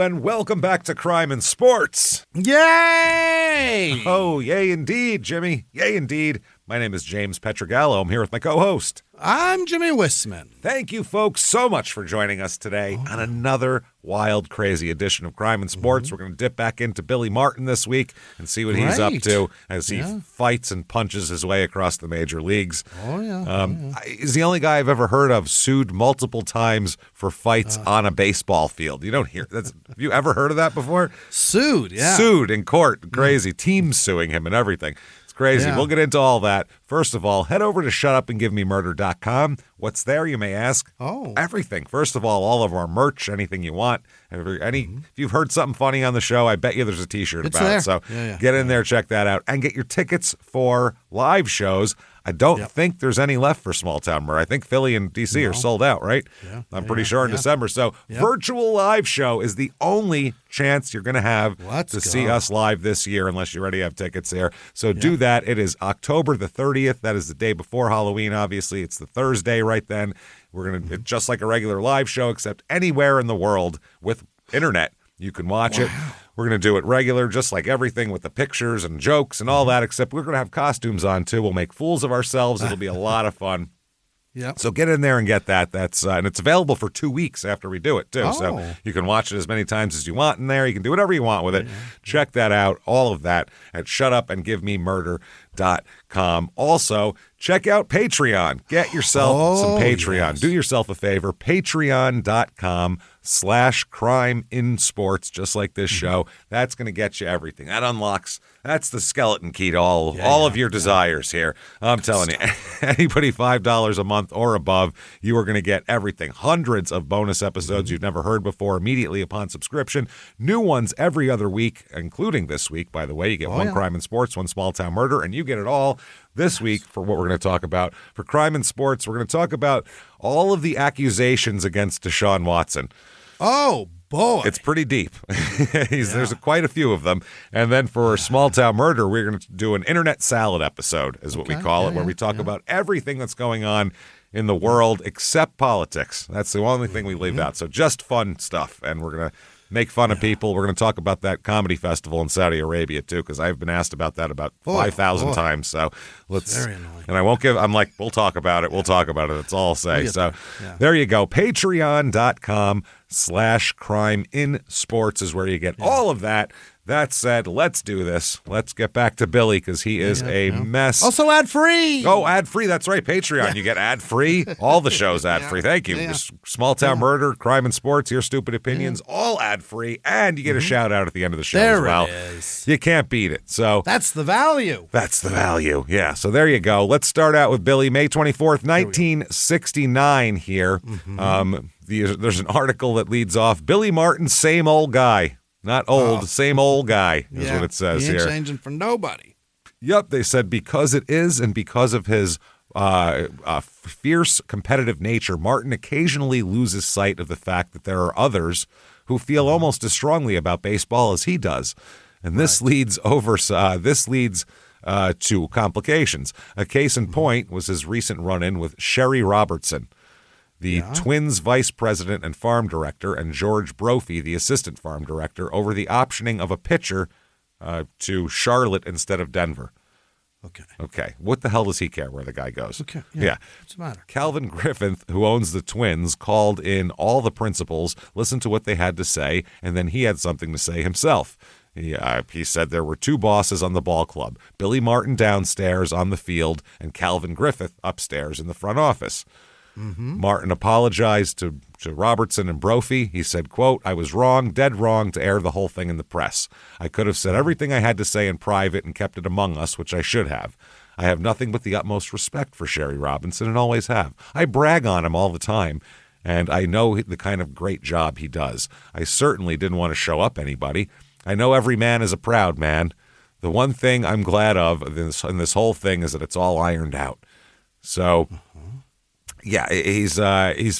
everyone. Welcome back to Crime and Sports. Yay! Oh, yay indeed, Jimmy. Yay indeed. My name is James Pietragallo. I'm here with my co-host. I'm Jimmie Whisman. Thank you, folks, so much for joining us today on another wild, crazy edition of Crime and Sports. We're going to dip back into Billy Martin this week and see what he's up to as he fights and punches his way across the major leagues. Oh, yeah. He's the only guy I've ever heard of sued multiple times for fights on a baseball field. You don't hear that. Have you ever heard of that before? Sued, yeah. Sued in court. Crazy. Teams suing him and everything. Crazy. Yeah. We'll get into all that. First of all, head over to shutupandgivememurder.com. What's there, you may ask? Oh. Everything. First of all of our merch, anything you want. If you've heard something funny on the show, I bet you there's a T-shirt It's about there. it. So Yeah. get in there, check that out, and get your tickets for live shows. I don't think there's any left for Small Town Murder. I think Philly and D.C. are sold out, right? Yeah. I'm pretty sure in December. So virtual live show is the only chance you're going to have to see us live this year, unless you already have tickets there. So do that. It is October the 30th. That is the day before Halloween, obviously. It's the Thursday right then. We're going to, just like a regular live show, except anywhere in the world with internet, you can watch it. We're going to do it regular, just like everything with the pictures and jokes and all that, except we're going to have costumes on, too. We'll make fools of ourselves. It'll be a lot of fun. Yeah. So get in there and get that. That's and it's available for 2 weeks after we do it, too. So you can watch it as many times as you want in there. You can do whatever you want with it. Check that out, all of that, at shutupandgivememurder.com. Also, check out Patreon. Get yourself some Patreon. Yes. Do yourself a favor. Patreon.com/crime in sports, just like this show. That's going to get you everything. That unlocks, that's the skeleton key to all of your desires here. I'm telling you, anybody $5 a month or above, you are going to get everything. Hundreds of bonus episodes you've never heard before immediately upon subscription. New ones every other week, including this week, by the way. You get one Crime and Sports, one Small Town Murder, and you get it all this week for what we're going to talk about. For Crime and Sports, we're going to talk about all of the accusations against Deshaun Watson. Oh, boy. It's pretty deep. There's quite a few of them. And then for Small Town Murder, we're going to do an internet salad episode, is what we call it, where we talk about everything that's going on in the world except politics. That's the only thing we leave out. So just fun stuff. And we're going to make fun of people. We're going to talk about that comedy festival in Saudi Arabia, too, because I've been asked about that about 5,000 times. So let's. Very annoying. And I won't give. I'm like, we'll talk about it. We'll talk about it. That's all I'll say. So there you go. Patreon.com/crime in sports is where you get all of that. That said, let's do this. Let's get back to Billy because he is a mess. Also ad-free. Oh, ad-free. That's right. Patreon. You get ad-free. All the shows ad-free. Thank you. Small Town Murder, Crime and Sports, Your Stupid Opinions, all ad-free. And you get a shout-out at the end of the show as well. There it is. You can't beat it. So that's the value. That's the value. Yeah. So there you go. Let's start out with Billy. May 24th, 1969 here. There's an article that leads off, Billy Martin, same old guy. Not old, same old guy is what it says he ain't here. Changing for nobody. Yep, they said because it is and because of his fierce competitive nature, Martin occasionally loses sight of the fact that there are others who feel almost as strongly about baseball as he does. And this leads to complications. A case in point was his recent run-in with Sherry Robertson, the Twins vice president and farm director, and George Brophy, the assistant farm director, over the optioning of a pitcher to Charlotte instead of Denver. Okay. What the hell does he care where the guy goes? Okay. Yeah. What's the matter? Calvin Griffith, who owns the Twins, called in all the principals, listened to what they had to say, and then he had something to say himself. He said there were two bosses on the ball club, Billy Martin downstairs on the field and Calvin Griffith upstairs in the front office. Martin apologized to Robertson and Brophy. He said, quote, I was wrong, dead wrong, to air the whole thing in the press. I could have said everything I had to say in private and kept it among us, which I should have. I have nothing but the utmost respect for Sherry Robinson and always have. I brag on him all the time, and I know the kind of great job he does. I certainly didn't want to show up anybody. I know every man is a proud man. The one thing I'm glad of in this whole thing is that it's all ironed out. So... yeah, he's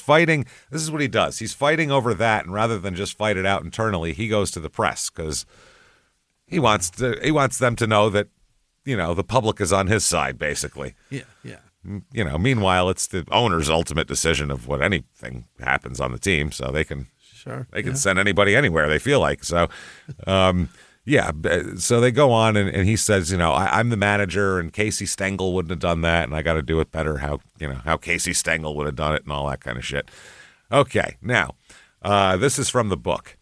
fighting. This is what he does. He's fighting over that, and rather than just fight it out internally, he goes to the press because he wants them to know that the public is on his side, basically. Yeah, yeah. Meanwhile, it's the owner's ultimate decision of what anything happens on the team, so they can send anybody anywhere they feel like. So, so they go on, and he says, I'm the manager, and Casey Stengel wouldn't have done that, and I got to do it better how Casey Stengel would have done it and all that kind of shit. Okay, now, this is from the book.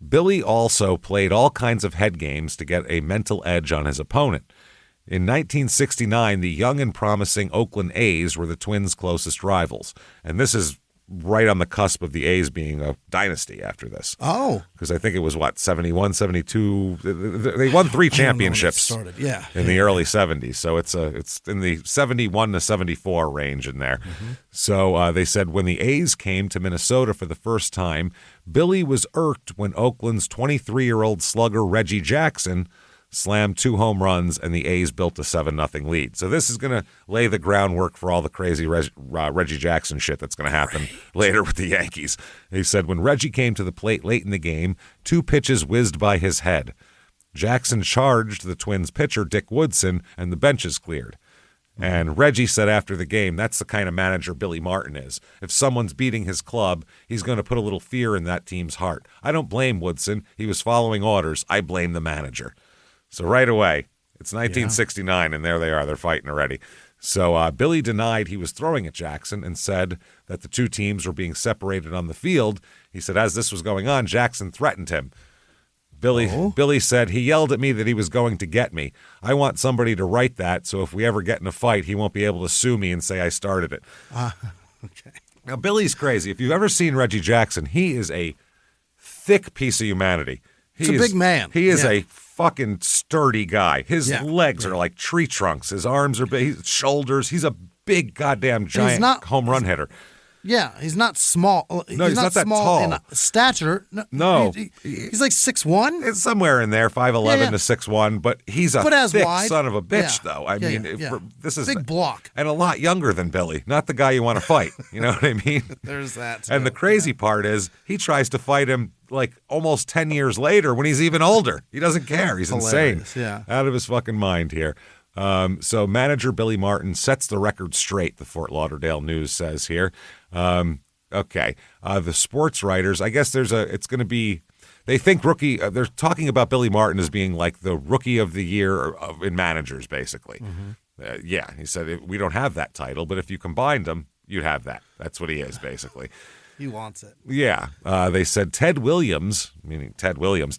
Billy also played all kinds of head games to get a mental edge on his opponent. In 1969, the young and promising Oakland A's were the Twins' closest rivals, and this is right on the cusp of the A's being a dynasty after this. Oh. Because I think it was, 71, 72. They won 3 championships in the early 70s. So it's in the 71 to 74 range in there. Mm-hmm. So they said when the A's came to Minnesota for the first time, Billy was irked when Oakland's 23-year-old slugger Reggie Jackson slammed 2 home runs, and the A's built a 7-0 lead. So this is going to lay the groundwork for all the crazy Reggie Jackson shit that's going to happen later with the Yankees. He said, when Reggie came to the plate late in the game, 2 pitches whizzed by his head. Jackson charged the Twins pitcher, Dick Woodson, and the benches cleared. And Reggie said after the game, that's the kind of manager Billy Martin is. If someone's beating his club, he's going to put a little fear in that team's heart. I don't blame Woodson. He was following orders. I blame the manager. So right away, it's 1969, and there they are. They're fighting already. So Billy denied he was throwing at Jackson and said that the 2 teams were being separated on the field. He said as this was going on, Jackson threatened him. Billy said, he yelled at me that he was going to get me. I want somebody to write that, so if we ever get in a fight, he won't be able to sue me and say I started it. Okay. Now, Billy's crazy. If you've ever seen Reggie Jackson, he is a thick piece of humanity. He's a big man. He is a fucking sturdy guy. His legs are like tree trunks. His arms are big. His shoulders. He's a big goddamn giant home run hitter. Yeah, he's not small. No, he's not that small tall. in stature. No. He's like 6'1"? It's somewhere in there, 5'11" to 6'1", but he's a thick son of a bitch, though. I mean, this is big block. And a lot younger than Billy. Not the guy you want to fight. You know what I mean? There's that, too. And the crazy part is he tries to fight him like almost 10 years later when he's even older. He doesn't care. He's insane. Yeah. Out of his fucking mind here. So manager Billy Martin sets the record straight, the Fort Lauderdale News says here. Okay. The sports writers, I guess it's going to be, they think they're talking about Billy Martin as being like the rookie of the year in managers, basically. Mm-hmm. He said, we don't have that title, but if you combined them, you'd have that. That's what he is, basically. He wants it. Yeah. They said Ted Williams, meaning Ted Williams,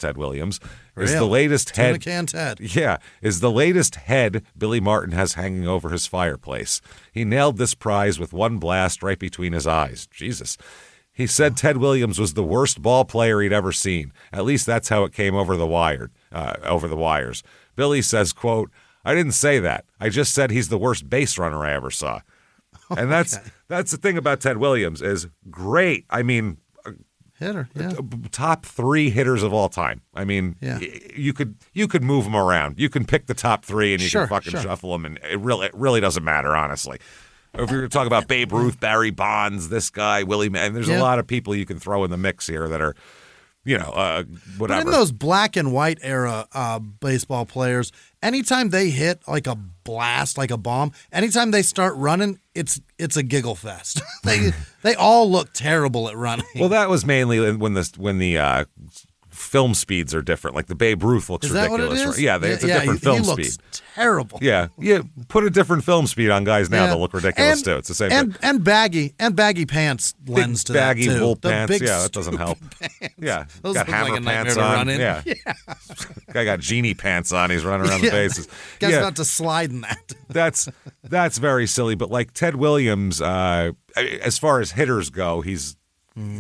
is the latest head. Tuna can Ted. Yeah, is the latest head Billy Martin has hanging over his fireplace. He nailed this prize with one blast right between his eyes. Jesus. He said Ted Williams was the worst ball player he'd ever seen. At least that's how it came over the wires. Billy says, quote, I didn't say that. I just said he's the worst base runner I ever saw. And that's the thing about Ted Williams is great. I mean, hitter, top 3 hitters of all time. I mean, you could move them around. You can pick the top 3 and you can fucking shuffle them, and it really doesn't matter, honestly. If you're talking about Babe Ruth, Barry Bonds, this guy, Willie Mays, there's a lot of people you can throw in the mix here that are, whatever. But in those black and white era baseball players, anytime they hit like a blast, like a bomb, anytime they start running, it's a giggle fest. They all look terrible at running. Well, that was mainly when the film speeds are different. Like the Babe Ruth looks ridiculous. That what it is? Yeah, it's a different film speed. He looks terrible. Yeah, put a different film speed on guys now, they'll look ridiculous too. It's the same thing. And baggy pants lends to baggy that too. Wool pants, that doesn't help. Pants. Yeah, those got hammer like pants to on. Run in. Yeah, guy got genie pants on. He's running around the bases. Guess not to slide in that. That's very silly. But like Ted Williams, as far as hitters go, he's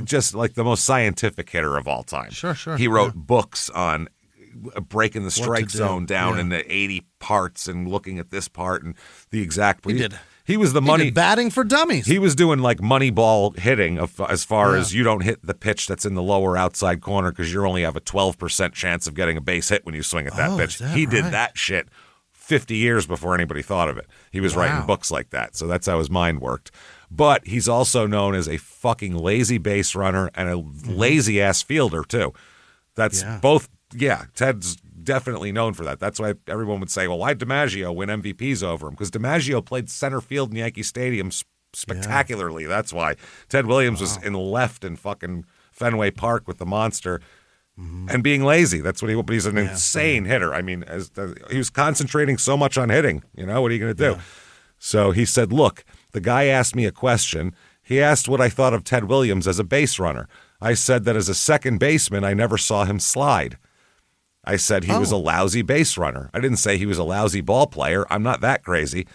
just like the most scientific hitter of all time. Sure. He wrote books on breaking the strike zone down into 80 parts and looking at this part and the exact. He did. He was the money. He did batting for dummies. He was doing like money ball hitting as far as you don't hit the pitch that's in the lower outside corner because you only have a 12% chance of getting a base hit when you swing at that pitch. He did that shit 50 years before anybody thought of it. He was writing books like that. So that's how his mind worked. But he's also known as a fucking lazy base runner and a lazy-ass fielder, too. That's both, Ted's definitely known for that. That's why everyone would say, well, why'd DiMaggio win MVPs over him? Because DiMaggio played center field in Yankee Stadium spectacularly. That's why. Ted Williams was in left in fucking Fenway Park with the monster and being lazy. That's what he. But he's an insane hitter. I mean, he was concentrating so much on hitting. You know, what are you going to do? Yeah. So he said, look, the guy asked me a question. He asked what I thought of Ted Williams as a base runner. I said that as a second baseman, I never saw him slide. I said he was a lousy base runner. I didn't say he was a lousy ball player. I'm not that crazy.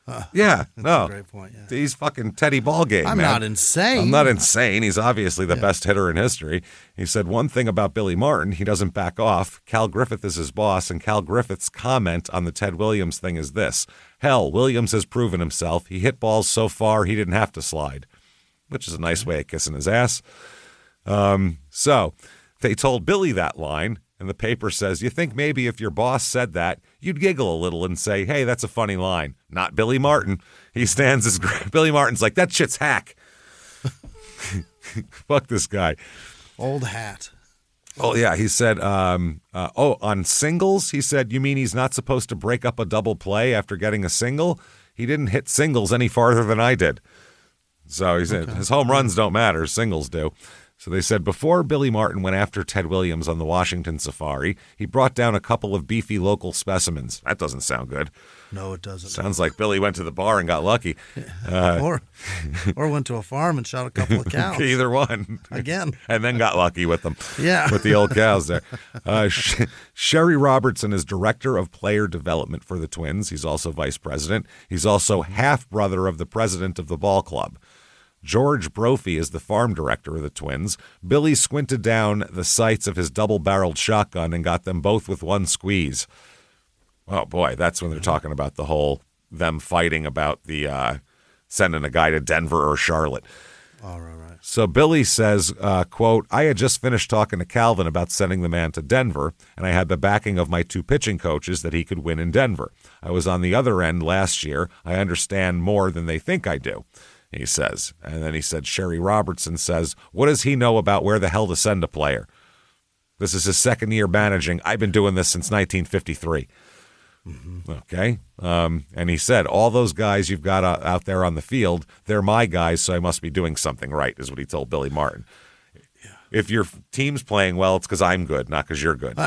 That's a great point. Yeah. He's fucking Teddy Ballgame, I'm man. not insane. I'm not insane. He's obviously the best hitter in history. He said one thing about Billy Martin, he doesn't back off. Cal Griffith is his boss, and Cal Griffith's comment on the Ted Williams thing is this. Hell, Williams has proven himself. He hit balls so far he didn't have to slide, which is a nice way of kissing his ass. So they told Billy that line, and the paper says, you think maybe if your boss said that, you'd giggle a little and say, hey, that's a funny line. Not Billy Martin. He stands as Billy Martin's like, that shit's hack. Fuck this guy. Old hat. Oh, yeah. He said, on singles, he said, you mean he's not supposed to break up a double play after getting a single? He didn't hit singles any farther than I did. So he said, his home runs don't matter, singles do. So they said before Billy Martin went after Ted Williams on the Washington Safari, he brought down a couple of beefy local specimens. That doesn't sound good. No, it doesn't. Sounds like Billy went to the bar and got lucky. Or went to a farm and shot a couple of cows. Either one. Again. And then got lucky with them. Yeah. With the old cows there. Sherry Robertson is director of player development for the Twins. He's also vice president. He's also half-brother of the president of the ball club. George Brophy is the farm director of the Twins. Billy squinted down the sights of his double-barreled shotgun and got them both with one squeeze. Oh, boy, that's when they're talking about the whole them fighting about the sending a guy to Denver or Charlotte. All right. So Billy says, quote, I had just finished talking to Calvin about sending the man to Denver, and I had the backing of my two pitching coaches that he could win in Denver. I was on the other end last year. I understand more than they think I do. He says. And then he said, Sherry Robertson says, what does he know about where the hell to send a player? This is his second year managing. I've been doing this since 1953. Okay. And he said, all those guys you've got out there on the field, they're my guys, so I must be doing something right, is what he told Billy Martin. Yeah. If your team's playing well, it's because I'm good, not because you're good.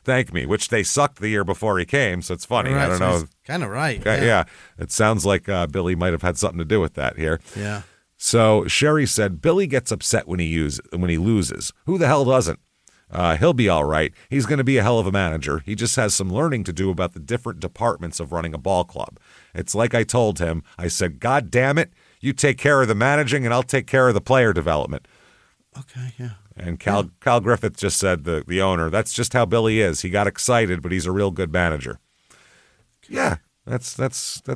Thank me, which they sucked the year before he came, so it's funny. Right, I don't know. Kind of right. Yeah. It sounds like Billy might have had something to do with that here. Yeah. So Sherry said, Billy gets upset when he loses. Who the hell doesn't? He'll be all right. He's going to be a hell of a manager. He just has some learning to do about the different departments of running a ball club. It's like I told him. I said, God damn it, you take care of the managing and I'll take care of the player development. Okay, yeah. And Cal Griffith just said, the owner, that's just how Billy is. He got excited, but he's a real good manager. Yeah, that's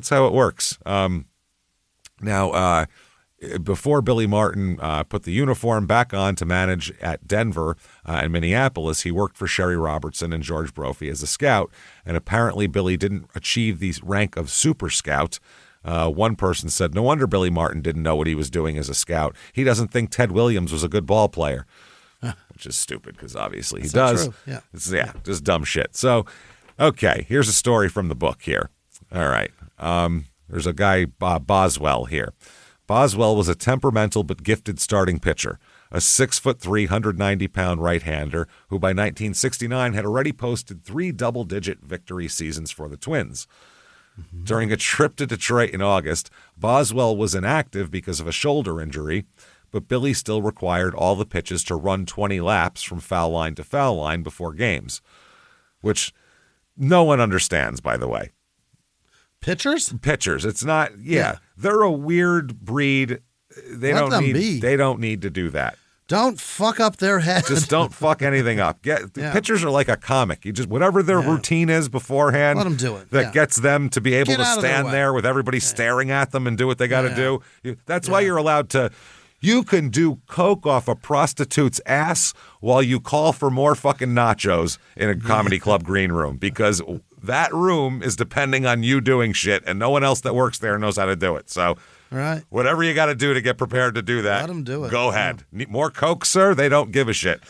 how it works. Now, before Billy Martin put the uniform back on to manage at Denver and Minneapolis, he worked for Sherry Robertson and George Brophy as a scout. And apparently Billy didn't achieve the rank of super scout. One person said, no wonder Billy Martin didn't know what he was doing as a scout. He doesn't think Ted Williams was a good ball player, which is stupid because obviously he does. True. Yeah. Just dumb shit. So, okay, here's a story from the book here. All right. There's a guy, Boswell here. Boswell was a temperamental but gifted starting pitcher, a 6'3", 190-pound right-hander who by 1969 had already posted 3 double-digit victory seasons for the Twins. Mm-hmm. During a trip to Detroit in August, Boswell was inactive because of a shoulder injury, but Billy still required all the pitches to run 20 laps from foul line to foul line before games, which no one understands, by the way. Pitchers? It's not. Yeah. They're a weird breed. They don't need to do that. Don't fuck up their head. Just don't fuck anything up. Pitchers are like a comic. You just whatever their routine is beforehand. Let them do it. That gets them to be able to stand there with everybody staring at them and do what they got to do. That's why you're allowed to. You can do coke off a prostitute's ass while you call for more fucking nachos in a comedy club green room because that room is depending on you doing shit and no one else that works there knows how to do it. So whatever you got to do to get prepared to do that, let them do it. Go ahead. Need more coke, sir? They don't give a shit.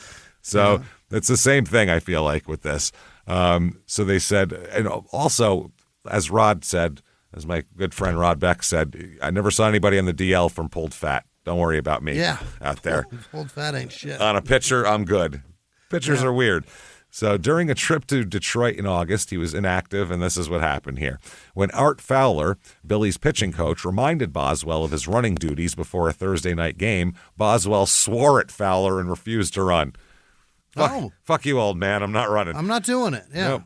So It's the same thing, I feel like, with this. So they said, and also, as Rod said, as my good friend Rod Beck said, I never saw anybody on the DL from pulled fat. Don't worry about me out there. Pulled fat ain't shit. On a pitcher, I'm good. Pitchers are weird. So during a trip to Detroit in August, he was inactive, and this is what happened here. When Art Fowler, Billy's pitching coach, reminded Boswell of his running duties before a Thursday night game, Boswell swore at Fowler and refused to run. Fuck you, old man. I'm not running. I'm not doing it. Yeah. Nope.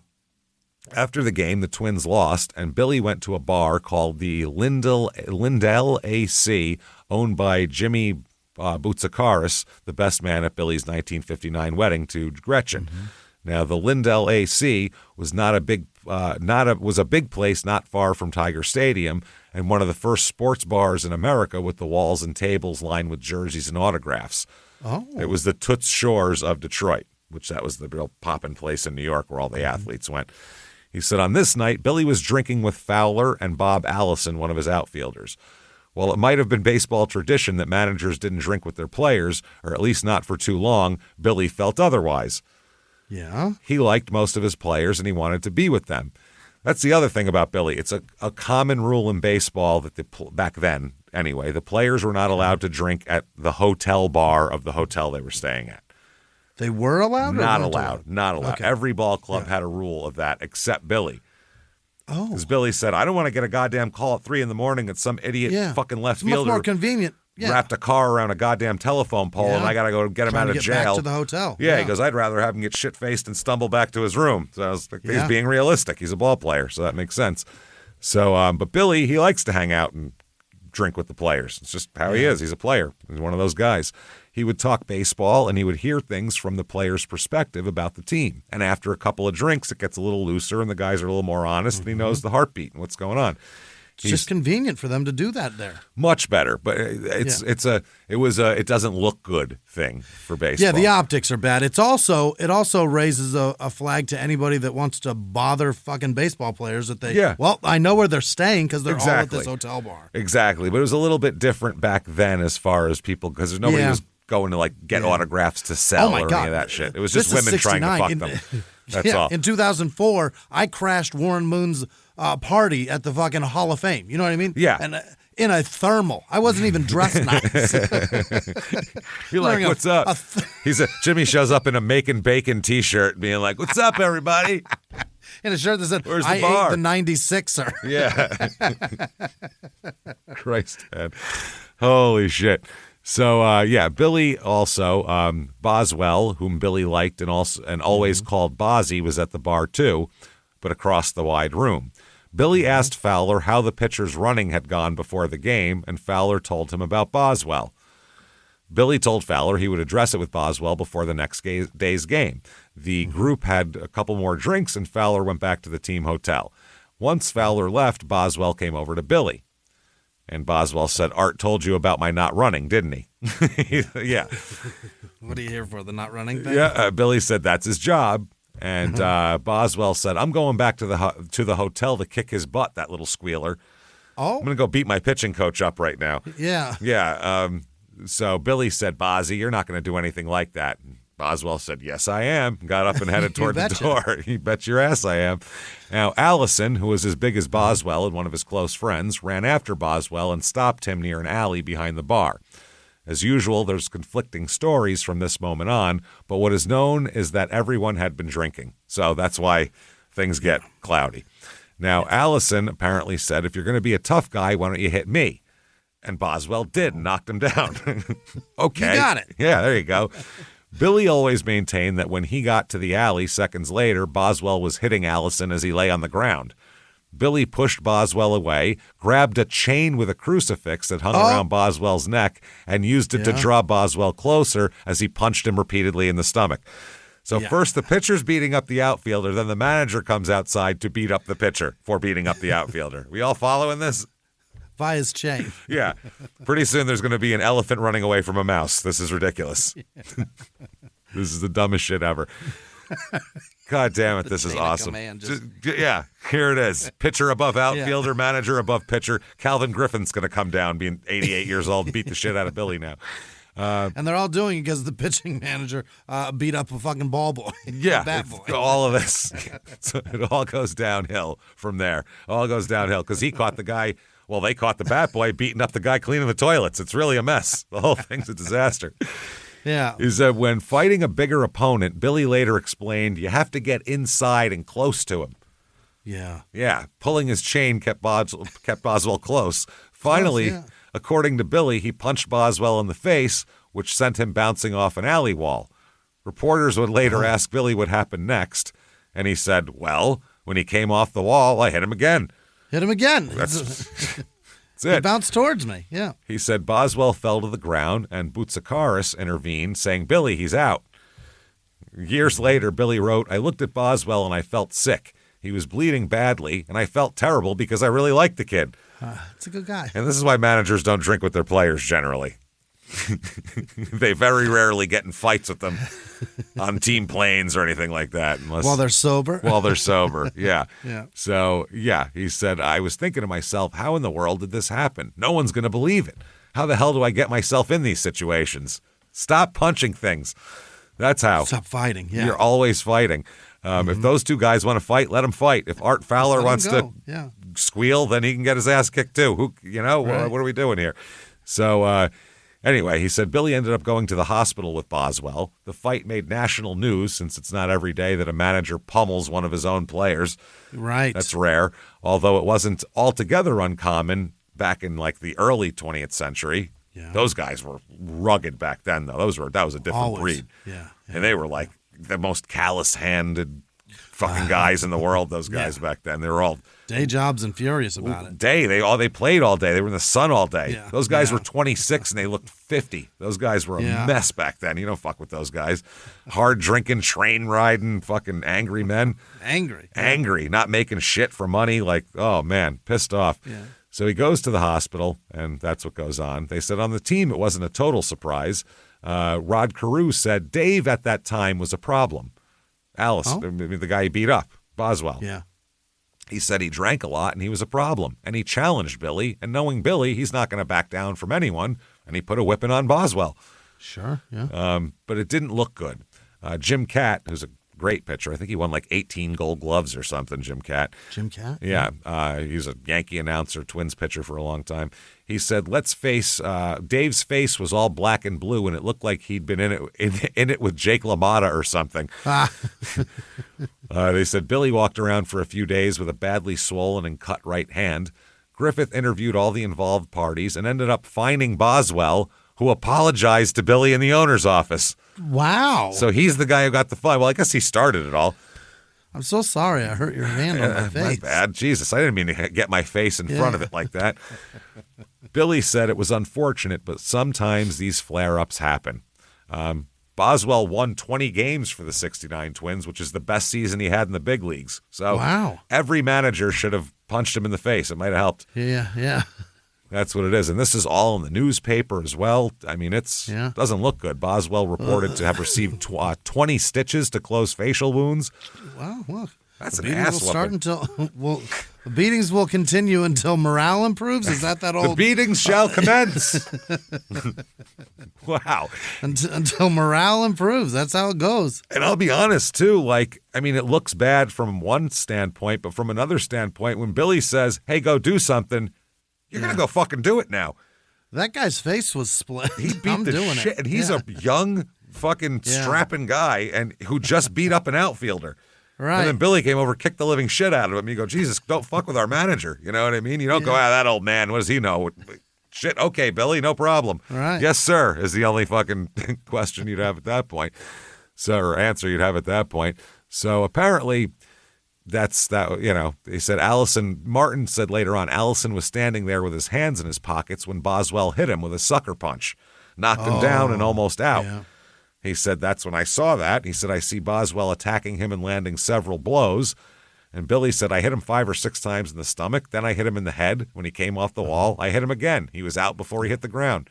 After the game, the Twins lost, and Billy went to a bar called the Lindell AC, owned by Jimmie Boutsikaris, the best man at Billy's 1959 wedding to Gretchen. Mm-hmm. Now, the Lindell AC was was a big place not far from Tiger Stadium, and one of the first sports bars in America with the walls and tables lined with jerseys and autographs. Oh. It was the Toots Shores of Detroit, which that was the real poppin' place in New York where all the athletes went. He said, on this night, Billy was drinking with Fowler and Bob Allison, one of his outfielders. While it might have been baseball tradition that managers didn't drink with their players, or at least not for too long, Billy felt otherwise. Yeah. He liked most of his players, and he wanted to be with them. That's the other thing about Billy. It's a common rule in baseball that back then, anyway, the players were not allowed to drink at the hotel bar of the hotel they were staying at. They were allowed? Not allowed. Not allowed. Okay. Every ball club had a rule of that except Billy. Oh. Because Billy said, I don't want to get a goddamn call at 3 a.m. at some idiot fucking left it's fielder. Much more convenient. Yeah. Wrapped a car around a goddamn telephone pole, and I got to go get him out of jail. Back to the hotel. Yeah, he goes, I'd rather have him get shit-faced and stumble back to his room. So I was like, he's being realistic. He's a ball player, so that makes sense. So, but Billy, he likes to hang out and drink with the players. It's just how he is. He's a player. He's one of those guys. He would talk baseball, and he would hear things from the player's perspective about the team. And after a couple of drinks, it gets a little looser, and the guys are a little more honest, and he knows the heartbeat and what's going on. It's just convenient for them to do that there. Much better, but it doesn't look good thing for baseball. Yeah, the optics are bad. It also raises a flag to anybody that wants to bother fucking baseball players that well, I know where they're staying because they're all at this hotel bar. Exactly, but it was a little bit different back then as far as people, because nobody was going to get autographs to sell or any of that shit. It was just women trying to fuck them. That's all. In 2004, I crashed Warren Moon's party at the fucking Hall of Fame. You know what I mean? Yeah. And in a thermal. I wasn't even dressed nice. You're like, what's up? Jimmie shows up in a Making Bacon t-shirt being like, what's up, everybody? In a shirt that said, Where's the I bar? ate the 96er. Yeah. Christ, man. Holy shit. So, Billy also, Boswell, whom Billy liked and always called Bozzy, was at the bar too, but across the wide room. Billy asked Fowler how the pitcher's running had gone before the game, and Fowler told him about Boswell. Billy told Fowler he would address it with Boswell before the next day's game. The group had a couple more drinks, and Fowler went back to the team hotel. Once Fowler left, Boswell came over to Billy. And Boswell said, Art told you about my not running, didn't he? Yeah. What are you here for, the not running thing? Yeah, Billy said that's his job. And Boswell said, I'm going back to the hotel to kick his butt, that little squealer. Oh? I'm going to go beat my pitching coach up right now. Yeah. Yeah. So Billy said, Bozzy, you're not going to do anything like that. And Boswell said, yes, I am. Got up and headed toward the door. You bet your ass I am. Now, Allison, who was as big as Boswell and one of his close friends, ran after Boswell and stopped him near an alley behind the bar. As usual, there's conflicting stories from this moment on, but what is known is that everyone had been drinking. So that's why things get cloudy. Now, Allison apparently said, if you're going to be a tough guy, why don't you hit me? And Boswell did, knocked him down. Okay. You got it. Yeah, there you go. Billy always maintained that when he got to the alley seconds later, Boswell was hitting Allison as he lay on the ground. Billy pushed Boswell away, grabbed a chain with a crucifix that hung around Boswell's neck, and used it to draw Boswell closer as he punched him repeatedly in the stomach. So first the pitcher's beating up the outfielder, then the manager comes outside to beat up the pitcher for beating up the outfielder. We all following this? By his chain. Yeah. Pretty soon there's going to be an elephant running away from a mouse. This is ridiculous. This is the dumbest shit ever. God damn it, this is awesome. Yeah, here it is. Pitcher above outfielder, manager above pitcher. Calvin Griffin's going to come down being 88 years old and beat the shit out of Billy now. And they're all doing it because the pitching manager beat up a fucking ball boy. Yeah, bat boy. all of this. So it all goes downhill from there. All goes downhill because he caught the guy. Well, they caught the bat boy beating up the guy cleaning the toilets. It's really a mess. The whole thing's a disaster. Yeah. He said when fighting a bigger opponent, Billy later explained, you have to get inside and close to him. Yeah. Yeah, pulling his chain kept Boswell close. Finally, yeah. according to Billy, he punched Boswell in the face, which sent him bouncing off an alley wall. Reporters would later ask Billy what happened next, and he said, well, when he came off the wall, I hit him again. Hit him again. That's He it. bounced towards me. Yeah. He said Boswell fell to the ground, and Boutsikaris intervened, saying, Billy, he's out. Years later, Billy wrote, I looked at Boswell and I felt sick. He was bleeding badly, and I felt terrible because I really liked the kid. It's a good guy. And this is why managers don't drink with their players generally. They very rarely get in fights with them on team planes or anything like that. While they're sober? While they're sober, yeah. Yeah. So, yeah, he said, I was thinking to myself, how in the world did this happen? No one's going to believe it. How the hell do I get myself in these situations? Stop punching things. That's how. Stop fighting, yeah. You're always fighting. If those two guys want to fight, let them fight. If Art Fowler wants to squeal, then he can get his ass kicked too. Right. What are we doing here? So anyway, he said Billy ended up going to the hospital with Boswell. The fight made national news since it's not every day that a manager pummels one of his own players. Right. That's rare, although it wasn't altogether uncommon back in like the early 20th century. Yeah. Those guys were rugged back then, though. That was a different breed. Yeah. And they were like the most callous-handed fucking guys in the world, those guys back then. They were all day jobs and furious about it. They played all day. They were in the sun all day. Yeah. Those guys were 26 and they looked 50. Those guys were a mess back then. You don't fuck with those guys. Hard drinking, train riding, fucking angry men. Angry, not making shit for money. Like, oh man, pissed off. Yeah. So he goes to the hospital, and that's what goes on. They said on the team it wasn't a total surprise. Rod Carew said Dave at that time was a problem. The guy he beat up, Boswell. Yeah. He said he drank a lot and he was a problem. And he challenged Billy. And knowing Billy, he's not going to back down from anyone. And he put a whipping on Boswell. Sure, yeah. But it didn't look good. Jim Catt, who's a great pitcher. I think he won like 18 Gold Gloves or something, Jim Catt. Jim Catt? Yeah. He was a Yankee announcer, Twins pitcher for a long time. He said, let's face, Dave's face was all black and blue, and it looked like he'd been in it with Jake LaMotta or something. They said Billy walked around for a few days with a badly swollen and cut right hand. Griffith interviewed all the involved parties and ended up fining Boswell, who apologized to Billy in the owner's office. Wow. So he's the guy who got the fine. Well, I guess he started it all. I'm so sorry I hurt your hand on my face. My bad. Jesus, I didn't mean to get my face in front of it like that. Billy said it was unfortunate, but sometimes these flare-ups happen. Boswell won 20 games for the 69 Twins, which is the best season he had in the big leagues. So every manager should have punched him in the face. It might have helped. Yeah. That's what it is. And this is all in the newspaper as well. I mean, doesn't look good. Boswell reported to have received 20 stitches to close facial wounds. Wow, look. That's an ass whooping. The beatings will continue until morale improves? Is that old? The beatings shall commence. Wow. Until morale improves. That's how it goes. And I'll be honest, too. It looks bad from one standpoint, but from another standpoint, when Billy says, hey, go do something, you're going to go fucking do it now. That guy's face was split. He beat the shit. And he's a young fucking strapping guy and who just beat up an outfielder. Right. And then Billy came over, kicked the living shit out of him. You go, Jesus, don't fuck with our manager. You know what I mean? You don't go, that old man, what does he know? Shit, okay, Billy, no problem. Right. Yes, sir, is the only fucking question you'd have at that point. Or answer you'd have at that point. So apparently he said Martin said later on, Allison was standing there with his hands in his pockets when Boswell hit him with a sucker punch, knocked him down and almost out. Yeah. He said, that's when I saw that. He said, I see Boswell attacking him and landing several blows. And Billy said, I hit him 5 or 6 times in the stomach. Then I hit him in the head when he came off the wall. I hit him again. He was out before he hit the ground.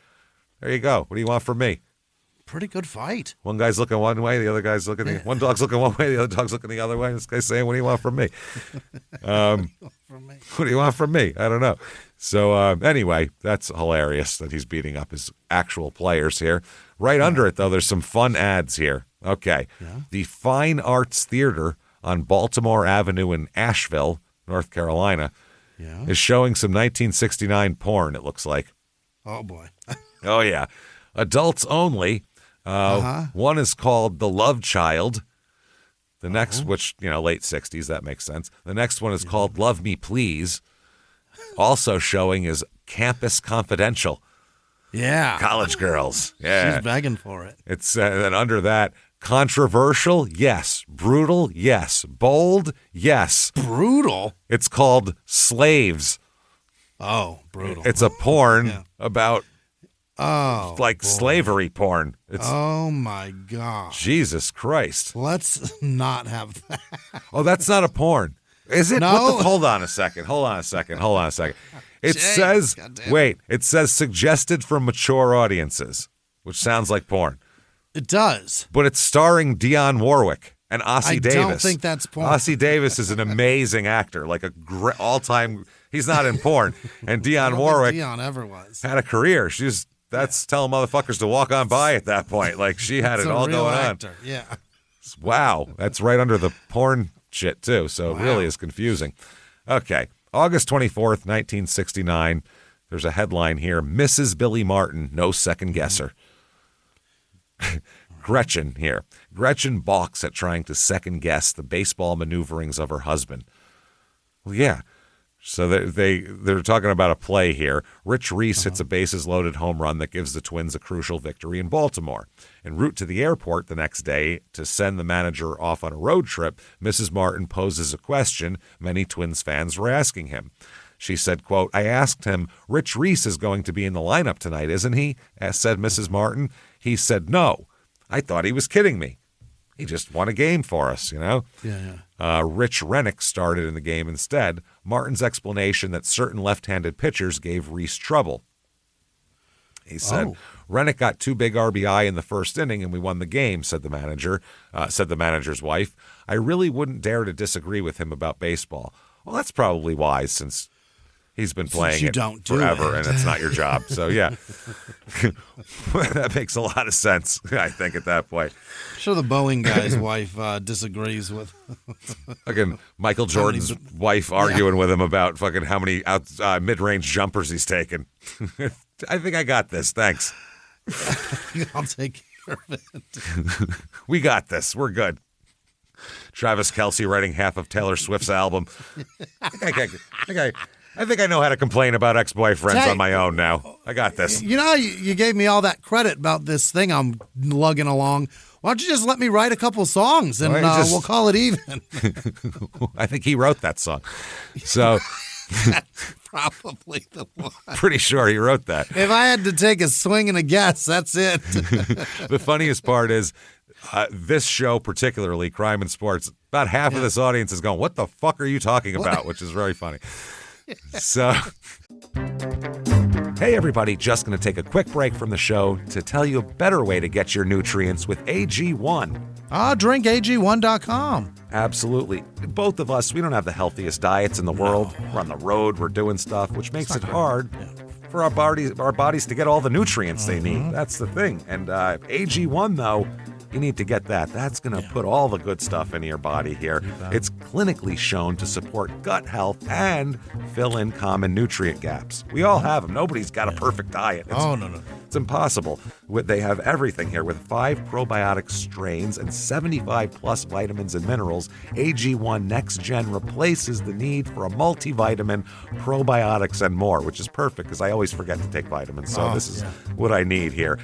There you go. What do you want from me? pretty good fight. One guy's looking one way, the other guy's looking. One dog's looking one way, the other dog's looking the other way. This guy's saying, "What do you want from me?" What do you want from me? I don't know. So anyway, that's hilarious that he's beating up his actual players here. Right under it, though, there's some fun ads here. Okay. Yeah. The Fine Arts Theater on Baltimore Avenue in Asheville, North Carolina, is showing some 1969 porn, it looks like. Oh, boy. Oh, yeah. Adults only. One is called The Love Child. The next, which, late 60s, that makes sense. The next one is called Love Me Please. Also showing is Campus Confidential. Yeah. College girls. Yeah. She's begging for it. It's and under that, controversial, yes. Brutal, yes. Bold, yes. Brutal? It's called Slaves. Oh, brutal. It's a porn about boy. Slavery porn. Oh my God. Jesus Christ. Let's not have that. Oh, that's not a porn. Is it? No. Hold on a second. It says suggested for mature audiences, which sounds like porn. It does. But it's starring Dionne Warwick and Ossie Davis. I don't think that's porn. Ossie Davis is an amazing actor, like a all-time. He's not in porn. And Dionne Warwick Dionne ever was. had a career. That's telling motherfuckers to walk on by at that point. Like she had it all going actor. On. Yeah. Wow. That's right under the porn shit too. So it really is confusing. Okay. August 24th, 1969. There's a headline here. Mrs. Billy Martin, no second guesser. Gretchen here. Gretchen balks at trying to second guess the baseball maneuverings of her husband. Well, yeah. So they're talking about a play here. Rich Reese hits a bases-loaded home run that gives the Twins a crucial victory in Baltimore. En route to the airport the next day to send the manager off on a road trip, Mrs. Martin poses a question many Twins fans were asking him. She said, quote, "I asked him, Rich Reese is going to be in the lineup tonight, isn't he?" said Mrs. Martin. He said, "No. I thought he was kidding me. He just won a game for us, Yeah. Rich Rennick started in the game instead. Martin's explanation that certain left-handed pitchers gave Reese trouble. He said, Rennick got 2 big RBI in the first inning and we won the game, said the manager's wife. I really wouldn't dare to disagree with him about baseball. Well, that's probably wise since he's been playing it forever and it's not your job. So, yeah, that makes a lot of sense, I think, at that point. I'm sure the Boeing guy's wife disagrees with. Again, Michael Jordan's wife arguing with him about fucking how many mid-range jumpers he's taken. I think I got this. Thanks. I'll take care of it. We got this. We're good. Travis Kelce writing half of Taylor Swift's album. I think I know how to complain about ex-boyfriends on my own now. I got this. You gave me all that credit about this thing I'm lugging along. Why don't you just let me write a couple songs and we'll call it even? I think he wrote that song. So that's probably the one. Pretty sure he wrote that. If I had to take a swing and a guess, that's it. The funniest part is this show, particularly Crime and Sports, about half of this audience is going, "What the fuck are you talking about?" Which is very funny. So, hey everybody, just going to take a quick break from the show to tell you a better way to get your nutrients with AG1. Drink AG1.com. Absolutely. Both of us, we don't have the healthiest diets in the world. We're on the road, we're doing stuff, which makes it hard for our bodies to get all the nutrients they need. That's the thing. And AG1, though, you need to get that. That's going to put all the good stuff into your body here. It's clinically shown to support gut health and fill in common nutrient gaps. We all have them. Nobody's got a perfect diet. No. It's impossible. They have everything here with 5 probiotic strains and 75 plus vitamins and minerals. AG1 Next Gen replaces the need for a multivitamin, probiotics, and more, which is perfect because I always forget to take vitamins. So this is what I need here.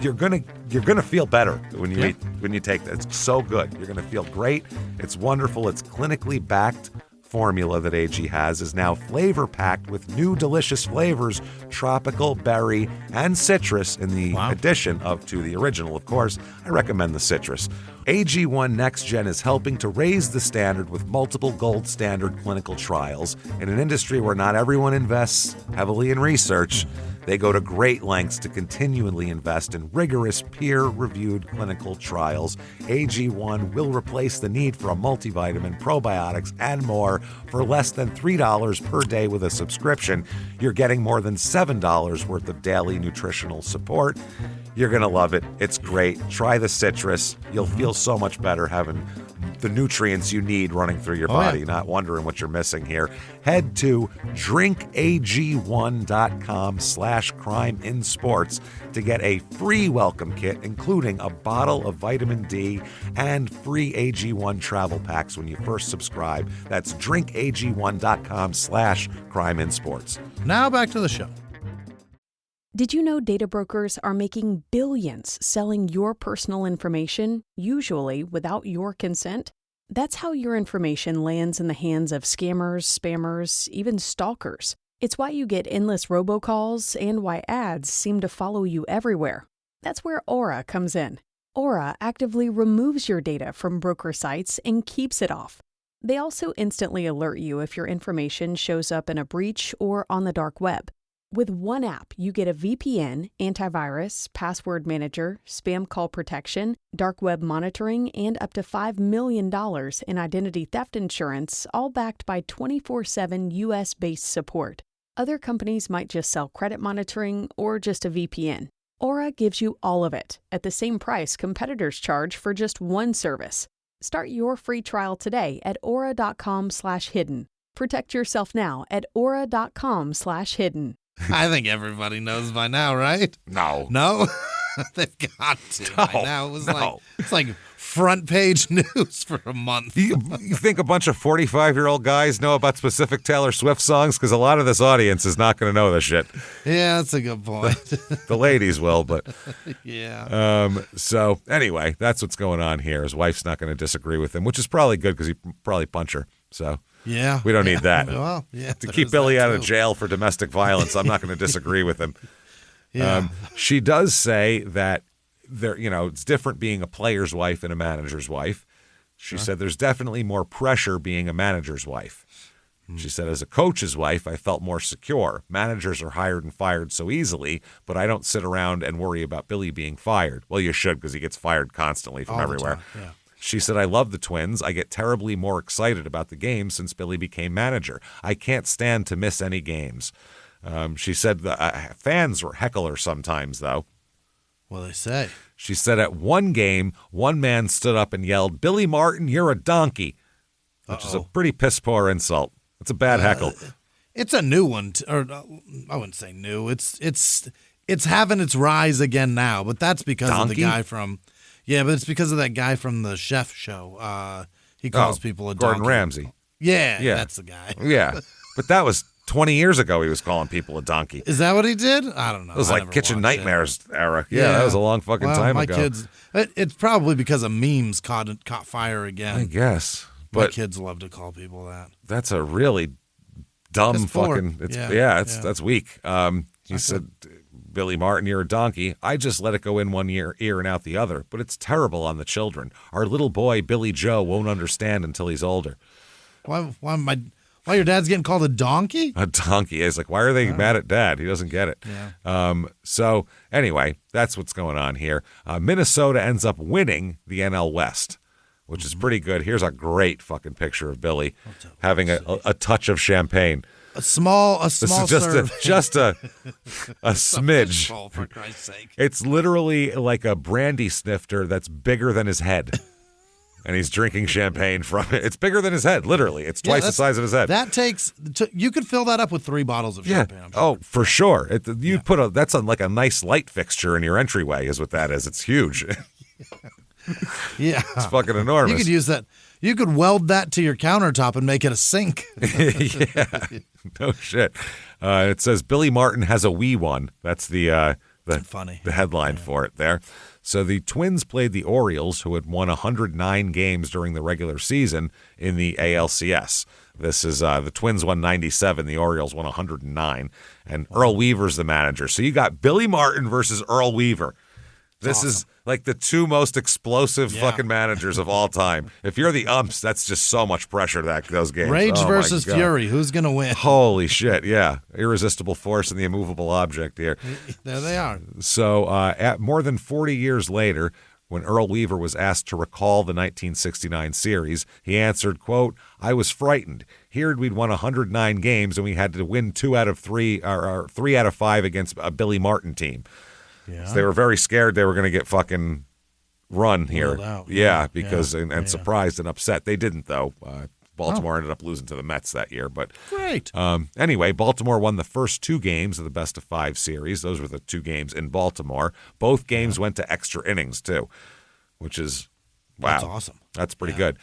You're gonna feel better when you take that. It's so good. You're gonna feel great. It's wonderful. It's clinically backed. Formula that AG has is now flavor packed with new delicious flavors, tropical, berry, and citrus in the addition to the original. Of course, I recommend the citrus. AG1 Next Gen is helping to raise the standard with multiple gold standard clinical trials. In an industry where not everyone invests heavily in research, They go to great lengths to continually invest in rigorous peer-reviewed clinical trials. AG1 will replace the need for a multivitamin, probiotics, and more for less than $3 per day with a subscription. You're getting more than $7 worth of daily nutritional support. You're going to love it. It's great. Try the citrus. You'll feel so much better having the nutrients you need running through your body, not wondering what you're missing here. Head to drinkag1.com/crimeinsports to get a free welcome kit, including a bottle of vitamin D and free AG1 travel packs when you first subscribe. That's drinkag1.com/crimeinsports. Now back to the show. Did you know data brokers are making billions selling your personal information, usually without your consent? That's how your information lands in the hands of scammers, spammers, even stalkers. It's why you get endless robocalls and why ads seem to follow you everywhere. That's where Aura comes in. Aura actively removes your data from broker sites and keeps it off. They also instantly alert you if your information shows up in a breach or on the dark web. With one app, you get a VPN, antivirus, password manager, spam call protection, dark web monitoring, and up to $5 million in identity theft insurance, all backed by 24/7 US-based support. Other companies might just sell credit monitoring or just a VPN. Aura gives you all of it at the same price competitors charge for just one service. Start your free trial today at aura.com/hidden. Protect yourself now at aura.com/hidden. I think everybody knows by now, right? No. No? They've got to by now. It's like front page news for a month. You think a bunch of 45-year-old guys know about specific Taylor Swift songs? Because a lot of this audience is not going to know this shit. Yeah, that's a good point. The ladies will, but... Yeah. So, anyway, that's what's going on here. His wife's not going to disagree with him, which is probably good because he'd probably punch her. So... Yeah. We don't need that. Well, yeah. To keep Billy out of jail for domestic violence, I'm not going to disagree with him. Yeah. She does say that it's different being a player's wife and a manager's wife. She said there's definitely more pressure being a manager's wife. She said, as a coach's wife, I felt more secure. Managers are hired and fired so easily, but I don't sit around and worry about Billy being fired. Well, you should, because he gets fired constantly from everywhere. Yeah. She said, I love the Twins. I get terribly more excited about the game since Billy became manager. I can't stand to miss any games. She said the fans were hecklers sometimes, though. Well, they say. She said at one game, one man stood up and yelled, Billy Martin, you're a donkey, which is a pretty piss-poor insult. It's a bad heckle. It's a new one, or I wouldn't say new. It's having its rise again now, but that's because of the guy from... Yeah, but it's because of that guy from the Chef show. He calls people a Gordon donkey. Ramsay. Yeah, that's the guy. Yeah, but that was 20 years ago he was calling people a donkey. Is that what he did? I don't know. It was like Kitchen Nightmares era. Yeah, that was a long fucking time ago. Kids, it's probably because of memes caught fire again. I guess. My But kids love to call people that. that's a really dumb That's fucking... poor. That's weak. He said... Billy Martin, you're a donkey. I just let it go in one ear and out the other, but it's terrible on the children. Our little boy, Billy Joe, won't understand until he's older. Why your dad's getting called a donkey? A donkey. He's like, why are they mad at Dad? He doesn't get it. Yeah. So anyway, that's what's going on here. Minnesota ends up winning the NL West, which is pretty good. Here's a great fucking picture of Billy having a touch of champagne. A small This is serve. just a smidge. Full, for Christ's sake. It's literally like a brandy snifter that's bigger than his head. And he's drinking champagne from it. It's bigger than his head, literally. It's twice the size of his head. That takes you could fill that up with 3 bottles of champagne. I'm sure. Oh, for sure. That's like a nice light fixture in your entryway is what that is. It's huge. Yeah. It's fucking enormous. You could use that. You could weld that to your countertop and make it a sink. Yeah. No shit. It says Billy Martin has a wee one. That's the funny. The headline for it there. So the Twins played the Orioles, who had won 109 games during the regular season in the ALCS. This is the Twins won 97, the Orioles won 109, and Earl Weaver's the manager. So you got Billy Martin versus Earl Weaver. This is like the two most explosive fucking managers of all time. If you're the umps, that's just so much pressure, those games. Rage Oh, versus my God. Fury. Who's going to win? Holy shit, yeah. Irresistible force and the immovable object here. There they are. So at more than 40 years later, when Earl Weaver was asked to recall the 1969 series, he answered, quote, "I was frightened. Here we'd won 109 games and we had to win 2 out of 3 or 3 out of 5 against a Billy Martin team." Yeah. So they were very scared they were going to get fucking run here. Out. Yeah, because and surprised and upset. They didn't, though. Baltimore ended up losing to the Mets that year. But Great. Anyway, Baltimore won the first 2 games of the best-of-5 series. Those were the 2 games in Baltimore. Both games went to extra innings, too, which is, wow. That's awesome. That's pretty good.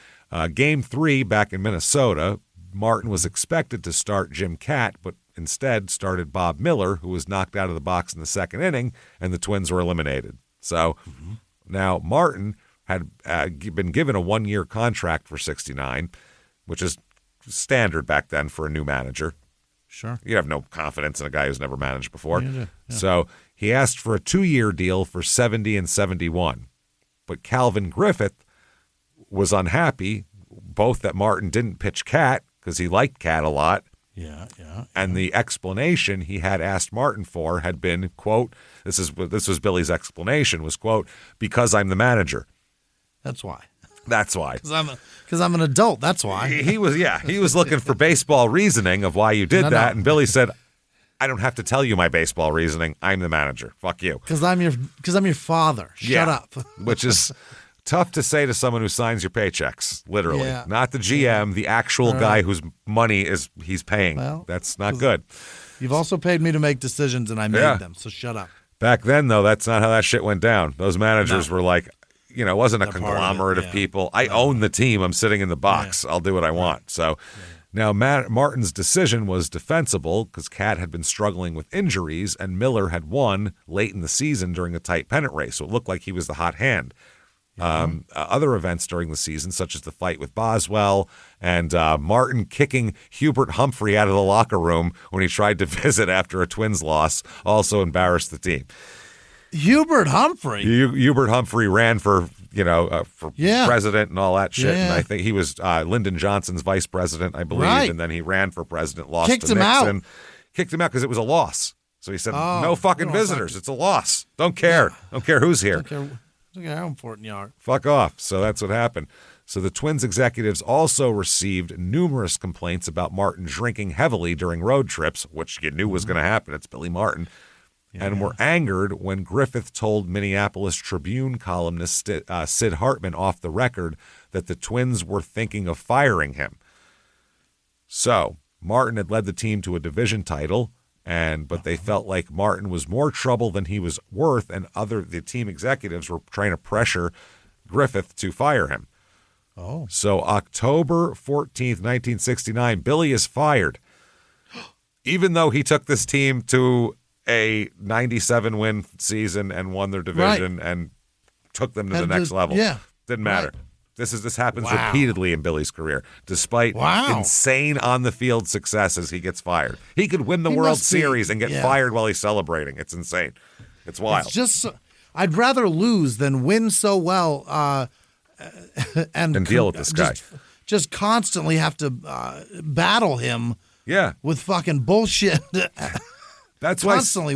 Game 3 back in Minnesota, Martin was expected to start Jim Catt, but instead started Bob Miller, who was knocked out of the box in the second inning, and the Twins were eliminated. So now Martin had been given a 1-year contract for 69, which is standard back then for a new manager. Sure. You have no confidence in a guy who's never managed before. Yeah. So he asked for a 2-year deal for 70 and 71. But Calvin Griffith was unhappy, both that Martin didn't pitch Catt, because he liked Catt a lot, Yeah. and the explanation he had asked Martin for had been, quote, this was Billy's explanation, was, quote, "because I'm the manager." That's why. That's why. Because I'm an adult. That's why. He was looking for baseball reasoning of why you did that, and Billy said, "I don't have to tell you my baseball reasoning. I'm the manager. Fuck you." Because I'm your father. Shut up. Which is tough to say to someone who signs your paychecks, literally. Yeah. Not the GM, the actual guy whose money he's paying. Well, that's not good. You've also paid me to make decisions, and I made them. So shut up. Back then, though, that's not how that shit went down. Those managers were like, it wasn't a conglomerate of people. I own the team. I'm sitting in the box. I'll do what I want. So now Martin's decision was defensible because Catt had been struggling with injuries and Miller had won late in the season during a tight pennant race. So it looked like he was the hot hand. Other events during the season, such as the fight with Boswell and Martin kicking Hubert Humphrey out of the locker room when he tried to visit after a Twins loss, also embarrassed the team. Hubert Humphrey. Hubert Humphrey ran for president and all that shit. Yeah. And I think he was Lyndon Johnson's vice president, I believe. Right. And then he ran for president, lost Kicked to him Nixon. out. Kicked him out because it was a loss. So he said, Oh, no fucking visitors. It's a loss. Don't care. Don't care who's here. Look at how important you are. Fuck off. So that's what happened. So the Twins executives also received numerous complaints about Martin drinking heavily during road trips, which you knew was going to happen. It's Billy Martin. And were angered when Griffith told Minneapolis Tribune columnist Sid Hartman off the record that the Twins were thinking of firing him. So Martin had led the team to a division title, but they felt like Martin was more trouble than he was worth, and the team executives were trying to pressure Griffith to fire him. Oh. So October 14th, 1969, Billy is fired, even though he took this team to a 97-win season and won their division and took them to the next level. Yeah. Didn't matter. Right. This happens repeatedly in Billy's career. Despite insane on-the-field successes, he gets fired. He could win the World Series and get fired while he's celebrating. It's insane. It's wild. It's just I'd rather lose than win so well and deal with this guy. Just constantly have to battle him with fucking bullshit. That's why constantly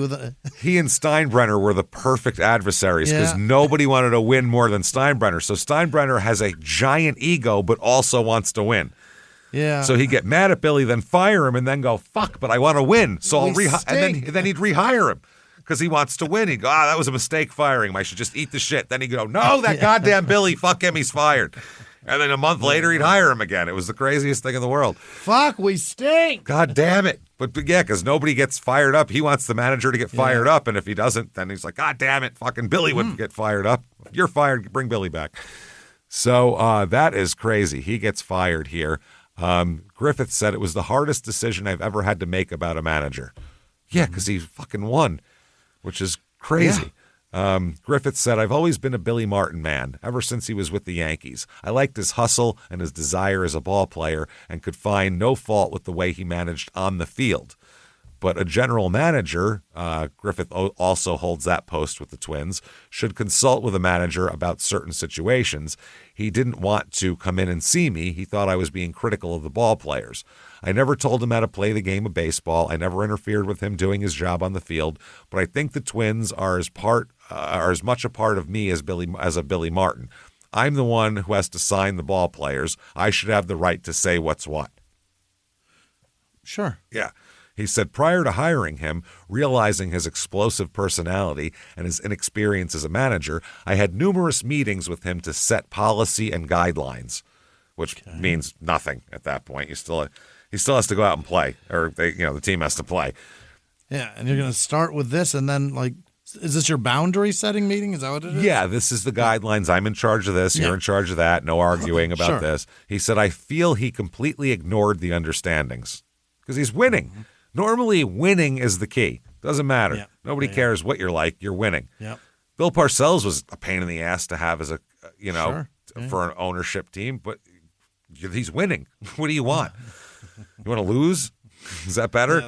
he and Steinbrenner were the perfect adversaries because nobody wanted to win more than Steinbrenner. So Steinbrenner has a giant ego but also wants to win. Yeah. So he'd get mad at Billy, then fire him, and then go, fuck, but I want to win. So I'll and then he'd rehire him because he wants to win. He'd go, that was a mistake firing him. I should just eat the shit. Then he'd go, no, that goddamn Billy, fuck him, he's fired. And then a month later, he'd hire him again. It was the craziest thing in the world. Fuck, we stink. God damn it. But yeah, because nobody gets fired up. He wants the manager to get fired up. And if he doesn't, then he's like, God damn it, fucking Billy wouldn't get fired up. If you're fired, bring Billy back. So that is crazy. He gets fired here. Griffith said it was the hardest decision I've ever had to make about a manager. Yeah, because he fucking won, which is crazy. Griffith said, I've always been a Billy Martin man, ever since he was with the Yankees. I liked his hustle and his desire as a ball player and could find no fault with the way he managed on the field. but a general manager, Griffith also holds that post with the Twins, should consult with a manager about certain situations. He didn't want to come in and see me. He thought I was being critical of the ball players. I never told him how to play the game of baseball. I never interfered with him doing his job on the field, but I think the Twins are as much a part of me as a Billy Martin. I'm the one who has to sign the ball players. I should have the right to say what's what. Sure. Yeah. He said, prior to hiring him, realizing his explosive personality and his inexperience as a manager, I had numerous meetings with him to set policy and guidelines, which means nothing at that point. He still has to go out and play, or the team has to play. Yeah, and you're going to start with this, and then is this your boundary setting meeting? Is that what it is? Yeah, this is the guidelines. I'm in charge of this. You're in charge of that. No arguing about this. He said, I feel he completely ignored the understandings because he's winning. Normally, winning is the key. Doesn't matter. Yeah. Nobody cares what you're like. You're winning. Yep. Bill Parcells was a pain in the ass to have as for an ownership team, but he's winning. What do you want? You want to lose? Is that better?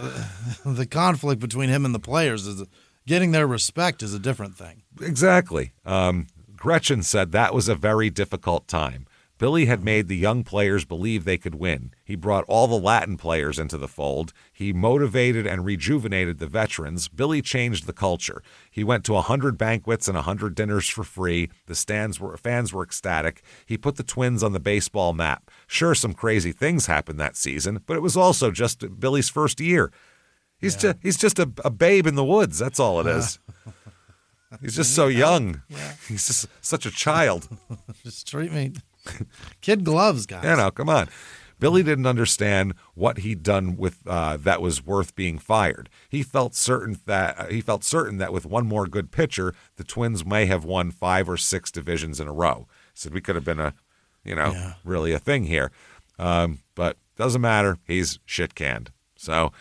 The conflict between him and the players is getting their respect is a different thing. Exactly. Gretchen said that was a very difficult time. Billy had made the young players believe they could win. He brought all the Latin players into the fold. He motivated and rejuvenated the veterans. Billy changed the culture. He went to 100 banquets and 100 dinners for free. The fans were ecstatic. He put the Twins on the baseball map. Sure, some crazy things happened that season, but it was also just Billy's first year. He's just a babe in the woods. That's all it is. He's just so young. Yeah. He's just such a child. Just treat me. Kid gloves, guys. Come on. Billy didn't understand what he'd done with that was worth being fired. He felt certain that with one more good pitcher, the Twins may have won 5 or 6 divisions in a row. He said we could have been really a thing here, but doesn't matter. He's shit canned. So.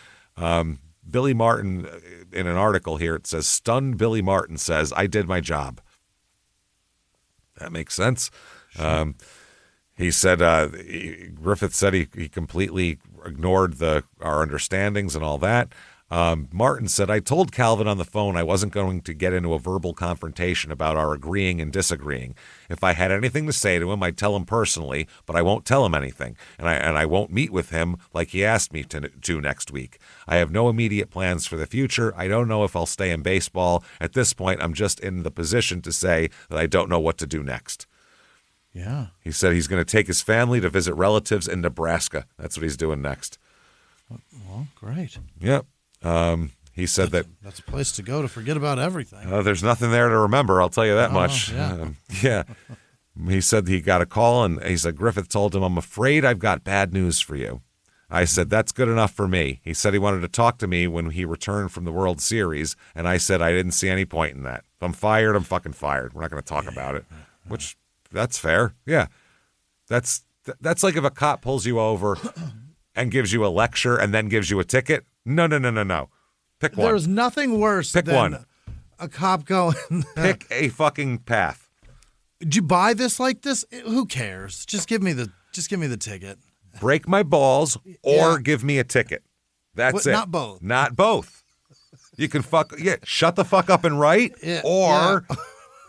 Billy Martin, in an article here, it says, stunned Billy Martin says, I did my job. That makes sense. Sure. He said, Griffith said he completely ignored our understandings and all that. Martin said, I told Calvin on the phone I wasn't going to get into a verbal confrontation about our agreeing and disagreeing. If I had anything to say to him, I'd tell him personally, but I won't tell him anything, and I won't meet with him like he asked me to next week. I have no immediate plans for the future. I don't know if I'll stay in baseball. At this point, I'm just in the position to say that I don't know what to do next. Yeah. He said he's going to take his family to visit relatives in Nebraska. That's what he's doing next. Well, great. Yep. He said that's a place to go to forget about everything. There's nothing there to remember, I'll tell you that much. Yeah. He said he got a call, and he said Griffith told him, I'm afraid I've got bad news for you. I said, that's good enough for me. He said he wanted to talk to me when he returned from the World Series, and I said I didn't see any point in that. If I'm fired, I'm fucking fired. We're not going to talk about it, which that's fair. Yeah. That's like if a cop pulls you over and gives you a lecture and then gives you a ticket. No. Pick one. There's nothing worse than one. A cop going. Pick a fucking path. Did you buy this like this? Who cares? Just give me the ticket. Break my balls or give me a ticket. That's it. Not both. Not both. You can shut the fuck up and write, or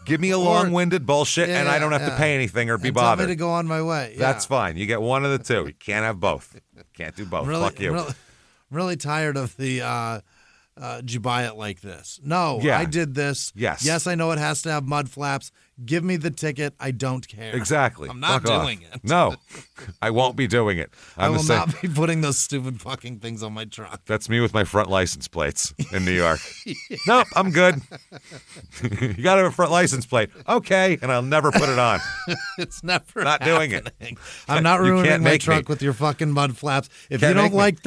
give me a long-winded bullshit and I don't have to pay anything or be bothered. Tell me to go on my way. Yeah. That's fine. You get one of the two. You can't have both. Can't do both. Fuck you. I'm really tired of the did you buy it like this? No, I did this. Yes, I know it has to have mud flaps. Give me the ticket. I don't care. Exactly. I'm not doing it. No, I won't be doing it. I will not be putting those stupid fucking things on my truck. That's me with my front license plates in New York. Nope, I'm good. You got to have a front license plate. Okay, and I'll never put it on. It's never not happening. Doing it. I'm not ruining my truck with your fucking mud flaps. If you don't like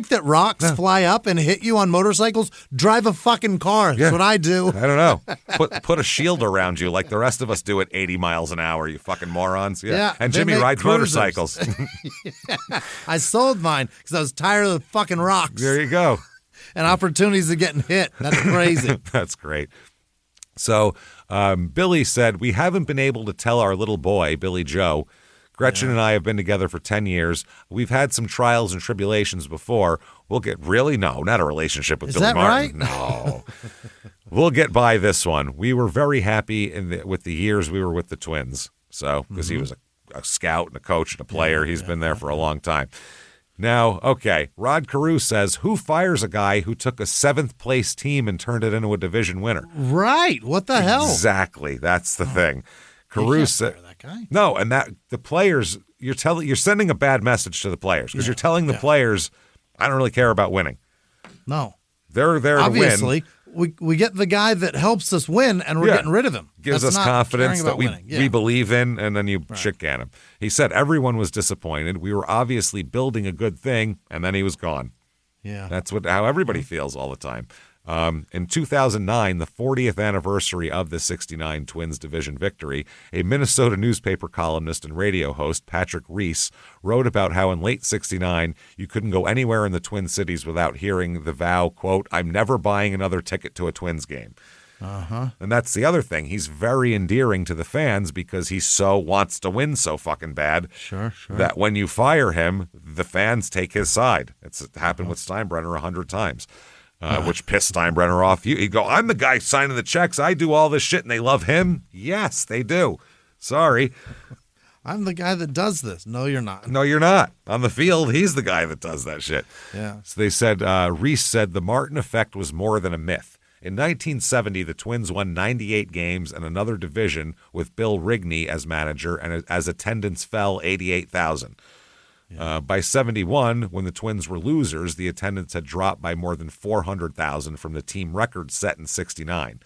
that rocks fly up and hit you on motorcycles, drive a fucking car. That's what I do. I don't know. Put a shield around you like the rest of us do at 80 miles an hour, you fucking morons. Yeah. And Jimmie rides motorcycles. I sold mine because I was tired of the fucking rocks. There you go. And opportunities of getting hit. That's crazy. That's great. So Billy said, we haven't been able to tell our little boy, Billy Joe, Gretchen and I have been together for 10 years. We've had some trials and tribulations before. We'll get really? No, not a relationship with Is Billy that Martin. right? No. We'll get by this one. We were very happy with the years we were with the Twins. So, because he was a scout and a coach and a player. He's been there for a long time. Now, okay, Rod Carew says, who fires a guy who took a 7th place team and turned it into a division winner? Right. What the hell? Exactly. That's the thing. You Carew can't said, fire that guy. no, and that the players, you're sending a bad message to the players because you're telling the players, I don't really care about winning. No. They're there to win. Obviously, we get the guy that helps us win, and we're getting rid of him. Gives That's us not confidence caring that about we winning. we believe in, and then you shit can him. He said everyone was disappointed. We were obviously building a good thing, and then he was gone. Yeah. That's how everybody feels all the time. In 2009, the 40th anniversary of the 69 Twins division victory, a Minnesota newspaper columnist and radio host, Patrick Reese, wrote about how in late 69, you couldn't go anywhere in the Twin Cities without hearing the vow, quote, I'm never buying another ticket to a Twins game. And that's the other thing. He's very endearing to the fans because he so wants to win so fucking bad Sure. that when you fire him, the fans take his side. It's happened with Steinbrenner 100 times. Which pissed Steinbrenner off. He'd go, I'm the guy signing the checks. I do all this shit, and they love him? Yes, they do. Sorry. I'm the guy that does this. No, you're not. No, you're not. On the field, he's the guy that does that shit. Yeah. So they said, Reese said the Martin effect was more than a myth. In 1970, the Twins won 98 games and another division with Bill Rigney as manager, and as attendance fell 88,000. By 71, when the Twins were losers, the attendance had dropped by more than 400,000 from the team record set in 69.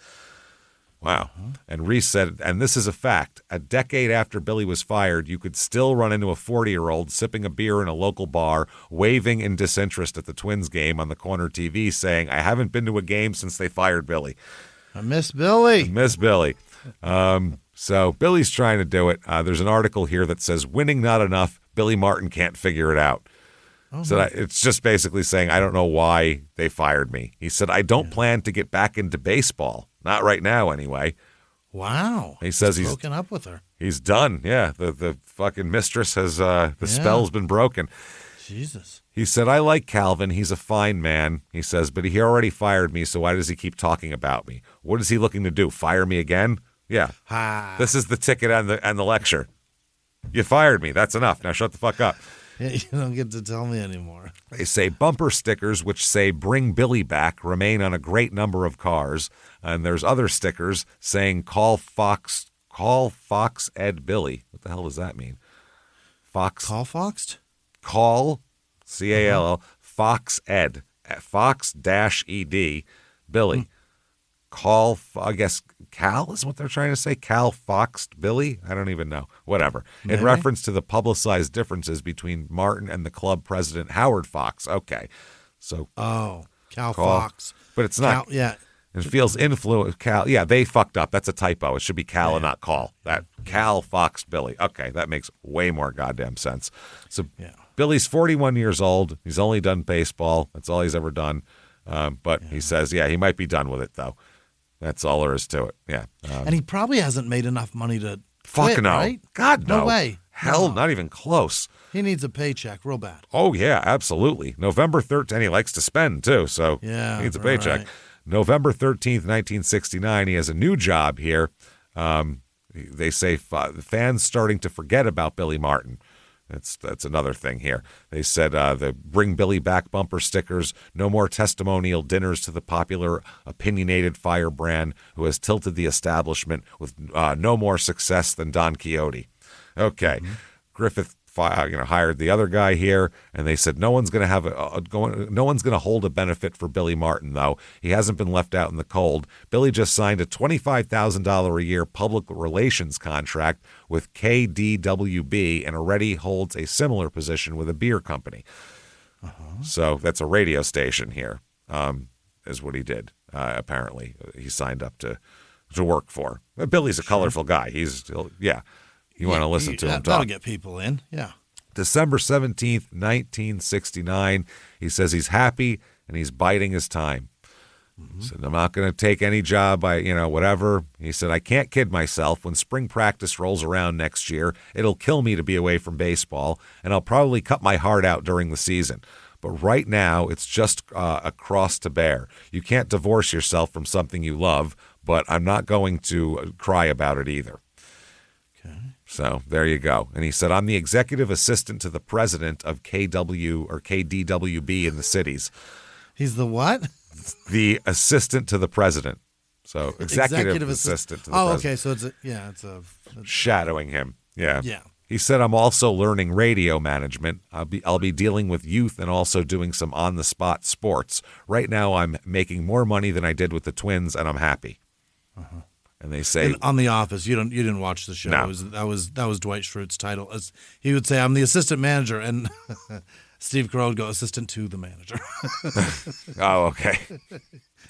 Wow. And Reese said, and this is a fact, a decade after Billy was fired, you could still run into a 40-year-old sipping a beer in a local bar, waving in disinterest at the Twins game on the corner TV, saying, I haven't been to a game since they fired Billy. I miss Billy. Miss Billy. So Billy's trying to do it. There's an article here that says, winning not enough, Billy Martin can't figure it out. So it's just basically saying, I don't know why they fired me. He said, I don't plan to get back into baseball. Not right now, anyway. Wow. He says he's broken up with her. He's done. Yeah, the fucking mistress has, the spell's been broken. Jesus. He said, I like Calvin. He's a fine man. He says, but he already fired me, so why does he keep talking about me? What is he looking to do? Fire me again? Yeah. This is the ticket and the lecture. You fired me. That's enough. Now shut the fuck up. Yeah, you don't get to tell me anymore. They say bumper stickers which say bring Billy back remain on a great number of cars. And there's other stickers saying call Fox Ed Billy. What the hell does that mean? Fox. Call Foxed? Call, C-A-L-L, Fox Ed. Fox-ED Billy. Call, I guess, Cal is what they're trying to say. Cal Foxed Billy? I don't even know. Whatever. In reference to the publicized differences between Martin and the club president, Howard Fox. Okay. So. Oh, Cal Fox. But it's not. Yeah. It feels influence. Cal. Yeah, they fucked up. That's a typo. It should be Cal and not Call. That Cal Foxed Billy. Okay, that makes way more goddamn sense. So Billy's 41 years old. He's only done baseball. That's all he's ever done. But he says, he might be done with it, though. That's all there is to it. Yeah. And he probably hasn't made enough money to fuck quit, no. right? God, no. No way. Hell, No. not even close. He needs a paycheck real bad. Oh, yeah, absolutely. November 13th, he likes to spend, too, so he needs a paycheck. Right. November 13th, 1969, he has a new job here. They say fans starting to forget about Billy Martin. That's another thing here. They said the bring Billy back bumper stickers, no more testimonial dinners to the popular opinionated firebrand who has tilted the establishment with no more success than Don Quixote. Okay, Griffith hired the other guy here, and they said no one's going to have no one's going to hold a benefit for Billy Martin, though. He hasn't been left out in the cold. Billy just signed a $25,000 a year public relations contract with KDWB and already holds a similar position with a beer company. So that's a radio station here, is what he did. Apparently, he signed up to work for. Billy's a colorful guy. You want to listen to him talk. That'll get people in, yeah. December 17th, 1969. He says he's happy and he's biding his time. He said, I'm not going to take any job, whatever. He said, I can't kid myself. When spring practice rolls around next year, it'll kill me to be away from baseball, and I'll probably cut my heart out during the season. But right now, it's just a cross to bear. You can't divorce yourself from something you love, but I'm not going to cry about it either. Okay. So there you go. And he said, I'm the executive assistant to the president of KW or KDWB in the cities. He's the what? The assistant to the president. So executive assistant to the president. Okay. So it's shadowing him. Yeah. Yeah. He said, I'm also learning radio management. I'll be dealing with youth and also doing some on-the-spot sports. Right now, I'm making more money than I did with the Twins, and I'm happy. Uh-huh. And they say on The Office, you didn't watch the show. No. That was Dwight Schrute's title. He would say, "I'm the assistant manager," and Steve Carell would go, "Assistant to the manager." Oh, okay.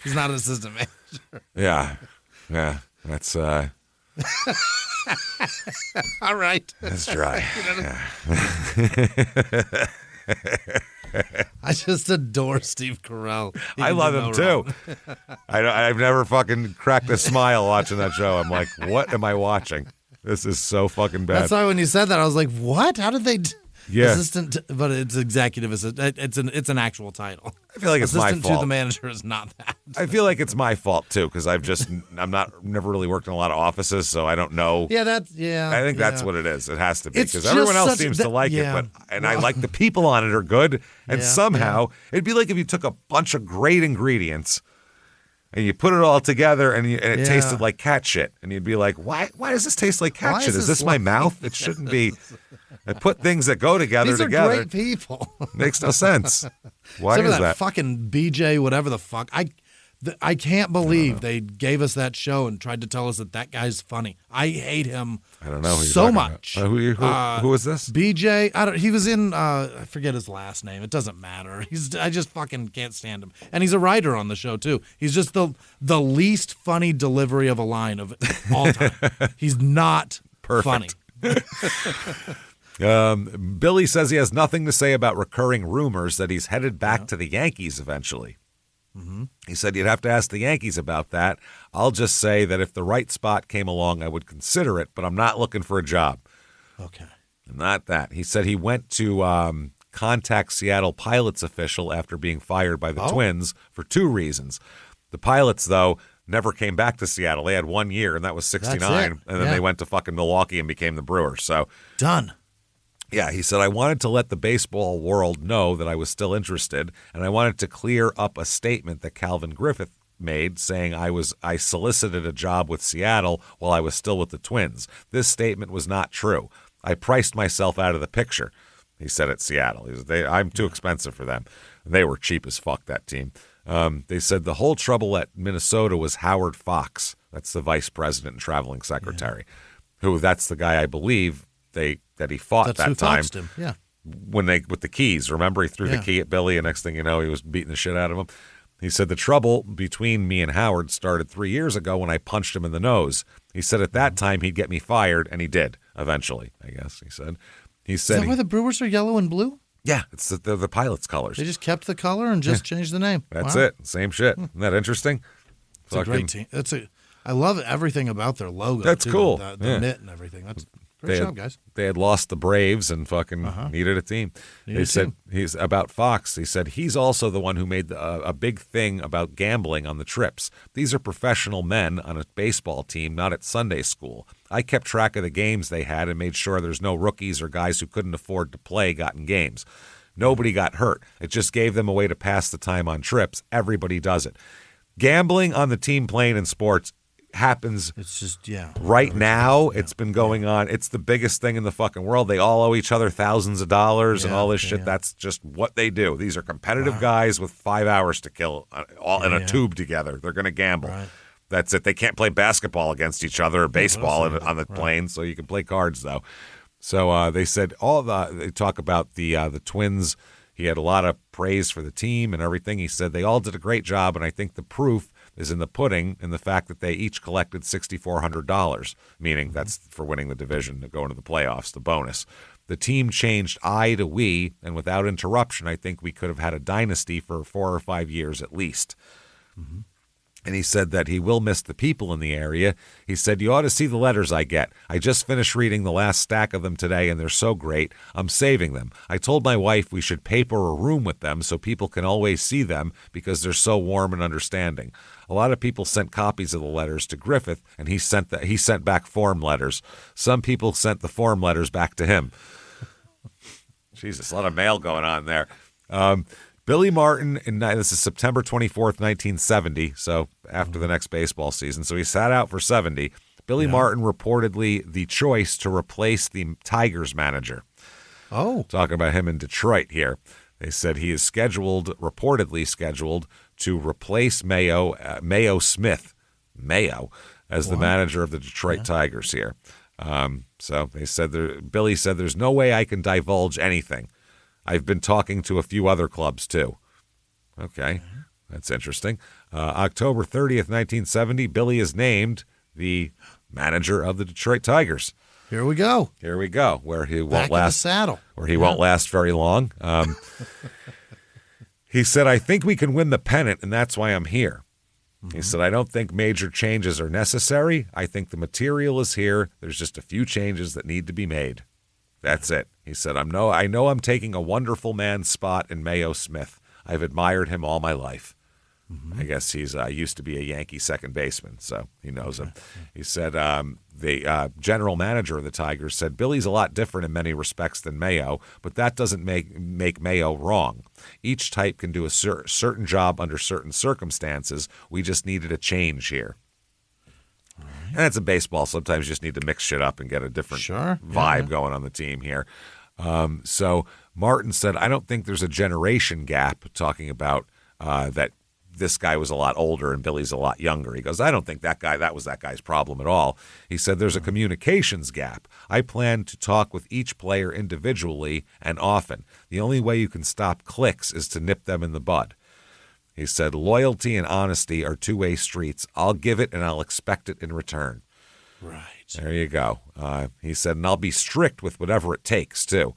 He's not an assistant manager. Yeah. That's all right. That's dry. I just adore Steve Carell. I love him too. I've never fucking cracked a smile watching that show. I'm like, what am I watching? This is so fucking bad. That's why when you said that, I was like, what? How did they? Yeah. Assistant, but it's executive assistant. It's an actual title. I feel like it's assistant my fault. to the manager is not that. I feel like it's my fault too because never really worked in a lot of offices, so I don't know. Yeah, I think that's what it is. It has to be It's because everyone else just seems to like it, I like the people on it are good, and somehow it'd be like if you took a bunch of great ingredients and you put it all together and it tasted like cat shit, and you'd be like, why does this taste like cat shit? Is this my mouth? It shouldn't be. I put things that go together These are together. great people. Makes no sense. Why Except is for that? fucking BJ, whatever the fuck. I can't believe they gave us that show and tried to tell us that guy's funny. I hate him. I don't know who so much. Who is this? BJ. He was in. I forget his last name. It doesn't matter. I just fucking can't stand him. And he's a writer on the show too. He's just the least funny delivery of a line of all time. He's not funny. Billy says he has nothing to say about recurring rumors that he's headed back to the Yankees eventually. Mm-hmm. He said you'd have to ask the Yankees about that. I'll just say that if the right spot came along, I would consider it, but I'm not looking for a job. Okay. Not that. He said he went to contact Seattle Pilots official after being fired by the Twins for two reasons. The Pilots, though, never came back to Seattle. They had 1 year, and that was 69, and then they went to fucking Milwaukee and became the Brewers. So done. Yeah, he said, I wanted to let the baseball world know that I was still interested, and I wanted to clear up a statement that Calvin Griffith made saying I solicited a job with Seattle while I was still with the Twins. This statement was not true. I priced myself out of the picture, he said at Seattle. I'm too expensive for them. They were cheap as fuck, that team. They said the whole trouble at Minnesota was Howard Fox. That's the vice president and traveling secretary, who that's the guy I believe that he fought That's that who time. foxed him. Yeah. With the keys. Remember, he threw the key at Billy, and next thing you know, he was beating the shit out of him. He said the trouble between me and Howard started 3 years ago when I punched him in the nose. He said at that time he'd get me fired, and he did eventually. I guess he said. Is that why the Brewers are yellow and blue? Yeah, it's the Pilots' colors. They just kept the color and just changed the name. That's it. Same shit. Isn't that interesting? It's a great team. I love everything about their logo. That's too. cool. The mitt and everything. That's great job, guys. They had lost the Braves and fucking needed a team. They said he's about Fox. He said he's also the one who made a big thing about gambling on the trips. These are professional men on a baseball team, not at Sunday school. I kept track of the games they had and made sure there's no rookies or guys who couldn't afford to play got in games. Nobody got hurt. It just gave them a way to pass the time on trips. Everybody does it. Gambling on the team plane in sports happens. It's just right now. It's been going on. It's the biggest thing in the fucking world. They all owe each other thousands of dollars and all this shit. Yeah. That's just what they do. These are competitive guys with 5 hours to kill all in a tube together. They're going to gamble. Right. That's it. They can't play basketball against each other or baseball on the plane, so you can play cards though. So they said they talk about the Twins. He had a lot of praise for the team and everything. He said they all did a great job, and I think the proof is in the pudding in the fact that they each collected $6,400, meaning that's for winning the division to go into the playoffs, the bonus. The team changed I to we, and without interruption, I think we could have had a dynasty for 4 or 5 years at least. Mm-hmm. And he said that he will miss the people in the area. He said, you ought to see the letters I get. I just finished reading the last stack of them today, and they're so great. I'm saving them. I told my wife we should paper a room with them so people can always see them because they're so warm and understanding. A lot of people sent copies of the letters to Griffith, and he sent back form letters. Some people sent the form letters back to him. Jesus, a lot of mail going on there. Billy Martin, this is September 24th, 1970, so after the next baseball season. So he sat out for 70. Billy Martin reportedly the choice to replace the Tigers manager. Oh. Talking about him in Detroit here. They said he is reportedly scheduled to replace Mayo Smith, as the manager of the Detroit Tigers here. So they said, Billy said, there's no way I can divulge anything. I've been talking to a few other clubs, too. Okay, that's interesting. October 30th, 1970, Billy is named the manager of the Detroit Tigers. Here we go. Where he won't Back in the saddle. Where he won't last very long. He said, I think we can win the pennant, and that's why I'm here. He said, I don't think major changes are necessary. I think the material is here. There's just a few changes that need to be made. That's it. He said, I know I'm taking a wonderful man's spot in Mayo Smith. I've admired him all my life. I guess he's used to be a Yankee second baseman, so he knows him. He said the general manager of the Tigers said, Billy's a lot different in many respects than Mayo, but that doesn't make Mayo wrong. Each type can do a certain job under certain circumstances. We just needed a change here. And that's in baseball. Sometimes you just need to mix shit up and get a different vibe going on the team here. So Martin said, I don't think there's a generation gap, talking about that this guy was a lot older and Billy's a lot younger. He goes, I don't think that was that guy's problem at all. He said, there's a communications gap. I plan to talk with each player individually and often. The only way you can stop cliques is to nip them in the bud. He said, loyalty and honesty are two-way streets. I'll give it and I'll expect it in return. Right. There you go. He said, and I'll be strict with whatever it takes, too.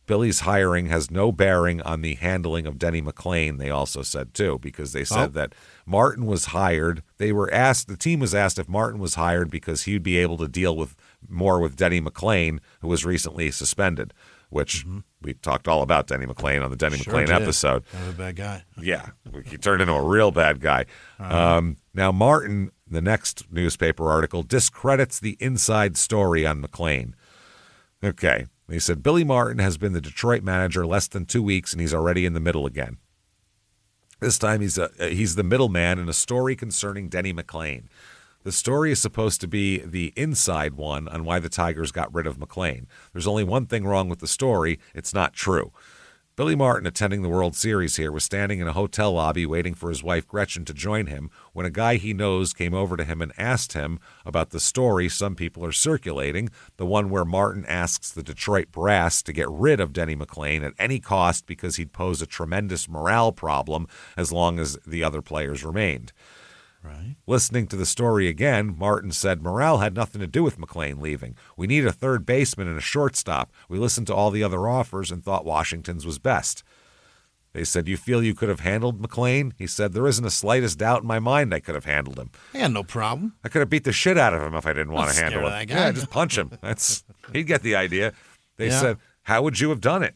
Billy's hiring has no bearing on the handling of Denny McClain, they also said, too, because they said that Martin was hired. The team was asked if Martin was hired because he'd be able to deal more with Denny McClain, who was recently suspended, which we talked all about Denny McClain on the Denny McClain episode. Kind of a bad guy. Yeah, he turned into a real bad guy. Now, Martin, the next newspaper article, discredits the inside story on McClain. Okay, he said, Billy Martin has been the Detroit manager less than 2 weeks, and he's already in the middle again. This time he's the middleman in a story concerning Denny McClain. The story is supposed to be the inside one on why the Tigers got rid of McClain. There's only one thing wrong with the story. It's not true. Billy Martin, attending the World Series here, was standing in a hotel lobby waiting for his wife Gretchen to join him when a guy he knows came over to him and asked him about the story some people are circulating, the one where Martin asks the Detroit brass to get rid of Denny McClain at any cost because he'd pose a tremendous morale problem as long as the other players remained. Right. Listening to the story again, Martin said, morale had nothing to do with McClain leaving. We need a third baseman and a shortstop. We listened to all the other offers and thought Washington's was best. They said, you feel you could have handled McClain? He said, there isn't the slightest doubt in my mind I could have handled him. I had no problem. I could have beat the shit out of him if I didn't want to handle him. That guy. Yeah, just punch him. He'd get the idea. They said, how would you have done it?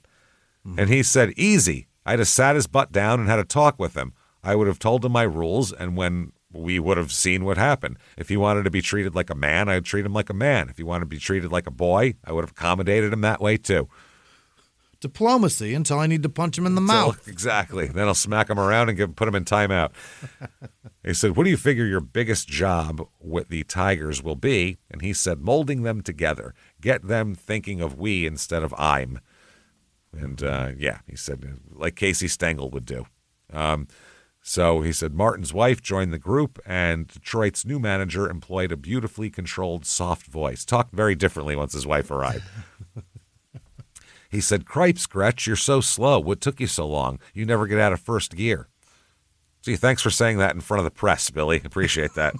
And he said, easy. I'd have sat his butt down and had a talk with him. I would have told him my rules, and when we would have seen what happened. If he wanted to be treated like a man, I'd treat him like a man. If he wanted to be treated like a boy, I would have accommodated him that way too. Diplomacy until I need to punch him in the mouth. Exactly. Then I'll smack him around and put him in timeout. He said, what do you figure your biggest job with the Tigers will be? And he said, molding them together. Get them thinking of we instead of I'm. And he said, like Casey Stengel would do. So he said Martin's wife joined the group, and Detroit's new manager employed a beautifully controlled, soft voice. Talked very differently once his wife arrived. He said, cripes, Gretch, you're so slow. What took you so long? You never get out of first gear. Gee, thanks for saying that in front of the press, Billy. Appreciate that.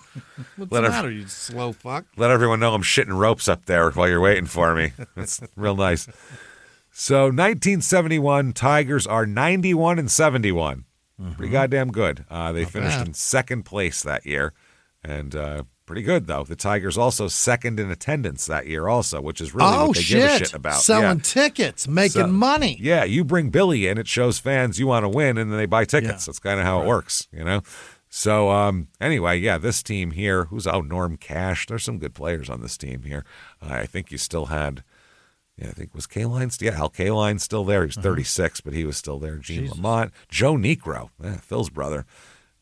What's the matter, you slow fuck? Let everyone know I'm shitting ropes up there while you're waiting for me. That's real nice. So 1971, Tigers are 91-71. Pretty goddamn good. They finished bad. in second place that year, and pretty good, though. The Tigers also second in attendance that year also, which is really what they give a shit about. Selling tickets, making money. Yeah, you bring Billy in, it shows fans you want to win, and then they buy tickets. That's kind of how it works, you know? So anyway, yeah, this team here, Norm Cash. There's some good players on this team here. I think you still had, I think was Kaline. Yeah, Al Kaline's still there. He was 36, but he was still there. Gene Lamont, Joe Necro, Phil's brother,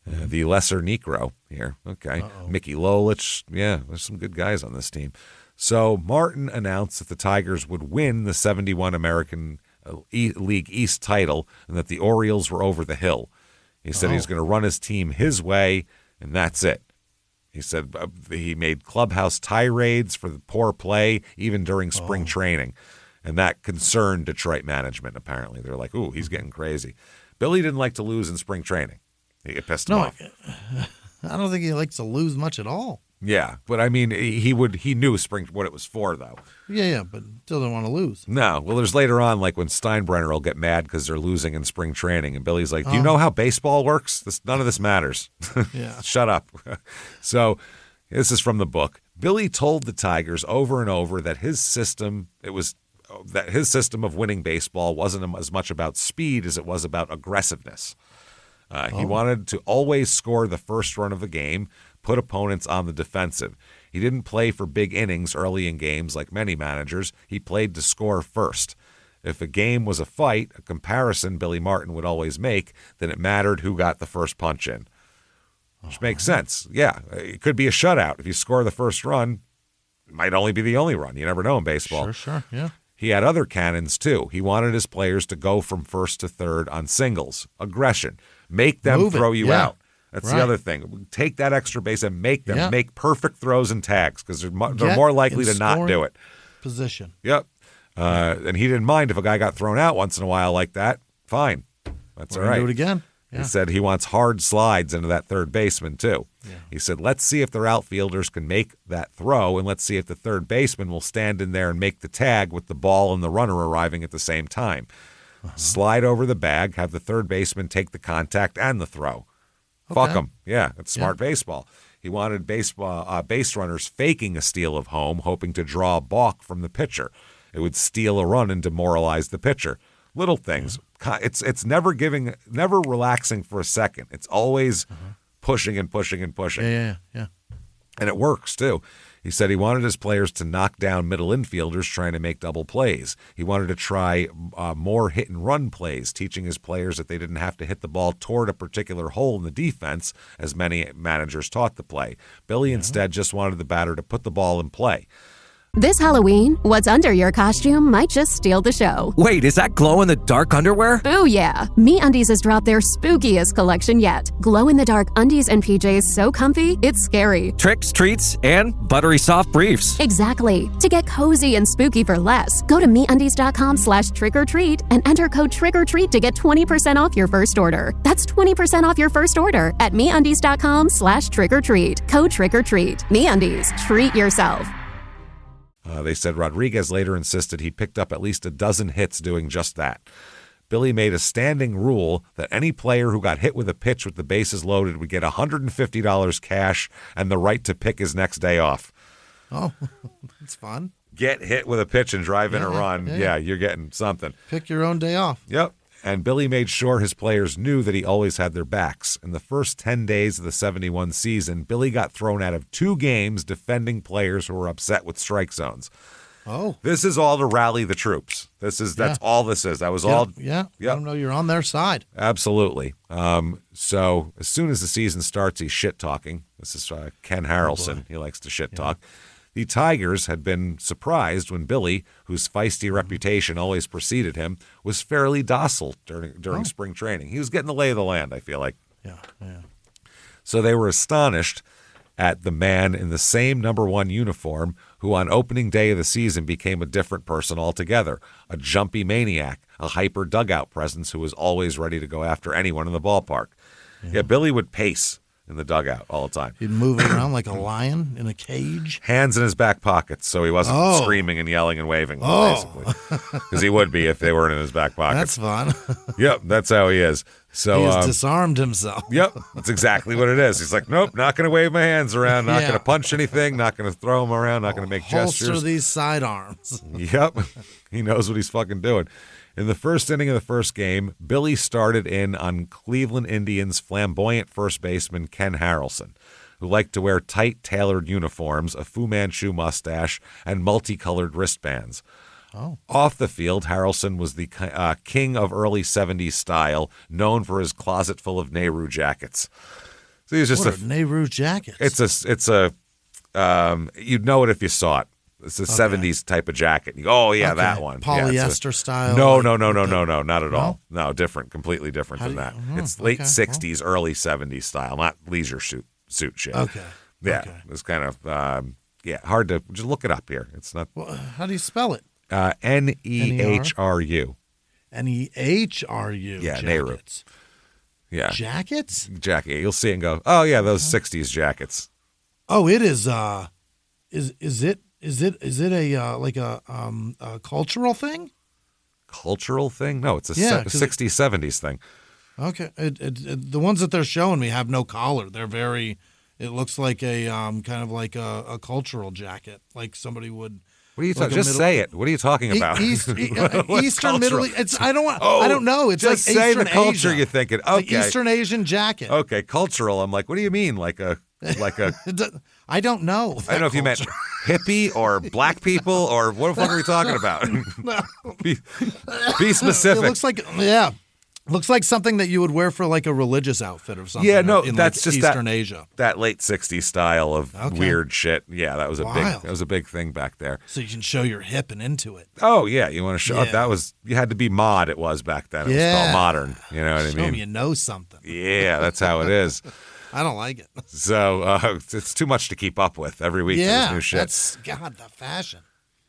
the lesser Necro here. Okay, Mickey Lolich. Yeah, there's some good guys on this team. So Martin announced that the Tigers would win the 71 American League East title and that the Orioles were over the hill. He said he's going to run his team his way, and that's it. He said he made clubhouse tirades for the poor play, even during spring training. And that concerned Detroit management, apparently. They're like, ooh, he's getting crazy. Billy didn't like to lose in spring training. It pissed him off. I don't think he likes to lose much at all. Yeah, but I mean, he knew spring what it was for, though. Yeah, but still don't want to lose. No, well, there's later on, like when Steinbrenner will get mad because they're losing in spring training, and Billy's like, "Do you know how baseball works? None of this matters. Yeah, shut up." So, this is from the book. Billy told the Tigers over and over that his system of winning baseball wasn't as much about speed as it was about aggressiveness. He wanted to always score the first run of the game, put opponents on the defensive. He didn't play for big innings early in games like many managers. He played to score first. If a game was a fight, a comparison Billy Martin would always make, then it mattered who got the first punch in. Which makes sense. Yeah, it could be a shutout. If you score the first run, it might only be the only run. You never know in baseball. Sure, yeah. He had other cannons, too. He wanted his players to go from first to third on singles. Aggression. Make them throw you out. That's the other thing. Take that extra base and make them make perfect throws and tags because they're more likely to not do it. Position. Yep. And he didn't mind if a guy got thrown out once in a while like that. Fine. That's all right. Do it again. Yeah. He said he wants hard slides into that third baseman, too. Yeah. He said, let's see if their outfielders can make that throw, and let's see if the third baseman will stand in there and make the tag with the ball and the runner arriving at the same time. Slide over the bag, have the third baseman take the contact and the throw. Okay. Fuck them. Yeah, that's smart baseball. He wanted base runners faking a steal of home, hoping to draw a balk from the pitcher. It would steal a run and demoralize the pitcher. Little things. It's never relaxing for a second. It's always pushing and pushing and pushing. Yeah. And it works, too. He said he wanted his players to knock down middle infielders trying to make double plays. He wanted to try more hit-and-run plays, teaching his players that they didn't have to hit the ball toward a particular hole in the defense, as many managers taught the play. Billy instead just wanted the batter to put the ball in play. This Halloween, what's under your costume might just steal the show. Wait, is that glow-in-the-dark underwear? Ooh, yeah. MeUndies has dropped their spookiest collection yet. Glow-in-the-dark undies and PJs so comfy, it's scary. Tricks, treats, and buttery soft briefs. Exactly. To get cozy and spooky for less, go to MeUndies.com/trick-or-treat and enter code TRICKORTREAT to get 20% off your first order. That's 20% off your first order at MeUndies.com/trick-or-treat. Code TRICK-OR-TREAT. MeUndies. Treat yourself. They said Rodriguez later insisted he picked up at least a dozen hits doing just that. Billy made a standing rule that any player who got hit with a pitch with the bases loaded would get $150 cash and the right to pick his next day off. Oh, that's fun. Get hit with a pitch and drive in a run. Yeah, you're getting something. Pick your own day off. Yep. And Billy made sure his players knew that he always had their backs. In the first 10 days of the 71 season, Billy got thrown out of 2 games defending players who were upset with strike zones. Oh. This is all to rally the troops. That's all this is. That was all. Yeah. Yep. I don't know. You're on their side. Absolutely. So as soon as the season starts, he's shit-talking. This is Ken Harrelson. He likes to shit-talk. The Tigers had been surprised when Billy, whose feisty reputation always preceded him, was fairly docile during spring training. He was getting the lay of the land, I feel like. Yeah. So they were astonished at the man in the same number 1 uniform who on opening day of the season became a different person altogether, a jumpy maniac, a hyper dugout presence who was always ready to go after anyone in the ballpark. Yeah, Billy would pace in the dugout all the time. He'd move around like a lion in a cage. Hands in his back pockets so he wasn't screaming and yelling and waving, basically. Because he would be if they weren't in his back pockets. That's fun. Yep, that's how he is. So he has disarmed himself. Yep, that's exactly what it is. He's like, nope, not going to wave my hands around, not Yeah. going to punch anything, not going to throw them around, not going to make Holster gestures. these sidearms. Yep, he knows what he's fucking doing. In the first inning of the first game, Billy started in on Cleveland Indians flamboyant first baseman Ken Harrelson, who liked to wear tight, tailored uniforms, a Fu Manchu mustache, and multicolored wristbands. Oh. Off the field, Harrelson was the king of early 70s style, known for his closet full of Nehru jackets. So he's just What are Nehru jackets? it's a you'd know it if you saw it. It's a 70s type of jacket. You go, oh yeah, Okay. that one. Polyester Yeah, style? No, like- no, not at all. No, different, completely different How than do you- that. oh, It's late okay. 60s, early 70s style, not leisure suit shit. Okay. Yeah, Okay. it's kind of hard to just look it up here. It's not Well, how do you spell it? Nehru. Nehru. Yeah, Nehru. jackets. Yeah, Jackets? jacket. You'll see it and go, oh yeah, those 60s jackets. Oh, it is. Is it a like a cultural thing? Cultural thing? No, it's a Yeah, 'cause 60s, 70s thing. Okay, the ones that they're showing me have no collar. They're very. It looks like a kind of like a cultural jacket, like somebody would. What are you Like talking? a Just middle- say it. What are you talking about? Eastern cultural? Middle. It's I don't want. Oh, I don't know. It's just like say Eastern the culture Asia. you're thinking. Like Okay. Eastern Asian jacket. Okay, cultural. I'm like, what do you mean? Like a I don't know. I don't know if you meant hippie or black people or what the fuck are we talking about? Be specific. It looks like something that you would wear for like a religious outfit or something. Yeah, no, in that's like just Eastern that, Asia. that late 60s style of Okay. weird shit. Yeah, that was Wild. a big thing back there. So you can show your hip and into it. Oh yeah, you want to show Yeah. up? That was you had to be mod. It was back then. It was Yeah. called modern. You know what I Show mean? me you know something. Yeah, that's how it is. I don't like it. So it's too much to keep up with every week. Yeah, There's new shit. that's God the fashion.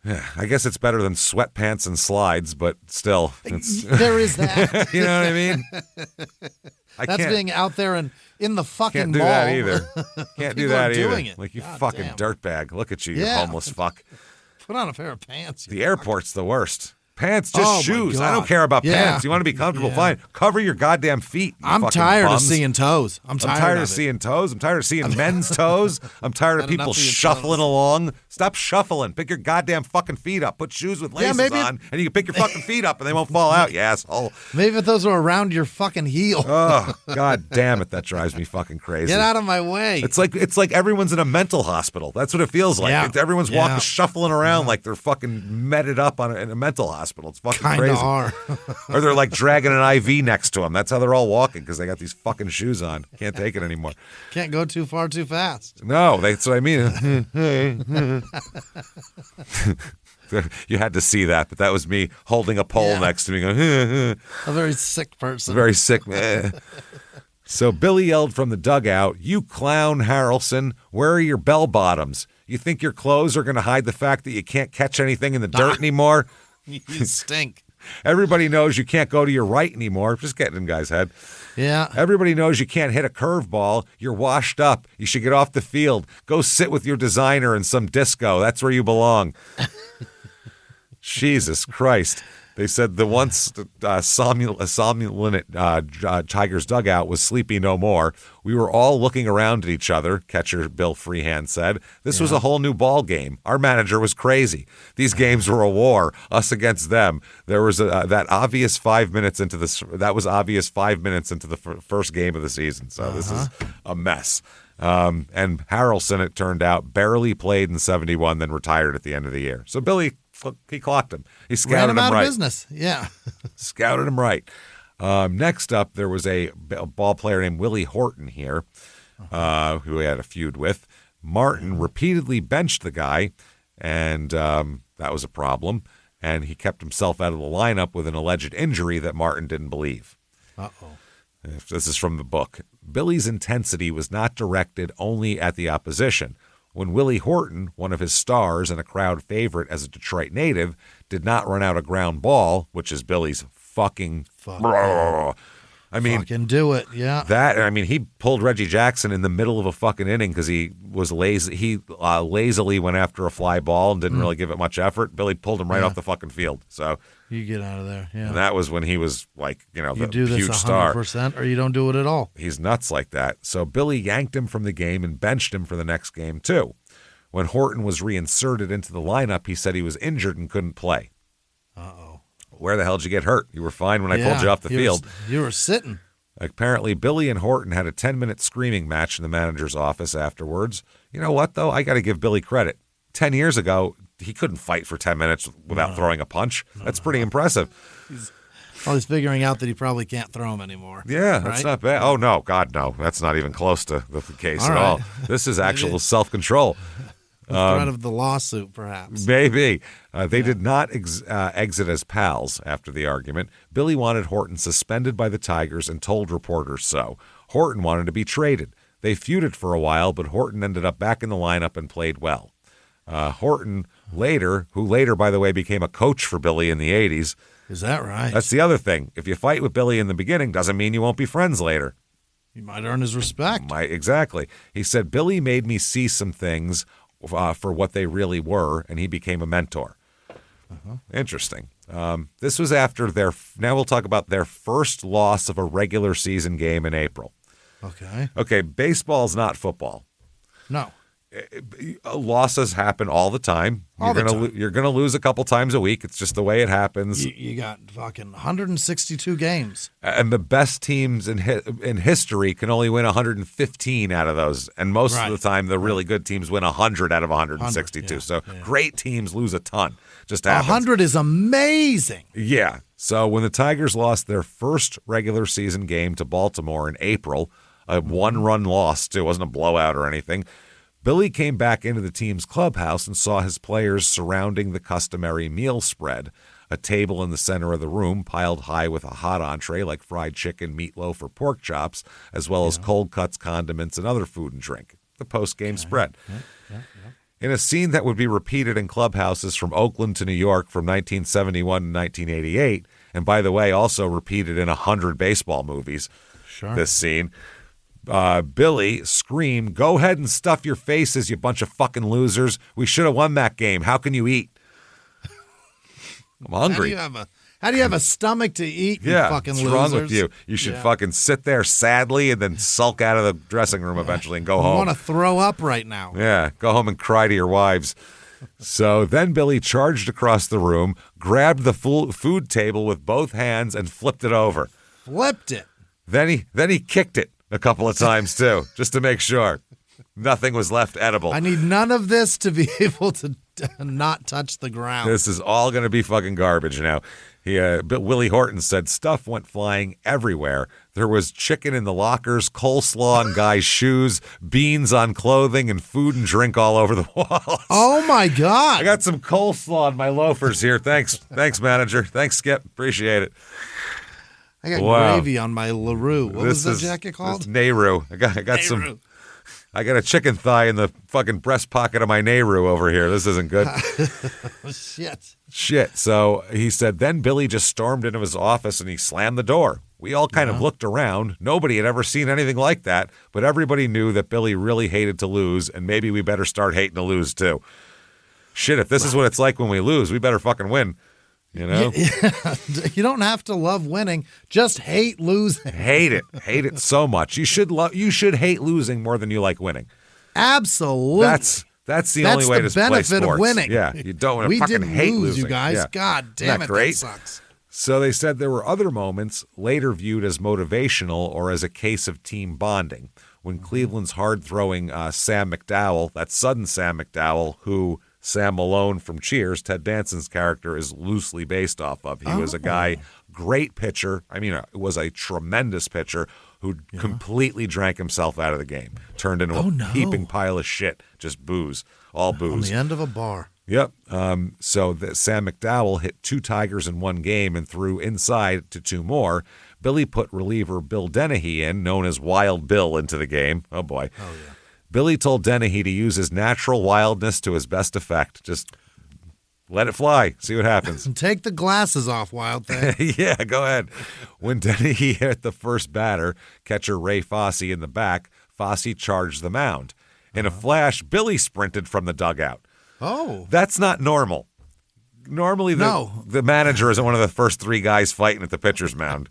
Yeah, I guess it's better than sweatpants and slides, but still, it's, There is that. you know what I mean? I That's can't, being out there and in the fucking can't do mall. that either. Can't do People that are either. doing it. Like you God fucking damn. dirtbag. Look at you, you Yeah. homeless fuck. Put on a pair of pants. The airport's the worst. Pants, just Oh, my shoes. I God. don't care about Yeah. pants. You want to be comfortable, Yeah. fine. Cover your goddamn feet. You I'm fucking tired bums. of seeing toes. I'm tired, of it. seeing toes. I'm tired of seeing men's toes. I'm tired of Had people enough of your shuffling toes. along. Stop shuffling. Pick your goddamn fucking feet up. Put shoes with laces maybe- on, and you can pick your fucking feet up, and they won't fall out, you asshole. Maybe if those were around your fucking heel. Oh, god damn it. That drives me fucking crazy. Get out of my way. It's like everyone's in a mental hospital. That's what it feels like. Yeah. Everyone's walking, Yeah. shuffling around like they're fucking meted up in a mental hospital. It's fucking Kinda crazy. are. Or they're like dragging an IV next to them. That's how they're all walking because they got these fucking shoes on. Can't take it anymore. Can't go too far too fast. No, that's what I mean. You had to see that, but that was me holding a pole Yeah. next to me going, A very sick person. very sick. Man. So Billy yelled from the dugout, "You clown, Harrelson, where are your bell bottoms? You think your clothes are going to hide the fact that you can't catch anything in the dirt anymore? You stink. Everybody knows you can't go to your right anymore." Just getting in guy's head. Yeah. Everybody knows you can't hit a curveball. You're washed up. You should get off the field. Go sit with your designer in some disco. That's where you belong. Jesus Christ. They said the once somnolent Tiger's dugout was sleepy no more. We were all looking around at each other, catcher Bill Freehand said. This was a whole new ball game. Our manager was crazy. These games were a war, us against them. There was that obvious 5 minutes into this. That was obvious 5 minutes into the first game of the season. So this is a mess. And Harrelson, it turned out, barely played in 71, then retired at the end of the year. So Billy, he clocked him. He Ran scouted him him out right. of business. Yeah. Scouted him right. Next up, there was a ball player named Willie Horton here, who he had a feud with. Martin repeatedly benched the guy, and that was a problem. And he kept himself out of the lineup with an alleged injury that Martin didn't believe. Uh-oh. This is from the book. Billy's intensity was not directed only at the opposition. When Willie Horton, one of his stars and a crowd favorite as a Detroit native, did not run out a ground ball, which is Billy's fucking... I I mean, fucking do it. Yeah. He pulled Reggie Jackson in the middle of a fucking inning because he was lazy. He lazily went after a fly ball and didn't really give it much effort. Billy pulled him right off the fucking field. So you get out of there. Yeah. And that was when he was like, the you do this huge 100% star. or you don't do it at all. He's nuts like that. So Billy yanked him from the game and benched him for the next game too. When Horton was reinserted into the lineup, he said he was injured and couldn't play. Uh-oh. Where the hell did you get hurt? You were fine when I pulled you off the field. You were sitting. Apparently, Billy and Horton had a 10-minute screaming match in the manager's office afterwards. You know what, though? I got to give Billy credit. 10 years ago, he couldn't fight for 10 minutes without throwing a punch. That's pretty impressive. He's figuring out that he probably can't throw him anymore. Yeah, that's not bad. Oh, no, God, no. That's not even close to the case at all. This is actual self-control. The threat of the lawsuit, perhaps. Maybe. They did not exit as pals after the argument. Billy wanted Horton suspended by the Tigers and told reporters so. Horton wanted to be traded. They feuded for a while, but Horton ended up back in the lineup and played well. Horton who later, by the way, became a coach for Billy in the 80s. Is that right? That's the other thing. If you fight with Billy in the beginning, doesn't mean you won't be friends later. You might earn his respect. Exactly. He said, Billy made me see some things for what they really were, and he became a mentor. Interesting. This was after now we'll talk about their first loss of a regular season game in April. Okay, baseball's not football. No. Losses happen all the time. You're gonna lose a couple times a week. It's just the way it happens. You got fucking 162 games, and the best teams in history can only win 115 out of those. And most of the time, the really good teams win 100 out of 162. Great teams lose a ton. Just happens. 100 is amazing. Yeah. So when the Tigers lost their first regular season game to Baltimore in April, a one-run loss. It wasn't a blowout or anything. Billy came back into the team's clubhouse and saw his players surrounding the customary meal spread, a table in the center of the room piled high with a hot entree like fried chicken, meatloaf, or pork chops, as well as cold cuts, condiments, and other food and drink. The post-game spread. In a scene that would be repeated in clubhouses from Oakland to New York from 1971 to 1988, and by the way, also repeated in 100 baseball movies, this scene, Billy screamed, "Go ahead and stuff your faces, you bunch of fucking losers. We should have won that game. How can you eat?" I'm hungry. How do you have a stomach to eat, you fucking losers? What's wrong with you? You should fucking sit there sadly and then sulk out of the dressing room eventually and go home. I want to throw up right now. Yeah, go home and cry to your wives. So then Billy charged across the room, grabbed the food table with both hands and flipped it over. Flipped it. Then he kicked it a couple of times too, just to make sure nothing was left edible. I need none of this to be able to not touch the ground. This is all going to be fucking garbage now. Willie Horton said stuff went flying everywhere. There was chicken in the lockers, coleslaw on guys' shoes, beans on clothing, and food and drink all over the walls. Oh, my God. I got some coleslaw on my loafers here. Thanks, manager. Thanks, Skip. Appreciate it. I got gravy on my LaRue. What was the jacket called? Nehru. I got Nehru. some. I got a chicken thigh in the fucking breast pocket of my Nehru over here. This isn't good. Shit. So he said, then Billy just stormed into his office and he slammed the door. We all kind of looked around. Nobody had ever seen anything like that, but everybody knew that Billy really hated to lose, and maybe we better start hating to lose too. Shit, if this is what it's like when we lose, we better fucking win. You know? You don't have to love winning. Just hate losing. Hate it. Hate it so much. You should hate losing more than you like winning. Absolutely. That's the only way to play sports. That's the benefit of winning. Yeah, you don't want to fucking hate losing. We didn't lose, you guys. Yeah. God damn it, great? That sucks. So they said there were other moments later viewed as motivational or as a case of team bonding. When Cleveland's hard-throwing Sam McDowell, that sudden Sam McDowell, who Sam Malone from Cheers, Ted Danson's character, is loosely based off of. He was a guy, great pitcher. I mean, was a tremendous pitcher who completely drank himself out of the game, turned into a heaping pile of shit, just booze, all booze. On the end of a bar. Yep. So Sam McDowell hit 2 Tigers in one game and threw inside to 2 more. Billy put reliever Bill Dennehy in, known as Wild Bill, into the game. Oh, boy. Oh, yeah. Billy told Dennehy to use his natural wildness to his best effect. Just Let it fly. See what happens. Take the glasses off, Wild Thing. Yeah, go ahead. When Dennehy hit the first batter, catcher Ray Fosse in the back, Fosse charged the mound. In a flash, Billy sprinted from the dugout. Oh. That's not normal. Normally, the manager isn't one of the first three guys fighting at the pitcher's mound.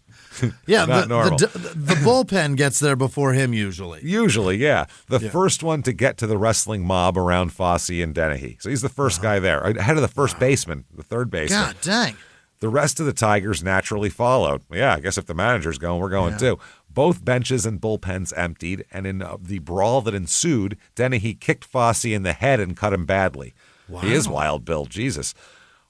Yeah, Not normal. the bullpen gets there before him usually. Usually, yeah. The first one to get to the wrestling mob around Fosse and Dennehy. So he's the first guy there, ahead of the first baseman, the third baseman. God dang. The rest of the Tigers naturally followed. Yeah, I guess if the manager's going, we're going too. Both benches and bullpens emptied, and in the brawl that ensued, Dennehy kicked Fosse in the head and cut him badly. Wow. He is Wild Bill, Jesus.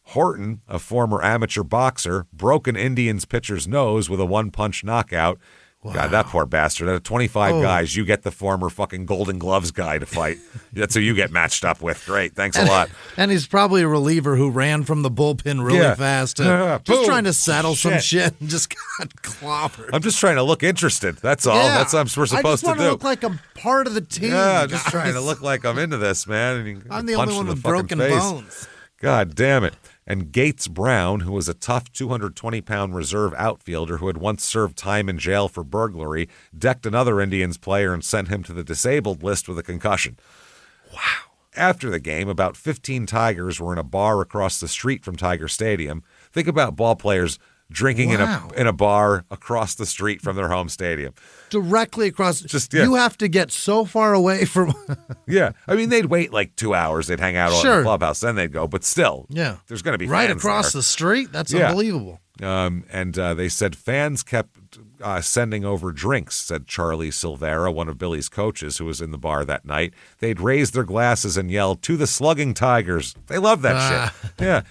Horton, a former amateur boxer, broke an Indians pitcher's nose with a one-punch knockout. Wow. God, that poor bastard. Out of 25 guys, you get the former fucking Golden Gloves guy to fight. That's who you get matched up with. Great. Thanks a lot. And he's probably a reliever who ran from the bullpen really fast. Just trying to settle some shit and just got clobbered. I'm just trying to look interested. That's all. Yeah. That's what we're supposed to do. I just want to look like I'm part of the team. Yeah, just trying to look like I'm into this, man. I'm the only one with broken bones. God damn it. And Gates Brown, who was a tough 220-pound reserve outfielder who had once served time in jail for burglary, decked another Indians player and sent him to the disabled list with a concussion. Wow. After the game, about 15 Tigers were in a bar across the street from Tiger Stadium. Think about ball players drinking in a bar across the street from their home stadium. Directly across. You have to get so far away from. Yeah. I mean, they'd wait like 2 hours. They'd hang out in the clubhouse. Then they'd go. But still, there's going to be right fans across there. the street. That's unbelievable. And they said fans kept sending over drinks, said Charlie Silvera, one of Billy's coaches who was in the bar that night. They'd raise their glasses and yell, "To the slugging Tigers." They love that shit. Yeah.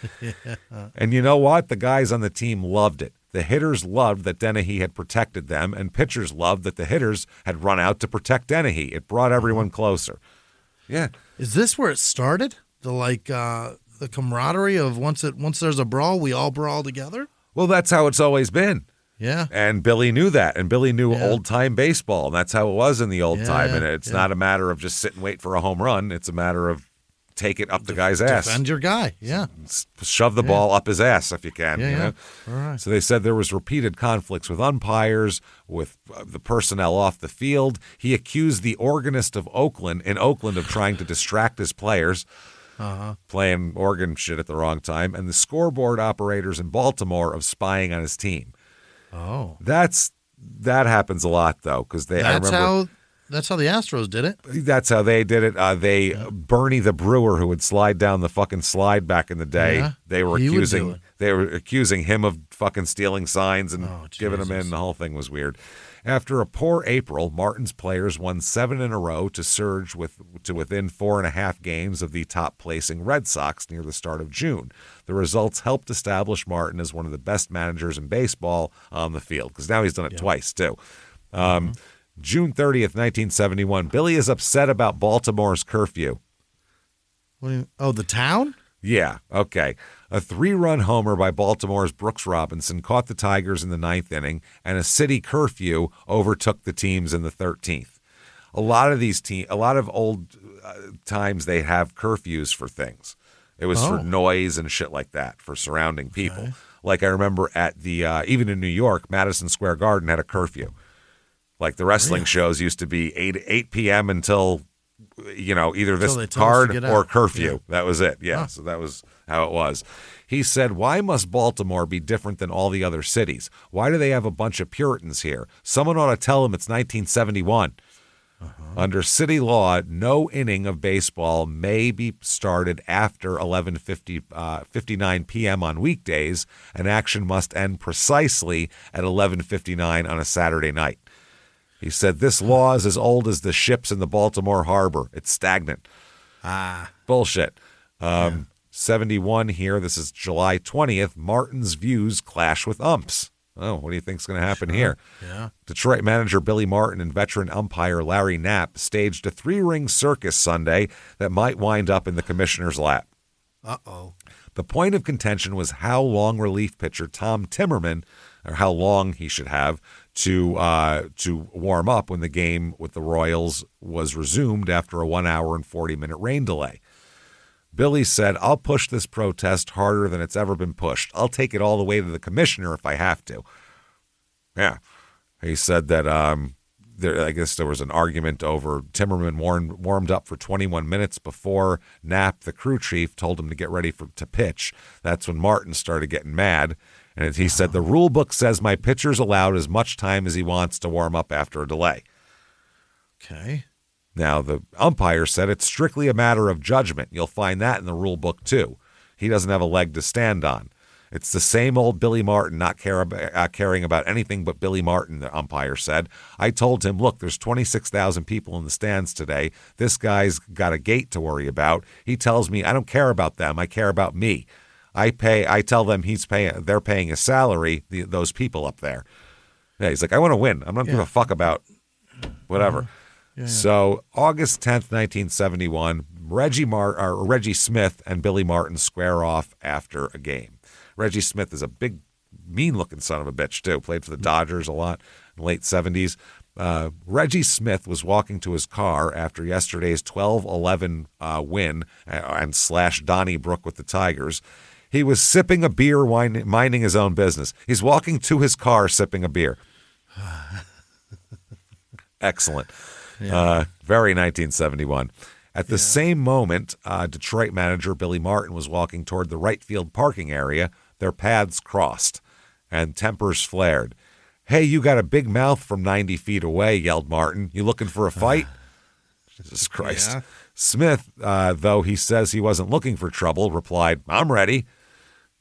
And you know what? The guys on the team loved it. The hitters loved that Dennehy had protected them, and pitchers loved that the hitters had run out to protect Dennehy. It brought everyone closer. Yeah. Is this where it started? The camaraderie of once there's a brawl, we all brawl together? Well, that's how it's always been. Yeah. And Billy knew that. And Billy knew old-time baseball. And that's how it was in the old time. And it's not a matter of just sit and wait for a home run. It's a matter of take it up the guy's ass. Defend your guy. Yeah. Shove the ball up his ass if you can. Yeah, you know? All right. So they said there was repeated conflicts with umpires, with the personnel off the field. He accused the organist of Oakland of trying to distract his players. Playing organ shit at the wrong time, and the scoreboard operators in Baltimore of spying on his team. Oh, that happens a lot though, because that's how the Astros did it. That's how they did it. Bernie the brewer, who would slide down the fucking slide back in the day, they were accusing him of fucking stealing signs and giving them in. The whole thing was weird. After a poor April, Martin's players won 7 in a row to surge to within 4.5 games of the top-placing Red Sox near the start of June. The results helped establish Martin as one of the best managers in baseball on the field, because now he's done it twice, too. June 30th, 1971, Billy is upset about Baltimore's curfew. The town? Yeah, okay. A 3-run homer by Baltimore's Brooks Robinson caught the Tigers in the 9th inning, and a city curfew overtook the teams in the 13th. A lot of old times they have curfews for things. It was for noise and shit like that, for surrounding people. Like I remember at the even in New York, Madison Square Garden had a curfew. Like the wrestling shows used to be 8 p.m. until either this card or curfew. Yeah. That was it. Yeah. So that was how it was. He said, "Why must Baltimore be different than all the other cities? Why do they have a bunch of Puritans here? Someone ought to tell them it's 1971. Under city law, no inning of baseball may be started after 11:59 p.m. on weekdays, and action must end precisely at 11:59 on a Saturday night." He said, "This law is as old as the ships in the Baltimore harbor. It's stagnant." Bullshit. 71 here. This is July 20th. Martin's views clash with umps. Oh, what do you think's going to happen here? Yeah. Detroit manager Billy Martin and veteran umpire Larry Knapp staged a 3-ring circus Sunday that might wind up in the commissioner's lap. Uh-oh. The point of contention was how long relief pitcher Tom Timmerman, or how long he should have, to warm up when the game with the Royals was resumed after a 1 hour and 40-minute rain delay. Billy said, I'll push this protest harder than it's ever been pushed. I'll take it all the way to the commissioner if I have to. Yeah. He said that I guess there was an argument over Timmerman warmed up for 21 minutes before Knapp, the crew chief, told him to get ready to pitch. That's when Martin started getting mad. And he said, the rule book says my pitcher's allowed as much time as he wants to warm up after a delay. Okay. Now, the umpire said it's strictly a matter of judgment. You'll find that in the rule book, too. He doesn't have a leg to stand on. It's the same old Billy Martin not caring about anything but Billy Martin, the umpire said. I told him, look, there's 26,000 people in the stands today. This guy's got a gate to worry about. He tells me, I don't care about them. I care about me. I tell them they're paying a salary, those people up there. Yeah, he's like, I want to win. I'm not giving a fuck about whatever. Yeah. So August 10th, 1971, Reggie Smith and Billy Martin square off after a game. Reggie Smith is a big, mean-looking son of a bitch, too. Played for the Dodgers a lot in the late 70s. Reggie Smith was walking to his car after yesterday's 12-11 win and slash Donnybrook with the Tigers. He was sipping a beer, minding his own business. He's walking to his car sipping a beer. Excellent. Yeah. Very 1971. At the same moment, Detroit manager Billy Martin was walking toward the right field parking area. Their paths crossed, and tempers flared. Hey, you got a big mouth from 90 feet away, yelled Martin. You looking for a fight? Jesus Christ. Yeah. Smith, though he says he wasn't looking for trouble, replied, I'm ready.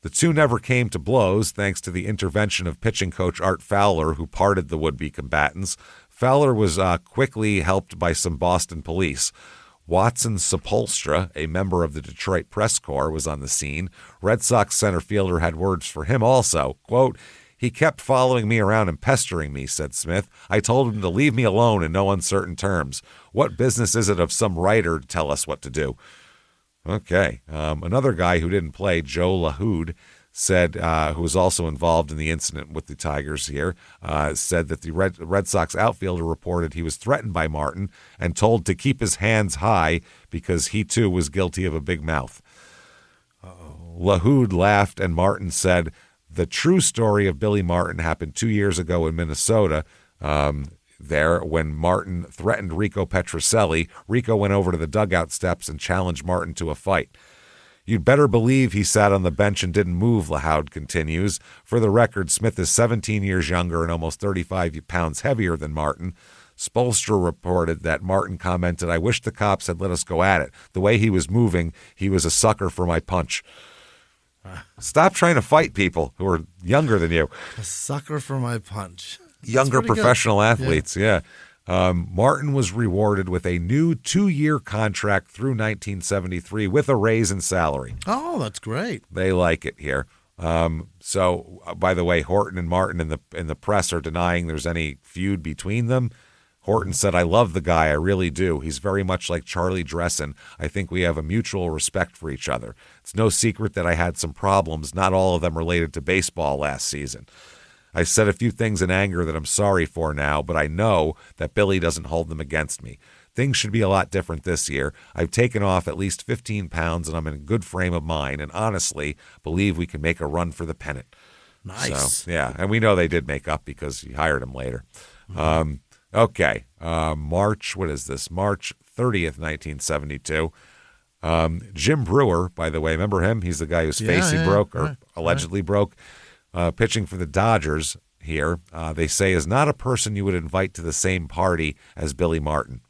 The two never came to blows, thanks to the intervention of pitching coach Art Fowler, who parted the would-be combatants. Fowler was quickly helped by some Boston police. Watson Sepulstra, a member of the Detroit Press Corps, was on the scene. Red Sox center fielder had words for him also. Quote, he kept following me around and pestering me, said Smith. I told him to leave me alone in no uncertain terms. What business is it of some writer to tell us what to do? Okay. Another guy who didn't play, Joe LaHood, said, who was also involved in the incident with the Tigers here, said that the Red Sox outfielder reported he was threatened by Martin and told to keep his hands high because he, too, was guilty of a big mouth. LaHood laughed, and Martin said, the true story of Billy Martin happened 2 years ago in Minnesota. There, when Martin threatened Rico Petrocelli, Rico went over to the dugout steps and challenged Martin to a fight. You'd better believe he sat on the bench and didn't move, LaHoud continues. For the record, Smith is 17 years younger and almost 35 pounds heavier than Martin. Spolstra reported that Martin commented, I wish the cops had let us go at it. The way he was moving, he was a sucker for my punch. Stop trying to fight people who are younger than you. A sucker for my punch. Younger professional athletes, yeah. Martin was rewarded with a new 2-year contract through 1973 with a raise in salary. Oh, that's great. They like it here. So, by the way, Horton and Martin in the press are denying there's any feud between them. Horton said, I love the guy, I really do. He's very much like Charlie Dressen. I think we have a mutual respect for each other. It's no secret that I had some problems, not all of them related to baseball last season. I said a few things in anger that I'm sorry for now, but I know that Billy doesn't hold them against me. Things should be a lot different this year. I've taken off at least 15 pounds, and I'm in a good frame of mind, and honestly believe we can make a run for the pennant. Nice. So, yeah, and we know they did make up because he hired him later. Okay, March 30th, 1972. Jim Brewer, by the way, remember him? He's the guy whose face he broke or allegedly broke. Pitching for the Dodgers here, they say is not a person you would invite to the same party as Billy Martin.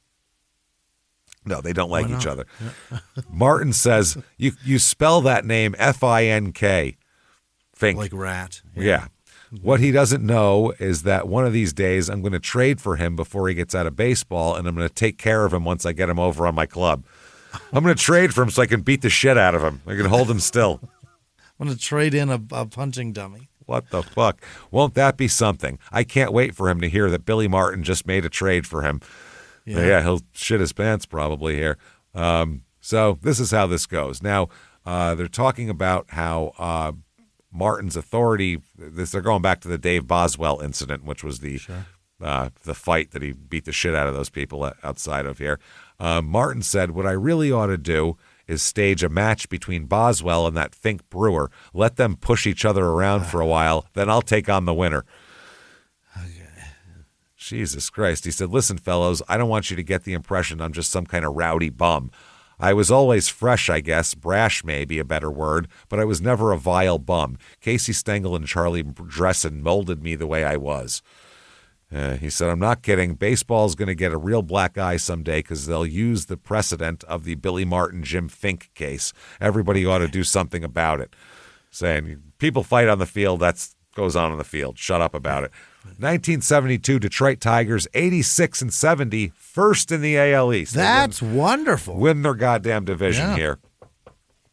No, they don't like each other. Yeah. Martin says, you spell that name F-I-N-K. Fink. Like rat. Yeah. What he doesn't know is that one of these days I'm going to trade for him before he gets out of baseball, and I'm going to take care of him once I get him over on my club. I'm going to trade for him so I can beat the shit out of him. I can hold him still. I'm going to trade in a punching dummy. What the fuck? Won't that be something? I can't wait for him to hear that Billy Martin just made a trade for him. Yeah, he'll shit his pants probably here. So this is how this goes. Now, they're talking about how Martin's authority, they're going back to the Dave Boswell incident, which was the fight that he beat the shit out of those people outside of here. Martin said, what I really ought to do is stage a match between Boswell and that Fink Brewer. Let them push each other around for a while, then I'll take on the winner. Jesus Christ. He said, listen, fellows, I don't want you to get the impression I'm just some kind of rowdy bum. I was always fresh, I guess. Brash may be a better word, but I was never a vile bum. Casey Stengel and Charlie Dressen molded me the way I was. He said, I'm not kidding. Baseball's going to get a real black eye someday because they'll use the precedent of the Billy Martin, Jim Fink case. Everybody ought to do something about it. Saying, people fight on the field, that goes on the field. Shut up about it. 1972 Detroit Tigers, 86-70, first in the AL East. That's wonderful. Win their goddamn division here.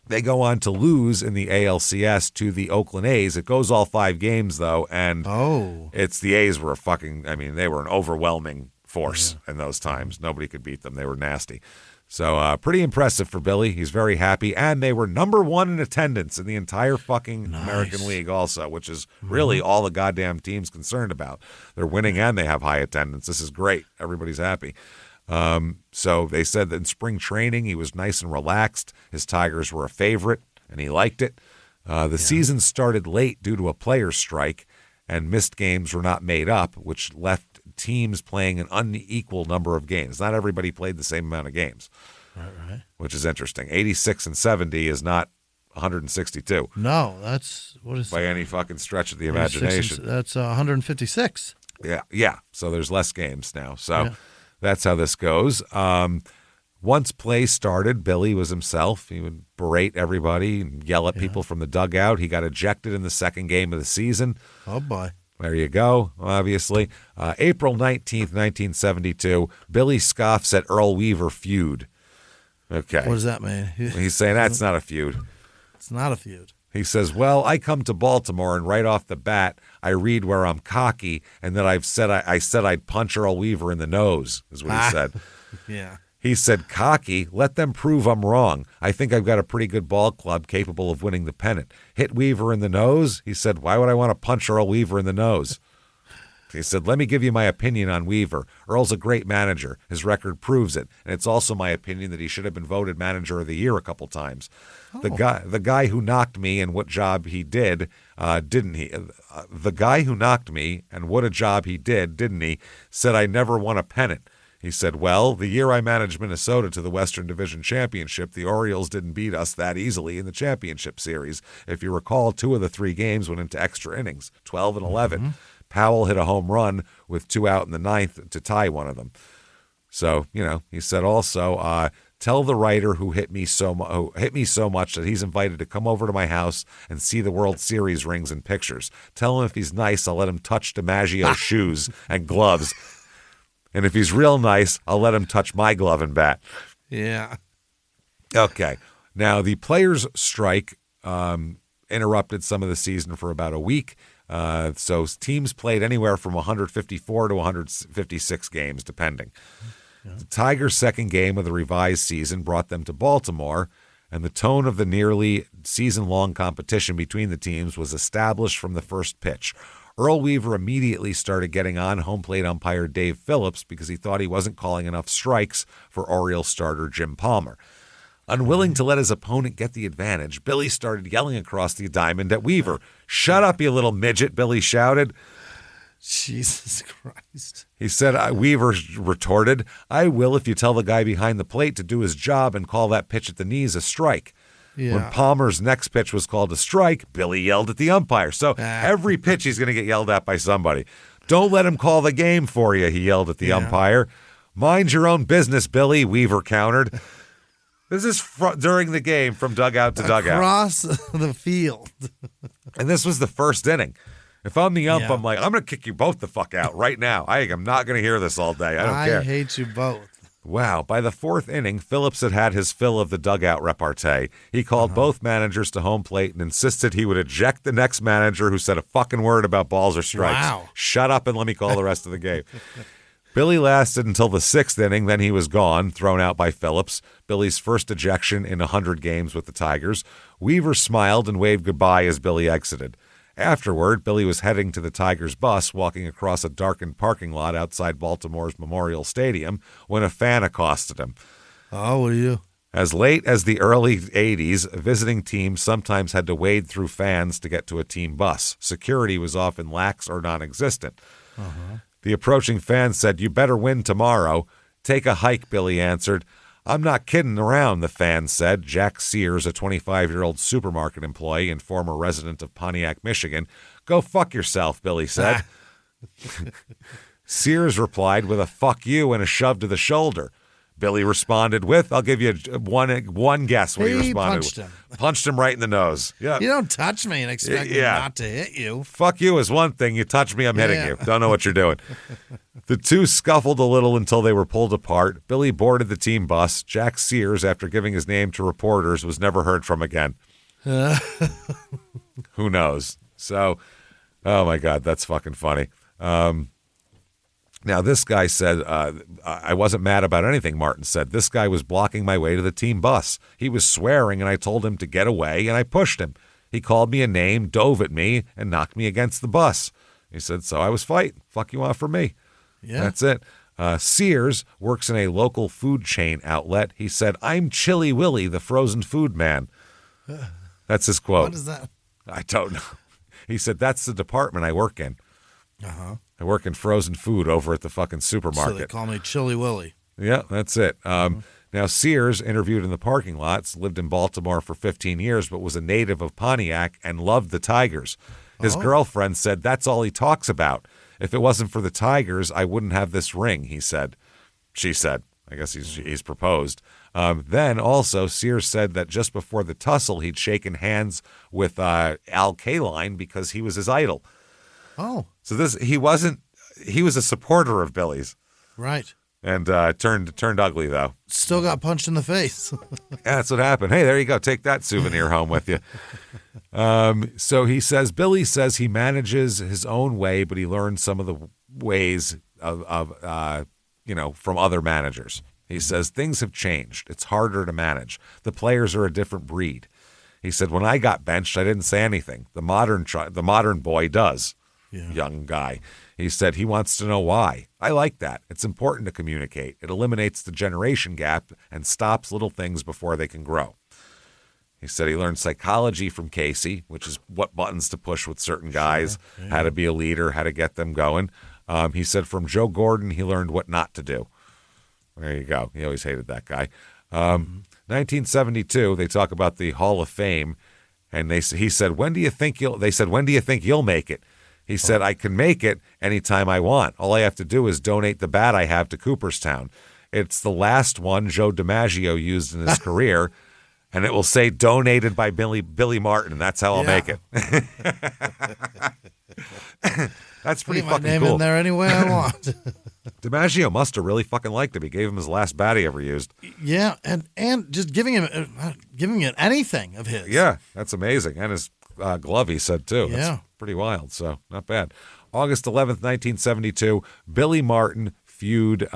They go on to lose in the ALCS to the Oakland A's. It goes all 5 games, though, and it's the A's were they were an overwhelming force in those times. Nobody could beat them. They were nasty. So pretty impressive for Billy. He's very happy. And they were number 1 in attendance in the entire fucking American League also, which is really all the goddamn team's concerned about. They're winning and they have high attendance. This is great. Everybody's happy. So they said that in spring training, he was nice and relaxed. His Tigers were a favorite, and he liked it. The season started late due to a players' strike, and missed games were not made up, which left teams playing an unequal number of games. Not everybody played the same amount of games, which is interesting. 86-70 is not 162. No, that's what is by any fucking stretch of the imagination. That's 156. Yeah. So there's less games now. So that's how this goes. Once play started, Billy was himself. He would berate everybody and yell at people from the dugout. He got ejected in the second game of the season. Oh, boy. There you go, obviously. April 19th, 1972, Billy scoffs at Earl Weaver feud. Okay. What does that mean? He's saying that's not a feud. It's not a feud. He says, well, I come to Baltimore, and right off the bat, I read where I'm cocky, and that I said I'd punch Earl Weaver in the nose, is what he said. Yeah. He said, cocky, let them prove I'm wrong. I think I've got a pretty good ball club capable of winning the pennant. Hit Weaver in the nose? He said, why would I want to punch Earl Weaver in the nose? He said, let me give you my opinion on Weaver. Earl's a great manager. His record proves it. And it's also my opinion that he should have been voted manager of the year a couple times. The guy who knocked me and what job he did, didn't he? The guy who knocked me and what a job he did, didn't he, said I never won a pennant. He said, well, the year I managed Minnesota to the Western Division Championship, the Orioles didn't beat us that easily in the championship series. If you recall, 2 of the 3 games went into extra innings, 12 and 11. Mm-hmm. Powell hit a home run with 2 out in the 9th to tie one of them. So, he said also, tell the writer who hit me so much that he's invited to come over to my house and see the World Series rings and pictures. Tell him if he's nice, I'll let him touch DiMaggio's shoes and gloves. And if he's real nice, I'll let him touch my glove and bat. Yeah. Okay. Now, the players' strike interrupted some of the season for about a week. So teams played anywhere from 154 to 156 games, depending. Yeah. The Tigers' second game of the revised season brought them to Baltimore, and the tone of the nearly season-long competition between the teams was established from the first pitch. Earl Weaver immediately started getting on home plate umpire Dave Phillips because he thought he wasn't calling enough strikes for Orioles starter Jim Palmer. Unwilling to let his opponent get the advantage, Billy started yelling across the diamond at Weaver. Shut up, you little midget, Billy shouted. Jesus Christ. He said, Weaver retorted, I will if you tell the guy behind the plate to do his job and call that pitch at the knees a strike. Yeah. When Palmer's next pitch was called a strike, Billy yelled at the umpire. So every pitch he's going to get yelled at by somebody. Don't let him call the game for you, he yelled at the umpire. Mind your own business, Billy, Weaver countered. This is during the game from dugout to dugout. Across the field. And this was the first inning. If I'm the ump, I'm like, I'm going to kick you both the fuck out right now. I'm not going to hear this all day. I don't care. I hate you both. Wow. By the 4th inning, Phillips had his fill of the dugout repartee. He called both managers to home plate and insisted he would eject the next manager who said a fucking word about balls or strikes. Wow. Shut up and let me call the rest of the game. Billy lasted until the 6th inning, then he was gone, thrown out by Phillips. Billy's first ejection in 100 games with the Tigers. Weaver smiled and waved goodbye as Billy exited. Afterward, Billy was heading to the Tigers bus, walking across a darkened parking lot outside Baltimore's Memorial Stadium, when a fan accosted him. Oh, what are you? As late as the early 80s, visiting teams sometimes had to wade through fans to get to a team bus. Security was often lax or non-existent. The approaching fans said, "You better win tomorrow." "Take a hike," Billy answered. "I'm not kidding around," the fans said. Jack Sears, a 25-year-old supermarket employee and former resident of Pontiac, Michigan. "Go fuck yourself," Billy said. Sears replied with a "fuck you" and a shove to the shoulder. Billy responded with, "I'll give you one guess what he responded punched with." him. Punched him right in the nose. Yeah. You don't touch me and expect me not to hit you. Fuck you is one thing. You touch me, I'm hitting you. Don't know what you're doing. The two scuffled a little until they were pulled apart. Billy boarded the team bus. Jack Sears, after giving his name to reporters, was never heard from again. Who knows? So, oh my God, that's fucking funny. Now, this guy said, I wasn't mad about anything, Martin said. This guy was blocking my way to the team bus. He was swearing, and I told him to get away, and I pushed him. He called me a name, dove at me, and knocked me against the bus. He said, so I was fighting. Fuck you off for me. Yeah. That's it. Sears works in a local food chain outlet. He said, I'm Chilly Willy, the frozen food man. That's his quote. What is that? I don't know. He said, that's the department I work in. Uh-huh. I work in frozen food over at the fucking supermarket. So they call me Chilly Willy. Yeah, that's it. Now, Sears, interviewed in the parking lots, lived in Baltimore for 15 years, but was a native of Pontiac and loved the Tigers. His girlfriend said, that's all he talks about. If it wasn't for the Tigers, I wouldn't have this ring, he said. She said. I guess he's proposed. Then also, Sears said that just before the tussle, he'd shaken hands with Al Kaline because he was his idol. Oh. So he was a supporter of Billy's. Right. And turned ugly, though. Still got punched in the face. Yeah, that's what happened. Hey, there you go. Take that souvenir home with you. So he says, Billy says he manages his own way, but he learned some of the ways of from other managers. He says, things have changed. It's harder to manage. The players are a different breed. He said, when I got benched, I didn't say anything. The modern boy does. Yeah. Young guy. He said he wants to know why. I like that. It's important to communicate. It eliminates the generation gap and stops little things before they can grow. He said he learned psychology from Casey, which is what buttons to push with certain guys, how to be a leader, how to get them going. He said from Joe Gordon, he learned what not to do. There you go. He always hated that guy. 1972, they talk about the Hall of Fame, and he said, when do you think you'll make it? He said, I can make it anytime I want. All I have to do is donate the bat I have to Cooperstown. It's the last one Joe DiMaggio used in his career, and it will say donated by Billy Martin. That's how I'll make it. That's pretty fucking name cool. In there any way I want. DiMaggio must have really fucking liked him. He gave him his last bat he ever used. Yeah, and just giving him anything of his. Yeah, that's amazing. And his glove, he said, too. Yeah. That's pretty wild, so not bad. August 11th, 1972, Billy Martin feud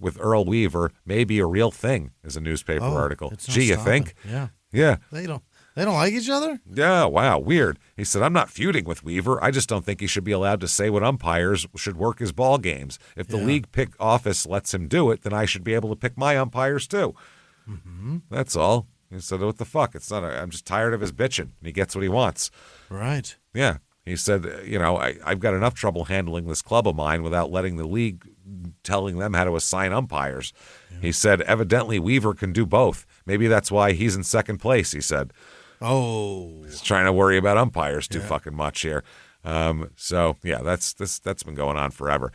with Earl Weaver may be a real thing, is a newspaper article. Gee, you think? Yeah. Yeah. They don't like each other? Yeah, wow, weird. He said, I'm not feuding with Weaver. I just don't think he should be allowed to say what umpires should work his ball games. If the league pick office lets him do it, then I should be able to pick my umpires too. Mm-hmm. That's all. He said, what the fuck? I'm just tired of his bitching. And he gets what he wants. Right. Yeah. He said, I've got enough trouble handling this club of mine without letting the league telling them how to assign umpires. Yeah. He said, evidently Weaver can do both. Maybe that's why he's in second place, he said. Oh. He's trying to worry about umpires too fucking much here. So, yeah, that's been going on forever.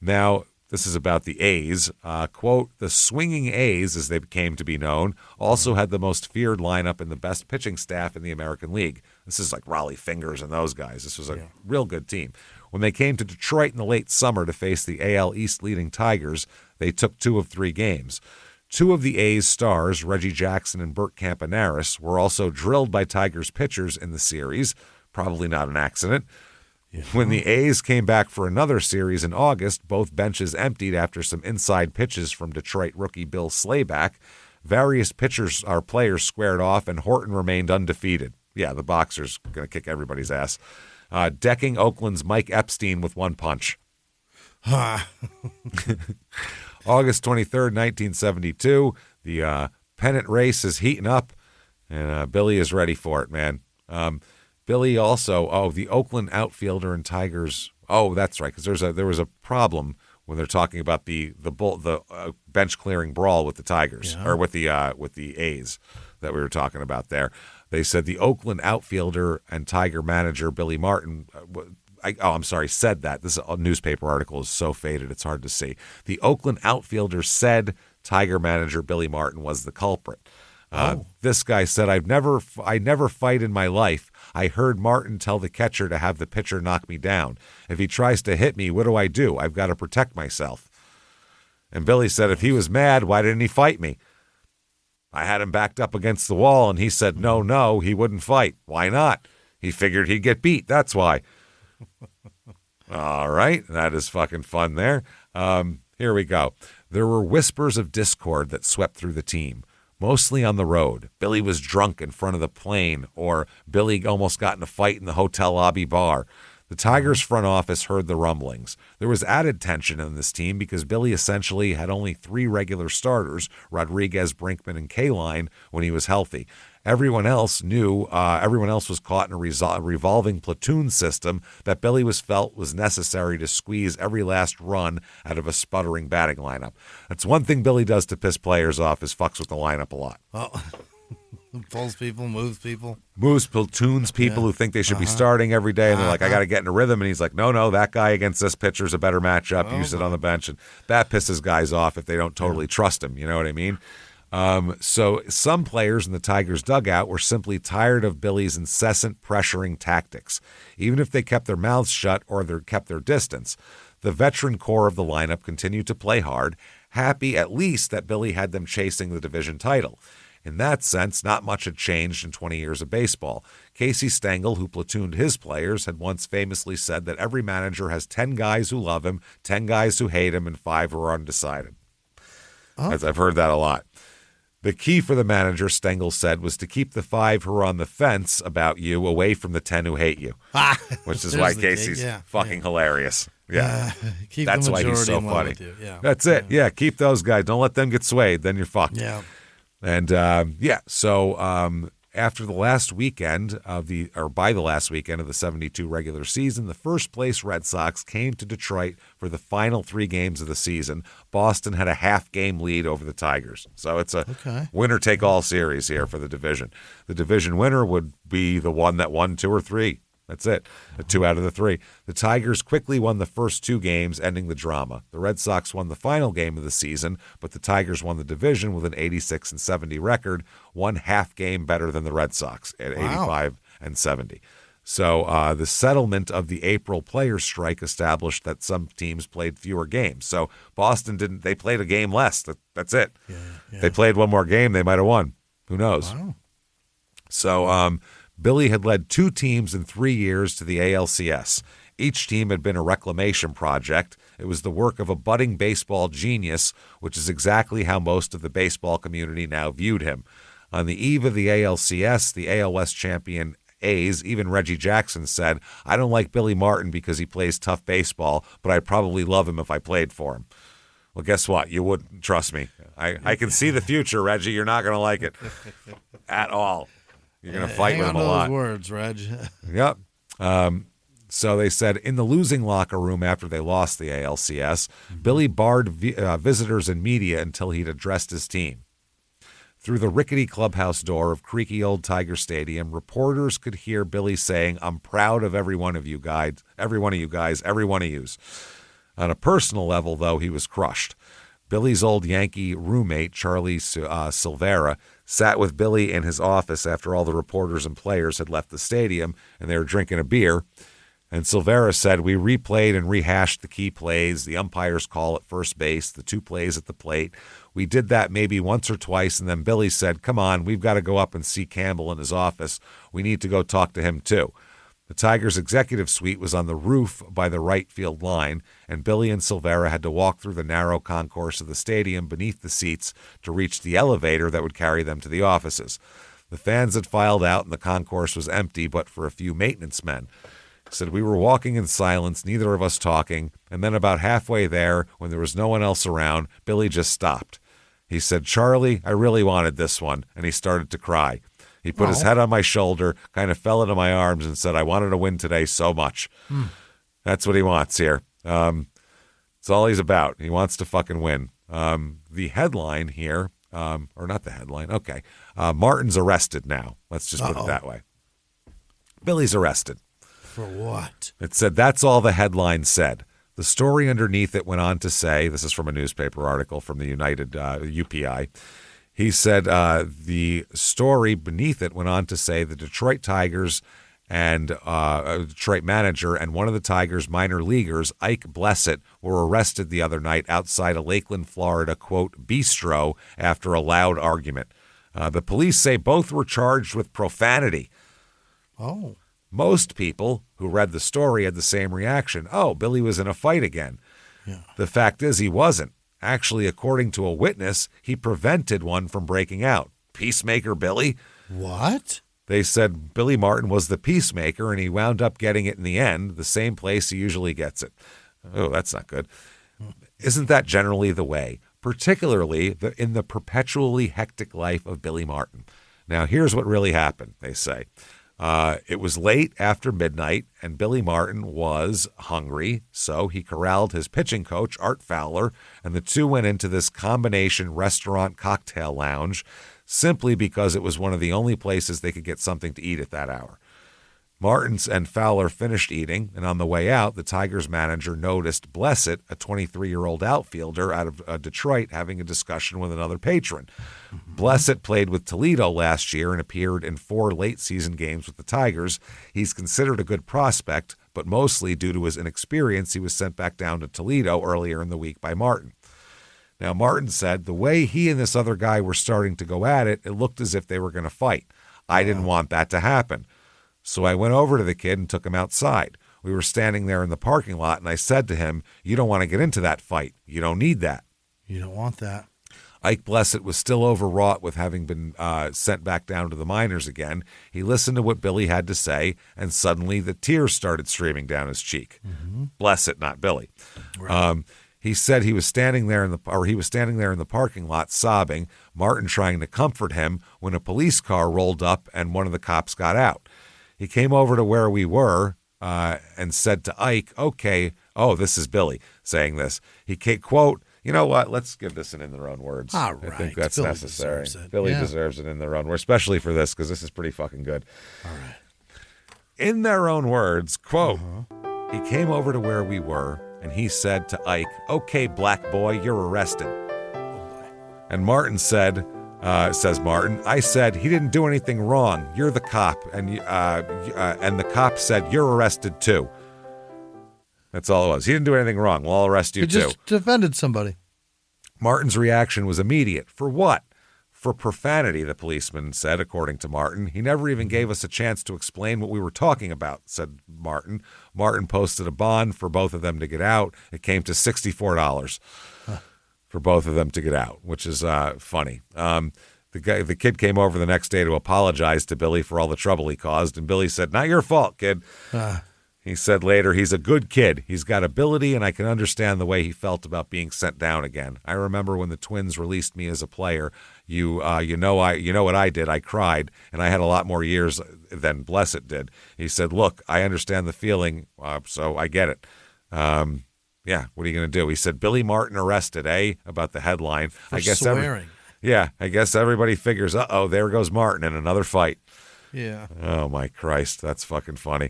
Now, this is about the A's. Quote, the swinging A's, as they came to be known, also had the most feared lineup and the best pitching staff in the American League. This is like Raleigh Fingers and those guys. This was a real good team. When they came to Detroit in the late summer to face the AL East leading Tigers, they took 2 of 3 games. 2 of the A's stars, Reggie Jackson and Bert Campaneris, were also drilled by Tigers pitchers in the series. Probably not an accident. Yeah. When the A's came back for another series in August, both benches emptied after some inside pitches from Detroit rookie Bill Slayback. Various players squared off, and Horton remained undefeated. Yeah, the boxer's going to kick everybody's ass. Decking Oakland's Mike Epstein with 1 punch. August 23rd, 1972, the pennant race is heating up, and Billy is ready for it, man. Billy also, the Oakland outfielder and Tigers. Oh, that's right, because there was a problem when they're talking about the bench clearing brawl with the Tigers or with the A's that we were talking about there. They said the Oakland outfielder and Tiger manager Billy Martin. Said that. This newspaper article is so faded it's hard to see. The Oakland outfielder said Tiger manager Billy Martin was the culprit. This guy said, I never fight in my life. I heard Martin tell the catcher to have the pitcher knock me down. If he tries to hit me, what do? I've got to protect myself. And Billy said, if he was mad, why didn't he fight me? I had him backed up against the wall, and he said, no, he wouldn't fight. Why not? He figured he'd get beat. That's why. All right. That is fucking fun there. Here we go. There were whispers of discord that swept through the team. Mostly on the road. Billy was drunk in front of the plane, or Billy almost got in a fight in the hotel lobby bar. The Tigers front office heard the rumblings. There was added tension in this team because Billy essentially had only 3 regular starters, Rodriguez, Brinkman, and Kaline, when he was healthy. Everyone else was caught in a revolving platoon system that Billy felt was necessary to squeeze every last run out of a sputtering batting lineup. That's one thing Billy does to piss players off, is fucks with the lineup a lot. Oh. Pulls people, moves people. Moves platoons people who think they should be starting every day, and they're like, I got to get in a rhythm. And he's like, no, that guy against this pitcher's a better matchup. You sit on the bench. And that pisses guys off if they don't totally trust him. You know what I mean? So some players in the Tigers dugout were simply tired of Billy's incessant pressuring tactics, even if they kept their mouths shut or they kept their distance. The veteran core of the lineup continued to play hard, happy at least that Billy had them chasing the division title. In that sense, not much had changed in 20 years of baseball. Casey Stengel, who platooned his players, had once famously said that every manager has 10 guys who love him, 10 guys who hate him, and 5 who are undecided. As I've heard that a lot. The key for the manager, Stengel said, was to keep the 5 who are on the fence about you away from the 10 who hate you, which is why Casey's fucking hilarious. Yeah, that's why he's so funny. That's it. Yeah, keep those guys. Don't let them get swayed. Then you're fucked. Yeah. And so after the last weekend by the last weekend of the 72 regular season, the first place Red Sox came to Detroit for the final 3 games of the season. Boston had a half-game lead over the Tigers. So it's a winner-take-all series here for the division. The division winner would be the one that won 2 or 3. That's it. 2 out of the 3. The Tigers quickly won the first 2 games, ending the drama. The Red Sox won the final game of the season, but the Tigers won the division with an 86-70 record, 1 half game better than the Red Sox at 85-70. So the settlement of the April players' strike established that some teams played fewer games. So Boston didn't. They played a game less. That's it. They played 1 more game, they might have won. Who knows? Wow. So Billy had led 2 teams in 3 years to the ALCS. Each team had been a reclamation project. It was the work of a budding baseball genius, which is exactly how most of the baseball community now viewed him. On the eve of the ALCS, the AL West champion A's, even Reggie Jackson said, I don't like Billy Martin because he plays tough baseball, but I'd probably love him if I played for him. Well, guess what? You wouldn't. Trust me. I can see the future, Reggie. You're not going to like it at all. You're going to fight with him a lot. Those words, Reg. Yep. So they said in the losing locker room after they lost the ALCS, Billy barred visitors and media until he'd addressed his team. Through the rickety clubhouse door of creaky old Tiger Stadium, reporters could hear Billy saying, I'm proud of every one of you guys, every one of yous. On a personal level, though, he was crushed. Billy's old Yankee roommate, Charlie Silvera, sat with Billy in his office after all the reporters and players had left the stadium and they were drinking a beer. And Silvera said, we replayed and rehashed the key plays, the umpire's call at first base, the 2 plays at the plate. We did that maybe once or twice, and then Billy said, come on, we've got to go up and see Campbell in his office. We need to go talk to him too. The Tigers' executive suite was on the roof by the right field line, and Billy and Silvera had to walk through the narrow concourse of the stadium beneath the seats to reach the elevator that would carry them to the offices. The fans had filed out, and the concourse was empty but for a few maintenance men. He said, we were walking in silence, neither of us talking, and then about halfway there, when there was no one else around, Billy just stopped. He said, Charlie, I really wanted this one. And he started to cry. He put his head on my shoulder, kind of fell into my arms and said, I wanted to win today so much. That's what he wants here. That's all he's about. He wants to fucking win. The headline here, or not the headline. Okay. Martin's arrested now. Let's just put it that way. Billy's arrested. For what? It said, that's all the headline said. The story underneath it went on to say, this is from a newspaper article from the United UPI. He said the story beneath it went on to say the Detroit Tigers and a Detroit manager and one of the Tigers' minor leaguers, Ike Blessett, were arrested the other night outside a Lakeland, Florida, quote, bistro after a loud argument. The police say both were charged with profanity. Oh. Most people who read the story had the same reaction. Oh, Billy was in a fight again. Yeah. The fact is he wasn't. Actually, according to a witness, he prevented one from breaking out. Peacemaker Billy? What? They said Billy Martin was the peacemaker, and he wound up getting it in the end, the same place he usually gets it. Oh, that's not good. Isn't that generally the way, particularly in the perpetually hectic life of Billy Martin? Now, here's what really happened, they say. It was late after midnight, and Billy Martin was hungry, so he corralled his pitching coach, Art Fowler, and the two went into this combination restaurant cocktail lounge simply because it was one of the only places they could get something to eat at that hour. Martins and Fowler finished eating, and on the way out, the Tigers manager noticed Blessett, a 23-year-old outfielder out of Detroit, having a discussion with another patron. Blessett played with Toledo last year and appeared in 4 late-season games with the Tigers. He's considered a good prospect, but mostly due to his inexperience, he was sent back down to Toledo earlier in the week by Martin. Now, Martin said the way he and this other guy were starting to go at it, it looked as if they were going to fight. I didn't want that to happen. So I went over to the kid and took him outside. We were standing there in the parking lot, and I said to him, you don't want to get into that fight. You don't need that. You don't want that. Ike Blessett was still overwrought with having been sent back down to the minors again. He listened to what Billy had to say, and suddenly the tears started streaming down his cheek. Blessett, not Billy. Right. He said he was standing there in the parking lot sobbing, Martin trying to comfort him when a police car rolled up and one of the cops got out. He came over to where we were and said to Ike, okay, this is Billy saying this. He quote, you know what, let's give this in their own words. All right. I think that's Billy necessary. deserves it. Billy Yeah. deserves it in their own words, especially for this, because this is pretty fucking good. All right. In their own words, quote, he came over to where we were and he said to Ike, okay, black boy, you're arrested. And Martin said, says Martin, I said, he didn't do anything wrong. You're the cop. And the cop said, you're arrested too. That's all it was. He didn't do anything wrong. We'll all arrest you He too. just defended somebody. Martin's reaction was immediate. For what? For profanity, the policeman said, according to Martin. He never even gave us a chance to explain what we were talking about, said Martin. Martin posted a bond for both of them to get out. It came to $64 for both of them to get out, which is funny. The kid came over the next day to apologize to Billy for all the trouble he caused, and Billy said, not your fault, kid. He said later, he's a good kid. He's got ability, and I can understand the way he felt about being sent down again. I remember when the Twins released me as a player, you know what I did. I cried, and I had a lot more years than Blessett did. He said, look, I understand the feeling, so I get it. Yeah, what are you going to do? He said, Billy Martin arrested, about the headline. For swearing. I guess everybody figures, there goes Martin in another fight. Yeah. Oh, my Christ, that's fucking funny.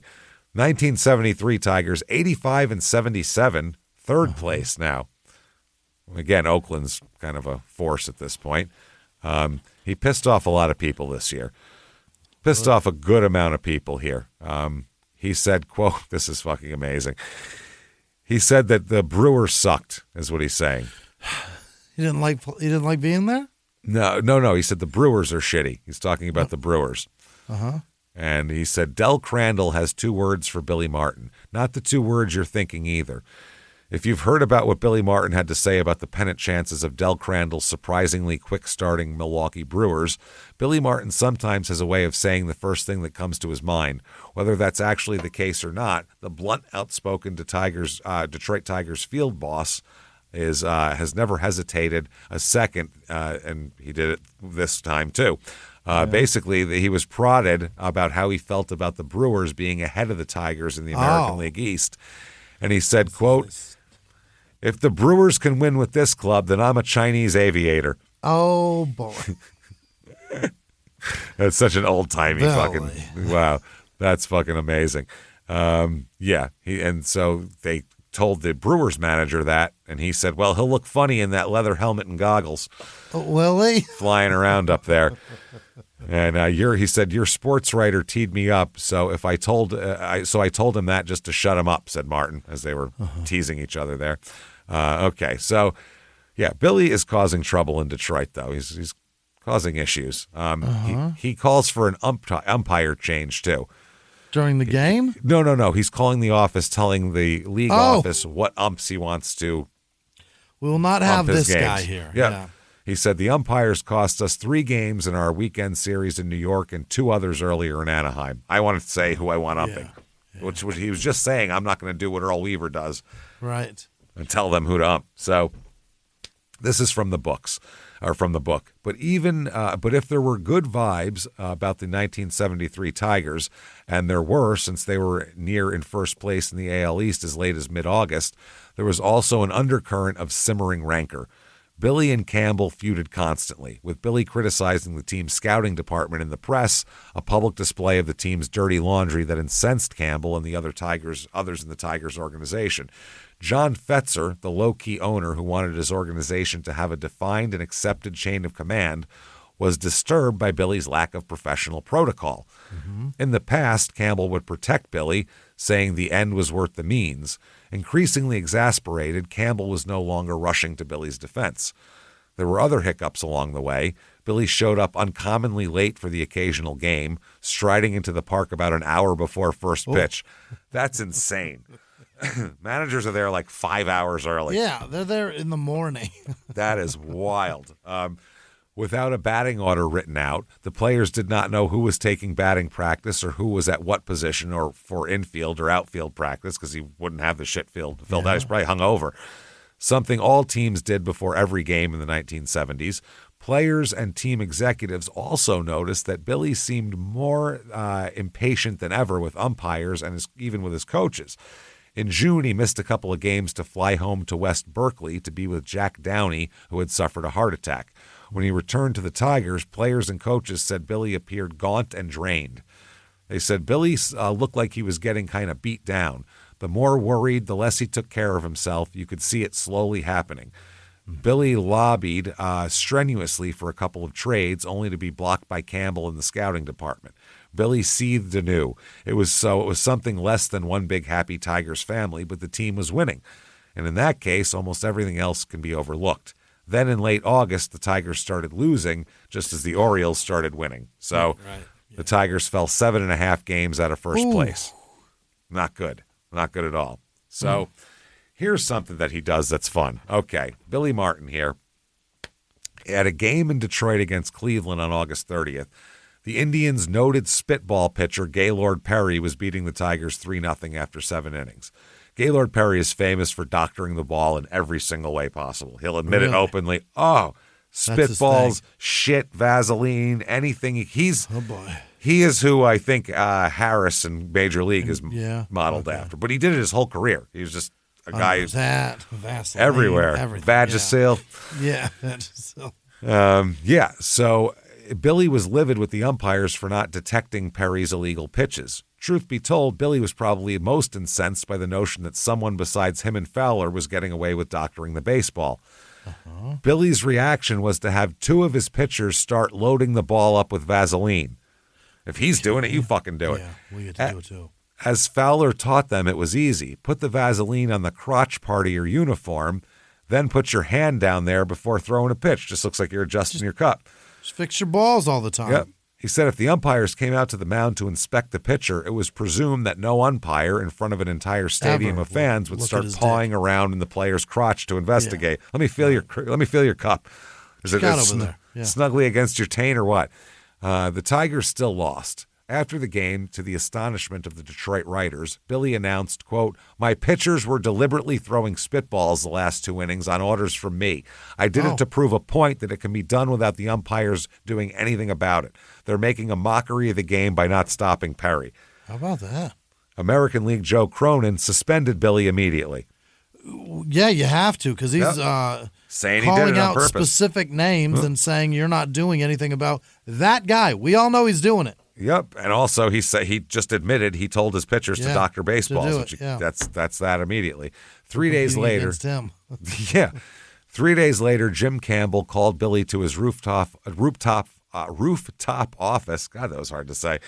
1973 Tigers, 85-77, third place now. Again, Oakland's kind of a force at this point. He pissed off a lot of people this year. Pissed off a good amount of people here. He said, quote, this is fucking amazing. He said that the Brewers sucked, is what he's saying. He didn't like being there? No. He said the Brewers are shitty. He's talking about the Brewers. And he said, Del Crandall has 2 words for Billy Martin. Not the 2 words you're thinking either. If you've heard about what Billy Martin had to say about the pennant chances of Del Crandall's surprisingly quick-starting Milwaukee Brewers, Billy Martin sometimes has a way of saying the first thing that comes to his mind. Whether that's actually the case or not, the blunt, outspoken Detroit Tigers field boss has never hesitated a second, and he did it this time too. Basically, he was prodded about how he felt about the Brewers being ahead of the Tigers in the American League East. And he said, quote, "If the Brewers can win with this club, then I'm a Chinese aviator." Oh, boy. That's such an old-timey fucking, wow, that's fucking amazing. And so they told the Brewers manager that, and he said, well, he'll look funny in that leather helmet and goggles. Will he? Flying around up there. And he said, your sports writer teed me up, so I told him that just to shut him up, said Martin, as they were teasing each other there. Okay, so, yeah, Billy is causing trouble in Detroit, though. He's causing issues. He calls for an umpire change, too. During the game? No. He's calling the office, telling the league office what umps he wants to. We will not have this games. guy here. Yeah. He said the umpires cost us 3 games in our weekend series in New York and 2 others earlier in Anaheim. I wanted to say who I want umping, which he was just saying I'm not going to do what Earl Weaver does. Right. And tell them who to ump. So this is from the book. But if there were good vibes about the 1973 Tigers, and there were since they were near in first place in the AL East as late as mid-August, there was also an undercurrent of simmering rancor. Billy and Campbell feuded constantly, with Billy criticizing the team's scouting department in the press, a public display of the team's dirty laundry that incensed Campbell and the others in the Tigers organization. John Fetzer, the low-key owner who wanted his organization to have a defined and accepted chain of command, was disturbed by Billy's lack of professional protocol. In the past, Campbell would protect Billy, saying the end was worth the means. Increasingly exasperated, Campbell was no longer rushing to Billy's defense. There were other hiccups along the way. Billy showed up uncommonly late for the occasional game, striding into the park about an hour before first pitch. That's insane. Managers are there like 5 hours early. Yeah, they're there in the morning. That is wild. Without a batting order written out, the players did not know who was taking batting practice or who was at what position or for infield or outfield practice because he wouldn't have the shit filled out. He's probably hungover. Something all teams did before every game in the 1970s. Players and team executives also noticed that Billy seemed more impatient than ever with umpires and even with his coaches. In June, he missed a couple of games to fly home to West Berkeley to be with Jack Downey, who had suffered a heart attack. When he returned to the Tigers, players and coaches said Billy appeared gaunt and drained. They said Billy looked like he was getting kind of beat down. The more worried, the less he took care of himself. You could see it slowly happening. Billy lobbied strenuously for a couple of trades, only to be blocked by Campbell in the scouting department. Billy seethed anew. It was something less than one big happy Tigers family, but the team was winning. And in that case, almost everything else can be overlooked. Then in late August, the Tigers started losing, just as the Orioles started winning. So the Tigers fell 7.5 games out of first place. Not good. Not good at all. So here's something that he does that's fun. Okay, Billy Martin here. He had a game in Detroit against Cleveland on August 30th. The Indians' noted spitball pitcher, Gaylord Perry, was beating the Tigers 3-0 after 7 innings. Gaylord Perry is famous for doctoring the ball in every single way possible. He'll admit it openly. Oh, spitballs, shit, Vaseline, anything. He is who I think Harris in Major League is modeled after. But he did it his whole career. He was just a guy who's Vaseline, everywhere. Vagisil. Yeah, Vagisil. So Billy was livid with the umpires for not detecting Perry's illegal pitches. Truth be told, Billy was probably most incensed by the notion that someone besides him and Fowler was getting away with doctoring the baseball. Billy's reaction was to have 2 of his pitchers start loading the ball up with Vaseline. If he's doing it, you fucking do it. Yeah, we get to do it too. As Fowler taught them, it was easy. Put the Vaseline on the crotch part of your uniform, then put your hand down there before throwing a pitch. Just looks like you're adjusting your cup. Just fix your balls all the time. Yep. He said if the umpires came out to the mound to inspect the pitcher, it was presumed that no umpire in front of an entire stadium of fans would start pawing around in the player's crotch to investigate. Let me feel your cup. Is it over there? Yeah. Snugly against your taint or what? The Tigers still lost. After the game, to the astonishment of the Detroit writers, Billy announced, quote, "My pitchers were deliberately throwing spitballs the last 2 innings on orders from me. I did it to prove a point that it can be done without the umpires doing anything about it. They're making a mockery of the game by not stopping Perry." How about that? American League Joe Cronin suspended Billy immediately. Yeah, you have to, because he's Saying he did calling it on out purpose. specific names and saying you're not doing anything about that guy. We all know he's doing it. Yep, and also he said he just admitted he told his pitchers to doctor baseballs. to do it, That's that immediately. 3 days Competing later, against him. yeah, 3 days later, Jim Campbell called Billy to his rooftop office. God, that was hard to say,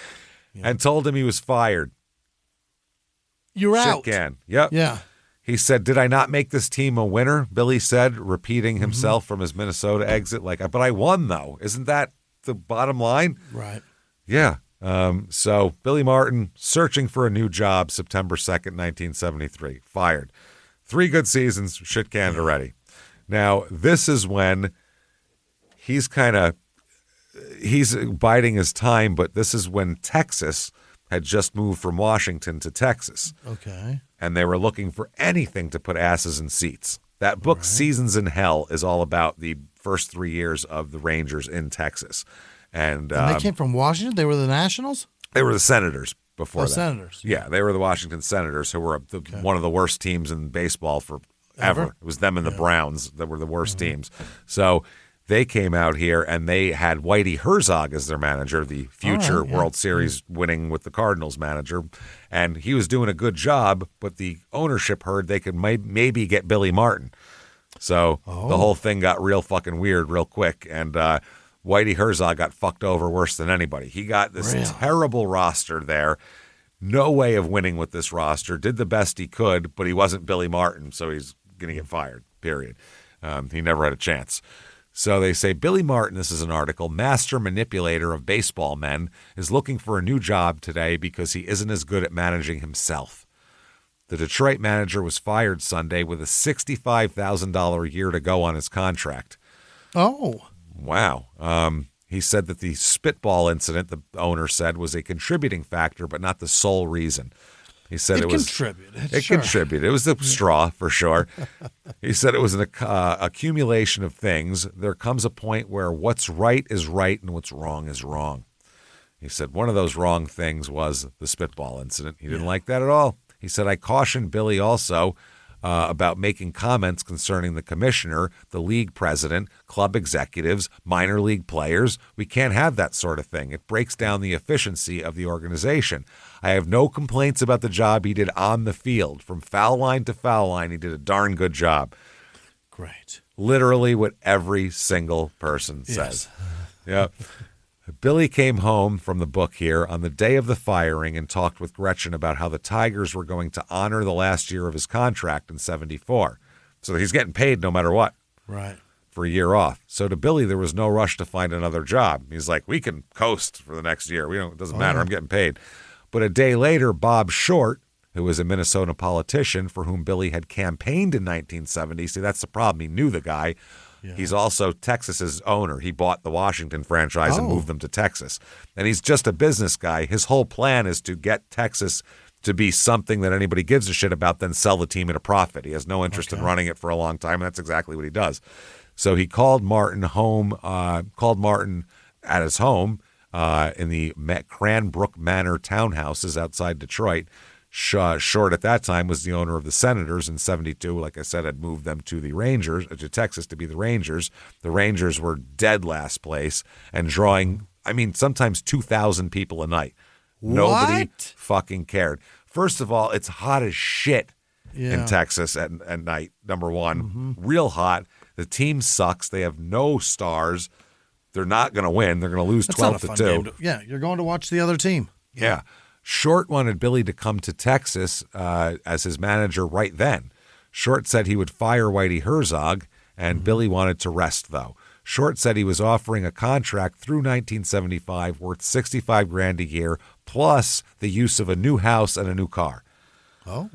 and told him he was fired. You're out. Shitcan. Yep. Yeah. He said, "Did I not make this team a winner?" Billy said, repeating himself from his Minnesota exit. But I won, though. Isn't that the bottom line? Right. Yeah. So Billy Martin, searching for a new job, September 2nd, 1973. Fired. 3 good seasons, shit canned already. Now, this is when he's biding his time, but this is when Texas had just moved from Washington to Texas. Okay. And they were looking for anything to put asses in seats. That book, Seasons in Hell, is all about the first 3 years of the Rangers in Texas. And they came from Washington? They were the Nationals? They were the Senators before that. Senators. Yeah, they were the Washington Senators, who were one of the worst teams in baseball forever. It was them and the Browns that were the worst teams. So they came out here, and they had Whitey Herzog as their manager, the future World Series winning with the Cardinals manager. And he was doing a good job, but the ownership heard they could maybe get Billy Martin. So the whole thing got real fucking weird real quick. And Whitey Herzog got fucked over worse than anybody. He got this terrible roster there. No way of winning with this roster. Did the best he could, but he wasn't Billy Martin, so he's going to get fired, period. He never had a chance. So they say Billy Martin, this is an article, master manipulator of baseball men, is looking for a new job today because he isn't as good at managing himself. The Detroit manager was fired Sunday with a $65,000 a year to go on his contract. Oh. Wow. He said that the spitball incident, the owner said, was a contributing factor, but not the sole reason. He said it was contributed. It contributed. It was the straw for sure. He said it was an accumulation of things. There comes a point where what's right is right and what's wrong is wrong. He said one of those wrong things was the spitball incident. He didn't like that at all. He said, I cautioned Billy also about making comments concerning the commissioner, the league president, club executives, minor league players. We can't have that sort of thing. It breaks down the efficiency of the organization. I have no complaints about the job he did on the field. From foul line to foul line, he did a darn good job. Great. Literally what every single person says. Yep. Billy came home from the book here on the day of the firing and talked with Gretchen about how the Tigers were going to honor the last year of his contract in 74. So he's getting paid no matter what. Right. For a year off. So to Billy, there was no rush to find another job. He's like, we can coast for the next year. It doesn't matter. I'm getting paid. But a day later, Bob Short, who was a Minnesota politician for whom Billy had campaigned in 1970. See, that's the problem. He knew the guy. Yeah. He's also Texas's owner. He bought the Washington franchise and moved them to Texas. And he's just a business guy. His whole plan is to get Texas to be something that anybody gives a shit about, then sell the team at a profit. He has no interest in running it for a long time, and that's exactly what he does. So he called Martin at his home in the Cranbrook Manor townhouses outside Detroit. Short at that time was the owner of the Senators in 72. Like I said, had moved them to the Rangers, to Texas to be the Rangers. The Rangers were dead last place and drawing, sometimes 2,000 people a night. What? Nobody fucking cared. First of all, it's hot as shit in Texas at night, number one. Real hot. The team sucks. They have no stars. They're not going to win. They're going to lose 12-2. You're going to watch the other team. Yeah. Short wanted Billy to come to Texas as his manager right then. Short said he would fire Whitey Herzog, and Billy wanted to rest, though. Short said he was offering a contract through 1975 worth $65,000 a year, plus the use of a new house and a new car. Oh.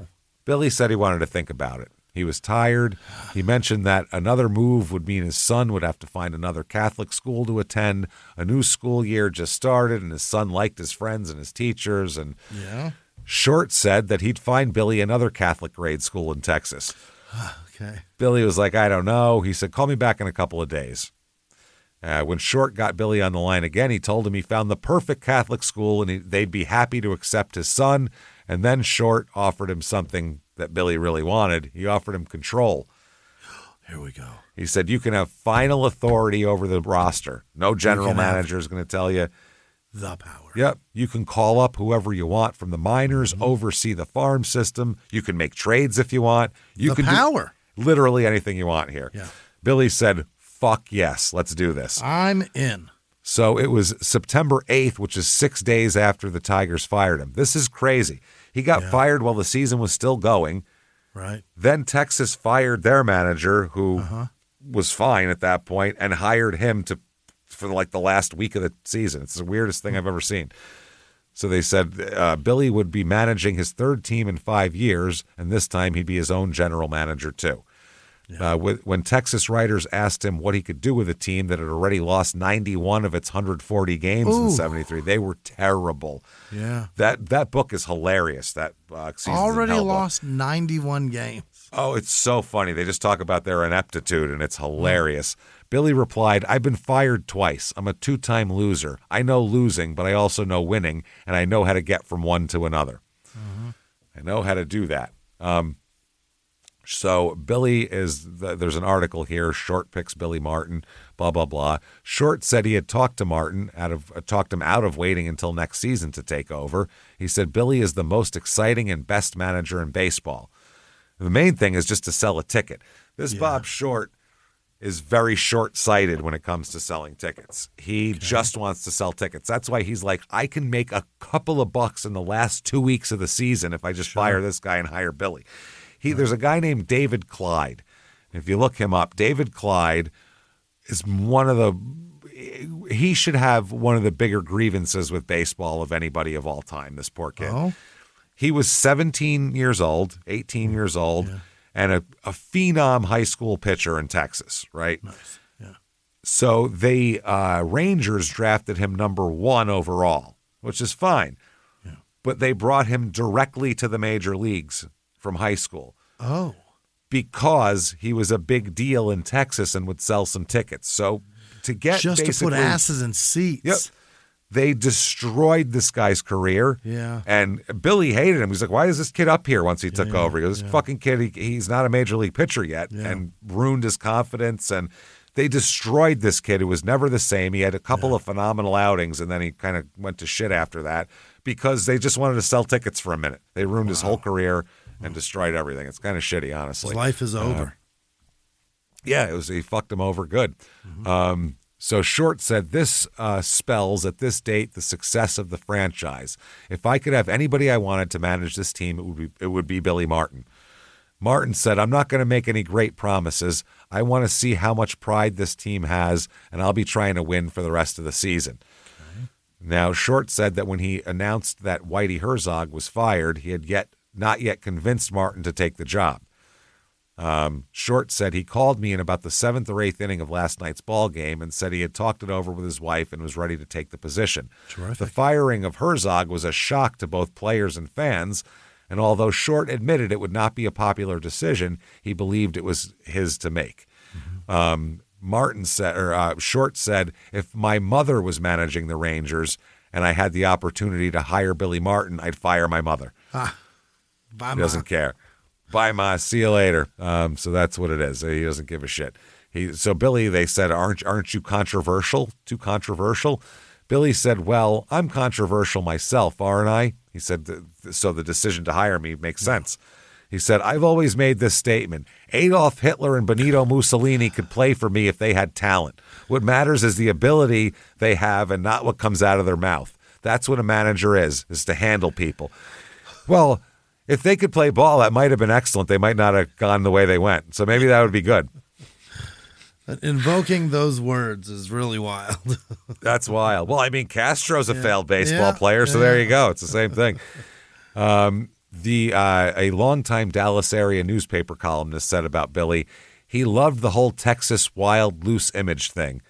Billy said he wanted to think about it. He was tired. He mentioned that another move would mean his son would have to find another Catholic school to attend. A new school year just started, and his son liked his friends and his teachers. And Short said that he'd find Billy another Catholic grade school in Texas. Okay. Billy was like, I don't know. He said, call me back in a couple of days. When Short got Billy on the line again, he told him he found the perfect Catholic school and they'd be happy to accept his son. And then Short offered him something that Billy really wanted. He offered him control. Here we go. He said, you can have final authority over the roster. No general manager is going to tell you. The power. Yep. You can call up whoever you want from the minors, oversee the farm system. You can make trades if you want. You can power. do literally anything you want here. Yeah. Billy said, fuck yes, let's do this. I'm in. So it was September 8th, which is 6 days after the Tigers fired him. This is crazy. He got fired while the season was still going. Right. Then Texas fired their manager, who was fine at that point, and hired him for like the last week of the season. It's the weirdest thing I've ever seen. So they said Billy would be managing his third team in 5 years, and this time he'd be his own general manager too. Yeah. When Texas writers asked him what he could do with a team that had already lost 91 of its 140 games in 73, they were terrible. Yeah. That book is hilarious. That season already lost 91 games. Oh, it's so funny. They just talk about their ineptitude, and it's hilarious. Billy replied, I've been fired twice. I'm a 2-time loser. I know losing, but I also know winning, and I know how to get from one to another. I know how to do that. So Billy there's an article here, Short picks Billy Martin, blah, blah, blah. Short said he had talked to Martin, talked him out of waiting until next season to take over. He said, Billy is the most exciting and best manager in baseball. The main thing is just to sell a ticket. This Bob Short is very short-sighted when it comes to selling tickets. He just wants to sell tickets. That's why he's like, I can make a couple of bucks in the last 2 weeks of the season if I just fire this guy and hire Billy. There's a guy named David Clyde. If you look him up, David Clyde is he should have one of the bigger grievances with baseball of anybody of all time, this poor kid. Oh. He was 17 years old, 18 years old, and a phenom high school pitcher in Texas, right? Nice. Yeah. So the Rangers drafted him number 1 overall, which is fine. Yeah. But they brought him directly to the major leagues from high school. Oh. Because he was a big deal in Texas and would sell some tickets. So to get just to put asses in seats. Yep. They destroyed this guy's career. Yeah. And Billy hated him. He's like, why is this kid up here once he took over? He goes, this fucking kid, he's not a major league pitcher yet, and ruined his confidence. And they destroyed this kid who was never the same. He had a couple of phenomenal outings, and then he kind of went to shit after that because they just wanted to sell tickets for a minute. They ruined his whole career and destroyed everything. It's kind of shitty, honestly. His life is over. He fucked him over good. So Short said, this spells at this date the success of the franchise. If I could have anybody I wanted to manage this team, it would be Billy Martin. Martin said, I'm not going to make any great promises. I want to see how much pride this team has, and I'll be trying to win for the rest of the season. Okay. Now, Short said that when he announced that Whitey Herzog was fired, he had not yet convinced Martin to take the job. Short said he called me in about the 7th or 8th inning of last night's ball game and said he had talked it over with his wife and was ready to take the position. Terrific. The firing of Herzog was a shock to both players and fans, and although Short admitted it would not be a popular decision, he believed it was his to make. Short said, if my mother was managing the Rangers and I had the opportunity to hire Billy Martin, I'd fire my mother. Bye, he doesn't care. Bye, Ma. See you later. So that's what it is. He doesn't give a shit. So Billy, they said, aren't you controversial? Too controversial? Billy said, well, I'm controversial myself, aren't I? He said, so the decision to hire me makes sense. He said, I've always made this statement. Adolf Hitler and Benito Mussolini could play for me if they had talent. What matters is the ability they have and not what comes out of their mouth. That's what a manager is to handle people. Well, if they could play ball, that might have been excellent. They might not have gone the way they went. So maybe that would be good. Invoking those words is really wild. That's wild. Well, I mean, Castro's a failed baseball player, so there you go. It's the same thing. A longtime Dallas area newspaper columnist said about Billy, he loved the whole Texas wild loose image thing.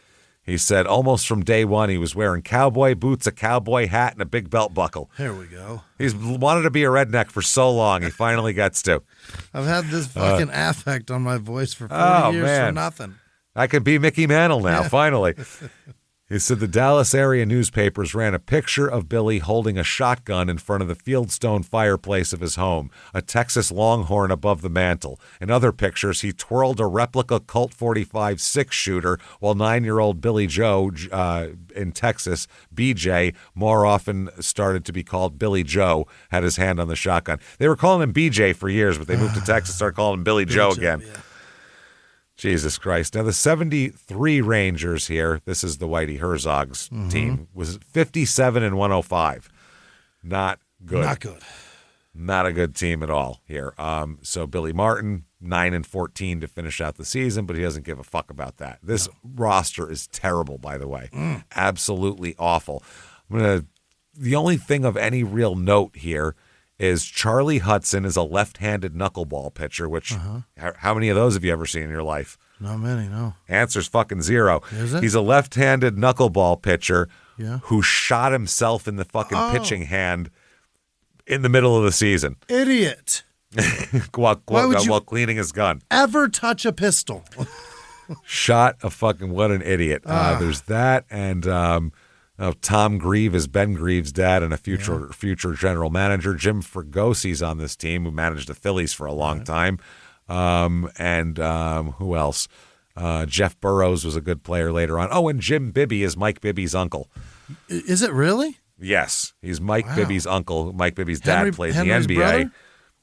He said almost from day one he was wearing cowboy boots, a cowboy hat, and a big belt buckle. Here we go. He's wanted to be a redneck for so long. He finally gets to. I've had this fucking affect on my voice for 40 years for nothing. I could be Mickey Mantle now, finally. He said the Dallas area newspapers ran a picture of Billy holding a shotgun in front of the fieldstone fireplace of his home, a Texas Longhorn above the mantel. In other pictures, he twirled a replica Colt 45 six-shooter while 9-year-old Billy Joe in Texas, BJ, more often started to be called Billy Joe, had his hand on the shotgun. They were calling him BJ for years, but they moved to Texas and started calling him Billy Joe again. Yeah. Jesus Christ. Now, the 73 Rangers here, this is the Whitey Herzog's team, was 57 and 105. Not good. Not good. Not a good team at all here. So Billy Martin, 9 and 14 to finish out the season, but he doesn't give a fuck about that. This roster is terrible, by the way. Absolutely awful. The only thing of any real note here is Charlie Hudson is a left-handed knuckleball pitcher, which how many of those have you ever seen in your life? Not many, no. Answer's fucking zero. Is it? He's a left-handed knuckleball pitcher Yeah. who shot himself in the fucking pitching hand in the middle of the season Idiot. while would you- cleaning his gun. Ever touch a pistol? Shot a fucking, what an idiot. There's that, and Tom Grieve is Ben Grieve's dad and a future general manager. Jim Fragosi's on this team, who managed the Phillies for a long time. And who else? Jeff Burrows was a good player later on. Oh, and Jim Bibby is Mike Bibby's uncle. Is it really? Yes, he's Mike Bibby's uncle. Mike Bibby's dad played in the Henry's NBA.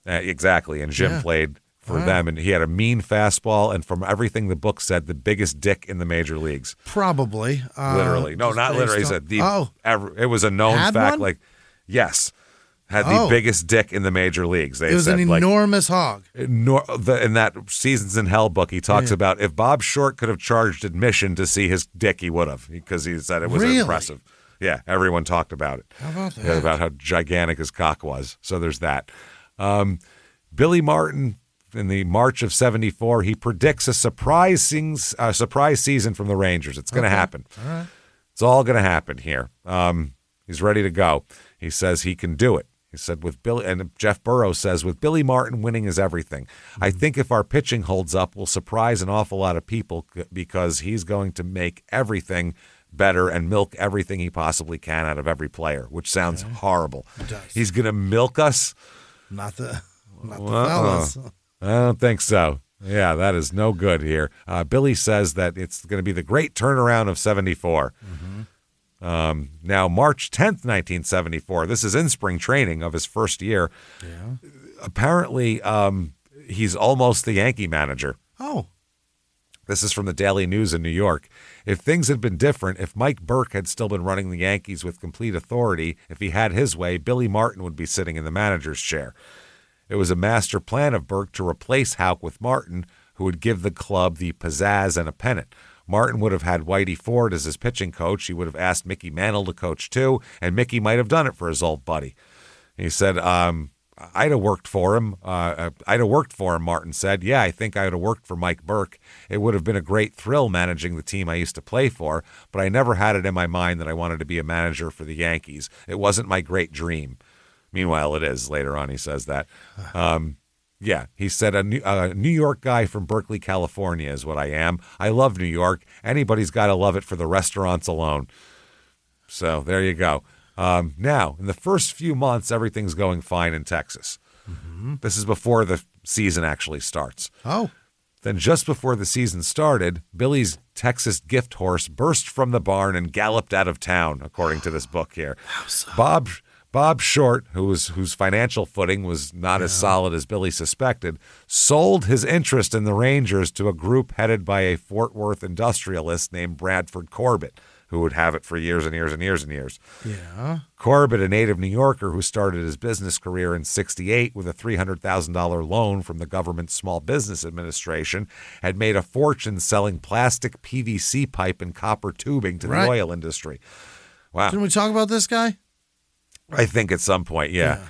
Exactly, and Jim played for them, and he had a mean fastball, and from everything the book said, the biggest dick in the major leagues. Probably. Literally. No, just not literally. He based said on- it was a known Had fact. one? Like, yes, had the biggest dick in the major leagues. They It was said, an enormous hog. in that Seasons in Hell book, he talks about if Bob Short could have charged admission to see his dick, he would have, because he said it was Really? impressive. Yeah, everyone talked about it. How about that? Yeah, about how gigantic his cock was. So there's that. Billy Martin, in the March of '74, he predicts a surprise season from the Rangers. It's going to happen. All right. It's all going to happen here. He's ready to go. He says he can do it. He said with Billy, and Jeff Burrows says, with Billy Martin, winning is everything. I think if our pitching holds up, we'll surprise an awful lot of people because he's going to make everything better and milk everything he possibly can out of every player, which sounds horrible. It does. He's going to milk us? Not the fellas. I don't think so. Yeah, that is no good here. Billy says that it's going to be the great turnaround of '74. Now, March 10th, 1974, this is in spring training of his first year. Yeah. Apparently, he's almost the Yankee manager. Oh. This is from the Daily News in New York. If things had been different, if Mike Burke had still been running the Yankees with complete authority, if he had his way, Billy Martin would be sitting in the manager's chair. It was a master plan of Burke to replace Houck with Martin, who would give the club the pizzazz and a pennant. Martin would have had Whitey Ford as his pitching coach. He would have asked Mickey Mantle to coach too, and Mickey might have done it for his old buddy. He said, I'd have worked for him. Martin said. Yeah, I think I'd have worked for Mike Burke. It would have been a great thrill managing the team I used to play for, but I never had it in my mind that I wanted to be a manager for the Yankees. It wasn't my great dream. Meanwhile, it is. Later on, he says that. Yeah, he said, a New York guy from Berkeley, California is what I am. I love New York. Anybody's got to love it for the restaurants alone. So there you go. Now, in the first few months, everything's going fine in Texas. This is before the season actually starts. Oh. Then just before the season started, Billy's Texas gift horse burst from the barn and galloped out of town, according to this book here. Bob Short, whose financial footing was not as solid as Billy suspected, sold his interest in the Rangers to a group headed by a Fort Worth industrialist named Bradford Corbett, who would have it for years and years and years and years. Yeah. Corbett, a native New Yorker who started his business career in '68 with a $300,000 loan from the government Small Business Administration, had made a fortune selling plastic PVC pipe and copper tubing to the oil industry. Wow. Didn't we talk about this guy? I think at some point, yeah.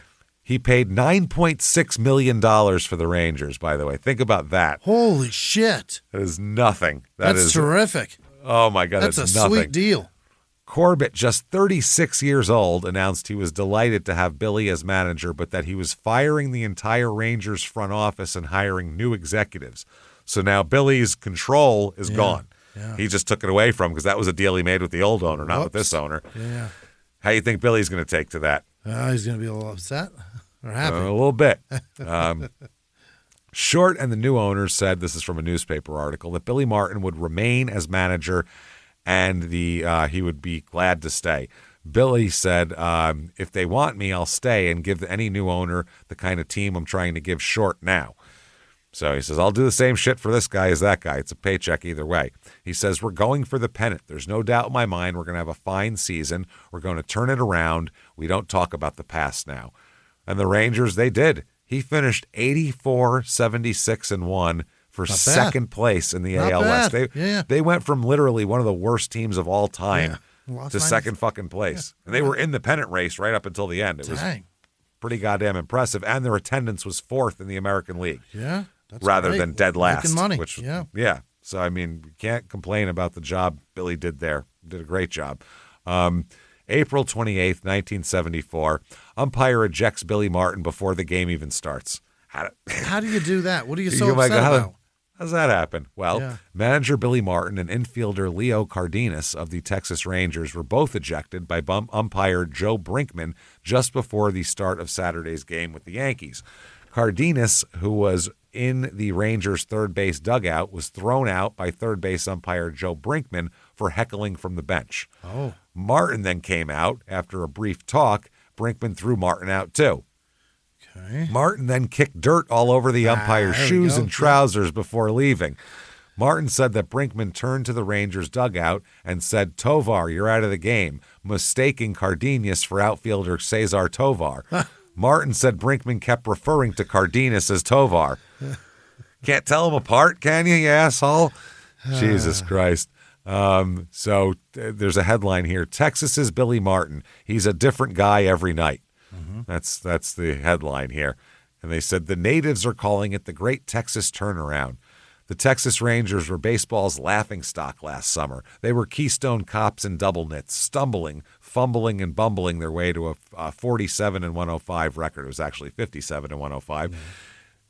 He paid $9.6 million for the Rangers, by the way. Think about that. Holy shit. That is nothing. That's terrific. Oh, my God, That's that's a nothing. sweet deal. Corbett, just 36 years old, announced he was delighted to have Billy as manager, but that he was firing the entire Rangers front office and hiring new executives. So now Billy's control is gone. Yeah. He just took it away from him because that was a deal he made with the old owner, not with this owner. Yeah. How do you think Billy's going to take to that? He's going to be a little upset or happy. A little bit. Short and the new owners said, this is from a newspaper article, that Billy Martin would remain as manager and he would be glad to stay. Billy said, if they want me, I'll stay and give any new owner the kind of team I'm trying to give Short now. So he says, I'll do the same shit for this guy as that guy. It's a paycheck either way. He says, we're going for the pennant. There's no doubt in my mind we're going to have a fine season. We're going to turn it around. We don't talk about the past now. And the Rangers, they did. He finished 84-76-1 for second place in the AL West. They went from literally one of the worst teams of all time to second fucking place. And they were in the pennant race right up until the end. It was pretty goddamn impressive. And their attendance was fourth in the American League. Yeah. That's rather great. than dead last. Making money. Which, yeah. So, I mean, you can't complain about the job Billy did there. Did a great job. April 28th, 1974, umpire ejects Billy Martin before the game even starts. How do you do that? What are you so upset about? How's that happen? Well, manager Billy Martin and infielder Leo Cardenas of the Texas Rangers were both ejected by umpire Joe Brinkman just before the start of Saturday's game with the Yankees. Cardenas, who was in the Rangers' third base dugout, was thrown out by third base umpire Joe Brinkman for heckling from the bench. Oh. Martin then came out. After a brief talk, Brinkman threw Martin out too. Okay. Martin then kicked dirt all over the umpire's shoes and trousers before leaving. Martin said that Brinkman turned to the Rangers' dugout and said, Tovar, you're out of the game, mistaking Cardenas for outfielder Cesar Tovar. Martin said Brinkman kept referring to Cardenas as Tovar. Can't tell them apart, can you asshole? Jesus Christ. So there's a headline here. Texas's Billy Martin. He's a different guy every night. Mm-hmm. That's the headline here. And they said the natives are calling it the Great Texas Turnaround. The Texas Rangers were baseball's laughingstock last summer. They were Keystone Cops and double nits, stumbling, fumbling, and bumbling their way to a 47-105 record. It was actually 57-105. Mm-hmm.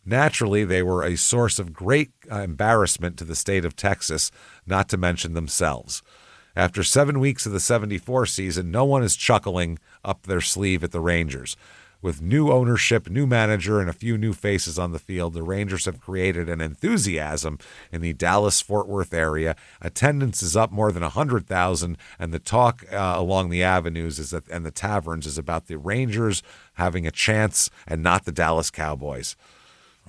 Naturally, they were a source of great embarrassment to the state of Texas, not to mention themselves. After 7 weeks of the 74 season, no one is chuckling up their sleeve at the Rangers. With new ownership, new manager, and a few new faces on the field, the Rangers have created an enthusiasm in the Dallas-Fort Worth area. Attendance is up more than 100,000, and the talk along the avenues and the taverns is about the Rangers having a chance and not the Dallas Cowboys.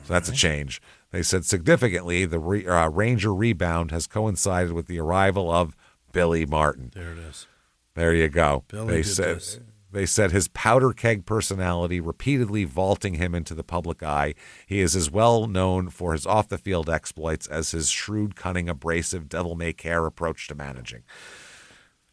So that's a change. They said significantly the Ranger rebound has coincided with the arrival of Billy Martin. There it is. There you go. Billy did this. They said his powder keg personality repeatedly vaulting him into the public eye. He is as well known for his off-the-field exploits as his shrewd, cunning, abrasive, devil-may-care approach to managing.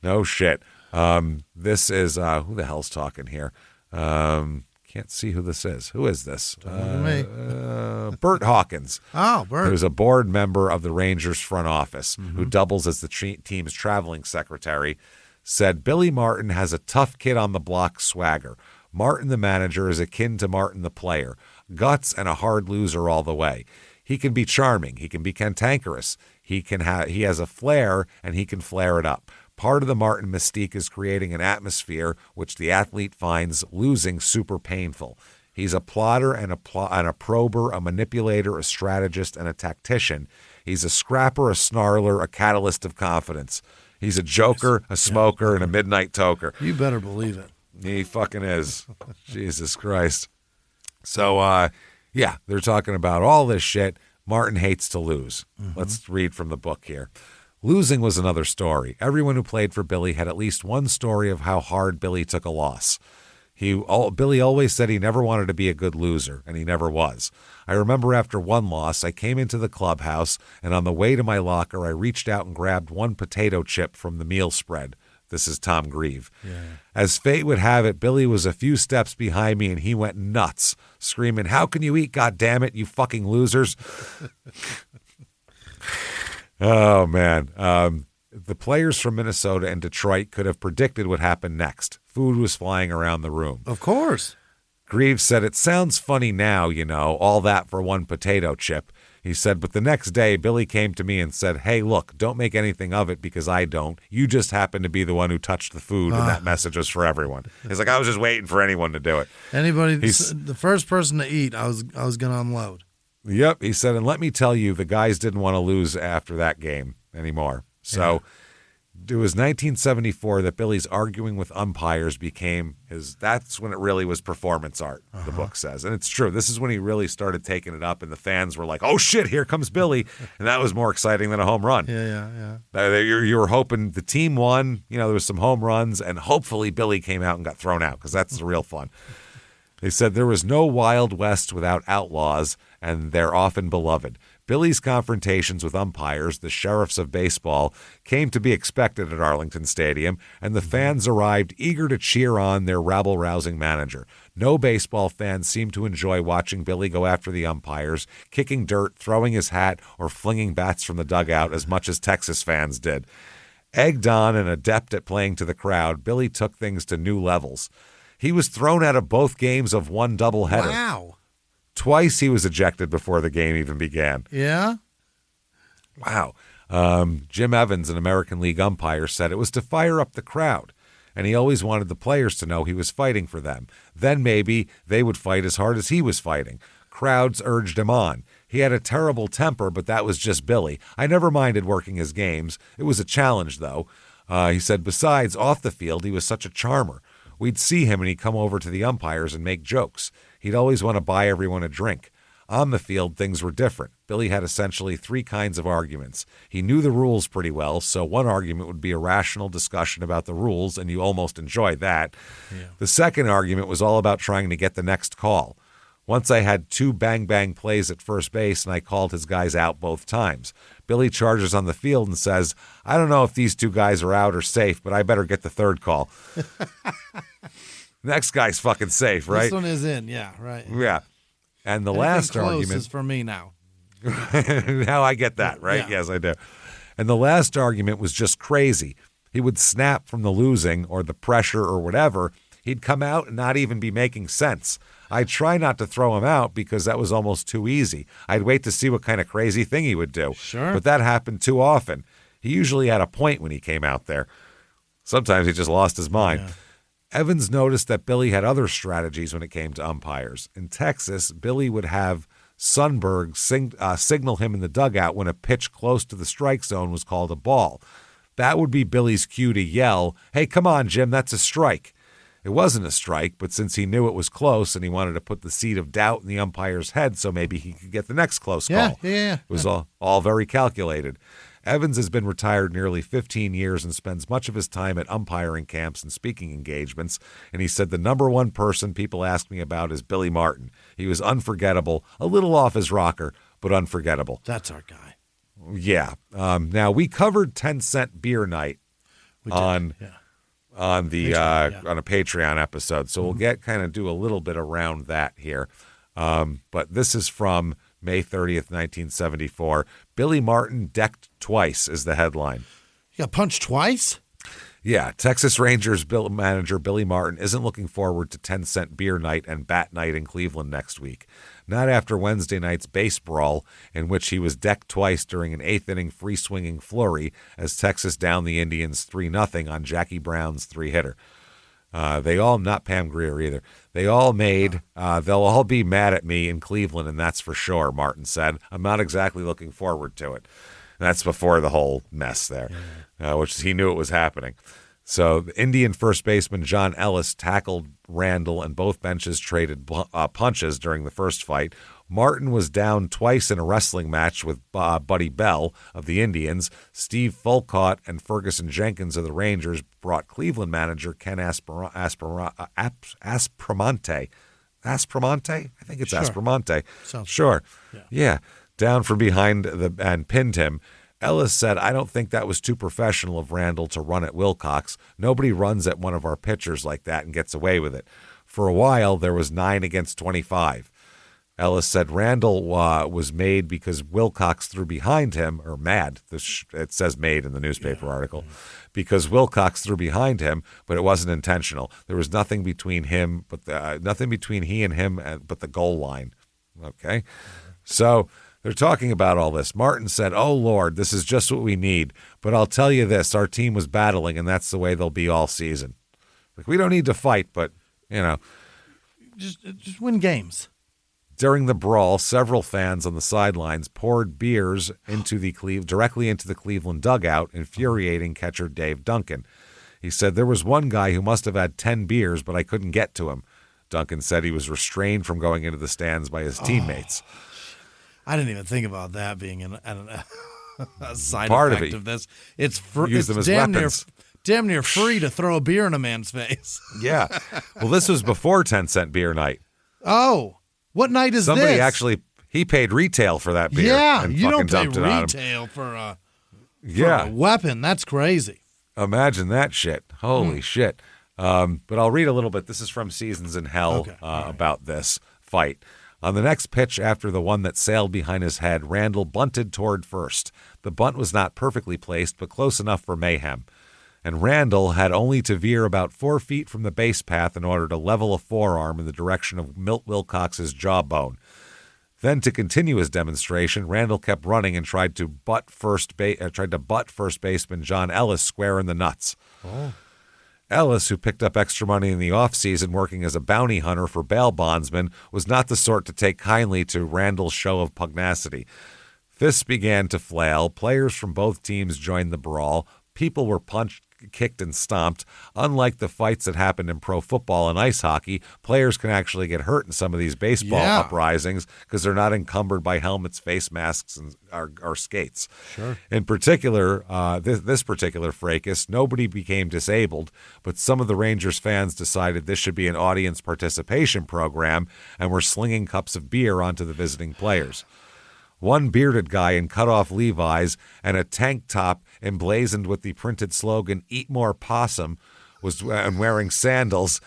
No shit. This is, who the hell's talking here? Can't see who this is. Who is this? Bert Hawkins. Oh, Bert. Who's a board member of the Rangers front office, who doubles as the team's traveling secretary, said Billy Martin has a tough kid on the block swagger. Martin, the manager, is akin to Martin, the player. Guts and a hard loser all the way. He can be charming. He can be cantankerous. He has a flair, and he can flare it up. Part of the Martin mystique is creating an atmosphere which the athlete finds losing super painful. He's a plotter and a prober, a manipulator, a strategist, and a tactician. He's a scrapper, a snarler, a catalyst of confidence. He's a joker, a smoker, and a midnight toker. You better believe it. He fucking is. Jesus Christ. So, they're talking about all this shit. Martin hates to lose. Let's read from the book here. Losing was another story. Everyone who played for Billy had at least one story of how hard Billy took a loss. Billy always said he never wanted to be a good loser, and he never was. I remember after one loss, I came into the clubhouse, and on the way to my locker, I reached out and grabbed one potato chip from the meal spread. This is Tom Grieve. As fate would have it, Billy was a few steps behind me, and he went nuts, screaming, "How can you eat, goddammit, you fucking losers?" Oh, man. The players from Minnesota and Detroit could have predicted what happened next. Food was flying around the room. Of course. Grieve said, "It sounds funny now, all that for one potato chip." He said, "But the next day, Billy came to me and said, 'Hey, look, don't make anything of it because I don't. You just happen to be the one who touched the food, and that message was for everyone.'" He's like, "I was just waiting for anyone to do it." Anybody, the first person to eat, I was going to unload. Yep, he said, "And let me tell you, the guys didn't want to lose after that game anymore." So it was 1974 that Billy's arguing with umpires became that's when it really was performance art, the book says. And it's true. This is when he really started taking it up, and the fans were like, "Oh, shit, here comes Billy." And that was more exciting than a home run. Yeah. You were hoping the team won, there was some home runs, and hopefully Billy came out and got thrown out, because that's the real fun. They said there was no Wild West without outlaws, and they're often beloved. Billy's confrontations with umpires, the sheriffs of baseball, came to be expected at Arlington Stadium, and the fans arrived eager to cheer on their rabble-rousing manager. No baseball fans seemed to enjoy watching Billy go after the umpires, kicking dirt, throwing his hat, or flinging bats from the dugout as much as Texas fans did. Egged on and adept at playing to the crowd, Billy took things to new levels. He was thrown out of both games of one doubleheader. Wow. Twice he was ejected before the game even began. Yeah? Wow. Jim Evans, an American League umpire, said it was to fire up the crowd, and he always wanted the players to know he was fighting for them. Then maybe they would fight as hard as he was fighting. Crowds urged him on. He had a terrible temper, but that was just Billy. I never minded working his games. It was a challenge, though. He said, besides, off the field, he was such a charmer. We'd see him and he'd come over to the umpires and make jokes. He'd always want to buy everyone a drink. On the field, things were different. Billy had essentially three kinds of arguments. He knew the rules pretty well, so one argument would be a rational discussion about the rules, and you almost enjoyed that. Yeah. The second argument was all about trying to get the next call. Once I had two bang-bang plays at first base, and I called his guys out both times. Billy charges on the field and says, I don't know if these two guys are out or safe, but I better get the third call. Next guy's fucking safe, right? This one is in, yeah, right. Yeah. And the Anything last close argument is for me now. Now I get that, right? Yeah. Yes, I do. And the last argument was just crazy. He would snap from the losing or the pressure or whatever. He'd come out and not even be making sense. I'd try not to throw him out because that was almost too easy. I'd wait to see what kind of crazy thing he would do. Sure. But that happened too often. He usually had a point when he came out there. Sometimes he just lost his mind. Yeah. Evans noticed that Billy had other strategies when it came to umpires. In Texas, Billy would have Sundberg signal him in the dugout when a pitch close to the strike zone was called a ball. That would be Billy's cue to yell, hey, come on, Jim, that's a strike. It wasn't a strike, but since he knew it was close and he wanted to put the seed of doubt in the umpire's head so maybe he could get the next close call. Yeah. It was all very calculated. Evans has been retired nearly 15 years and spends much of his time at umpiring camps and speaking engagements, and he said the number one person people ask me about is Billy Martin. He was unforgettable, a little off his rocker, but unforgettable. That's our guy. Yeah. Now, we covered 10-cent beer night on a Patreon episode, so we'll do a little bit around that here. But this is from May 30th, 1974. Billy Martin decked twice is the headline. You got punched twice? Yeah. Texas Rangers manager Billy Martin isn't looking forward to 10-cent beer night and bat night in Cleveland next week. Not after Wednesday night's base brawl, in which he was decked twice during an eighth-inning free-swinging flurry as Texas downed the Indians 3-0 on Jackie Brown's three-hitter. Not Pam Grier either. They all made, they'll all be mad at me in Cleveland, and that's for sure, Martin said. I'm not exactly looking forward to it. And that's before the whole mess there, which he knew it was happening. So the Indian first baseman John Ellis tackled Randall, and both benches traded punches during the first fight. Martin was down twice in a wrestling match with Buddy Bell of the Indians. Steve Folcott and Ferguson Jenkins of the Rangers brought Cleveland manager Ken Aspromonte. Aspromonte? I think it's sure. Aspromonte. Sounds sure. Yeah. Down from behind and pinned him. Ellis said, I don't think that was too professional of Randall to run at Wilcox. Nobody runs at one of our pitchers like that and gets away with it. For a while, there was 9 against 25. Ellis said Randall was made because Wilcox threw behind him, or mad. It says made in the newspaper article, because Wilcox threw behind him, but it wasn't intentional. There was nothing between him, nothing between he and him, but the goal line. Okay, so they're talking about all this. Martin said, "Oh Lord, this is just what we need." But I'll tell you this: our team was battling, and that's the way they'll be all season. Like, we don't need to fight, but just win games. During the brawl, several fans on the sidelines poured beers directly into the Cleveland dugout, infuriating catcher Dave Duncan. He said there was one guy who must have had 10 beers, but I couldn't get to him. Duncan said he was restrained from going into the stands by his teammates. I didn't even think about that being a side Part effect of this. It's them as weapons. Damn near free to throw a beer in a man's face. Yeah. Well, this was before 10-cent beer night. Oh. What night is Somebody this? actually, he paid retail for that beer. Yeah, and you don't pay dumped it on him. retail for a weapon. That's crazy. Imagine that shit. Holy shit. But I'll read a little bit. This is from Seasons in Hell about this fight. On the next pitch after the one that sailed behind his head, Randall bunted toward first. The bunt was not perfectly placed, but close enough for mayhem. And Randall had only to veer about 4 feet from the base path in order to level a forearm in the direction of Milt Wilcox's jawbone. Then, to continue his demonstration, Randall kept running and tried to butt first baseman John Ellis square in the nuts. Oh. Ellis, who picked up extra money in the offseason working as a bounty hunter for bail bondsmen, was not the sort to take kindly to Randall's show of pugnacity. Fists began to flail. Players from both teams joined the brawl. People were punched, kicked, and stomped. Unlike the fights that happened in pro football and ice hockey, players can actually get hurt in some of these baseball uprisings because they're not encumbered by helmets, face masks, and or skates. Sure. In particular, this particular fracas, nobody became disabled, but some of the Rangers fans decided this should be an audience participation program and were slinging cups of beer onto the visiting players. One bearded guy in cut-off Levi's and a tank top emblazoned with the printed slogan, "Eat More Possum," and wearing sandals,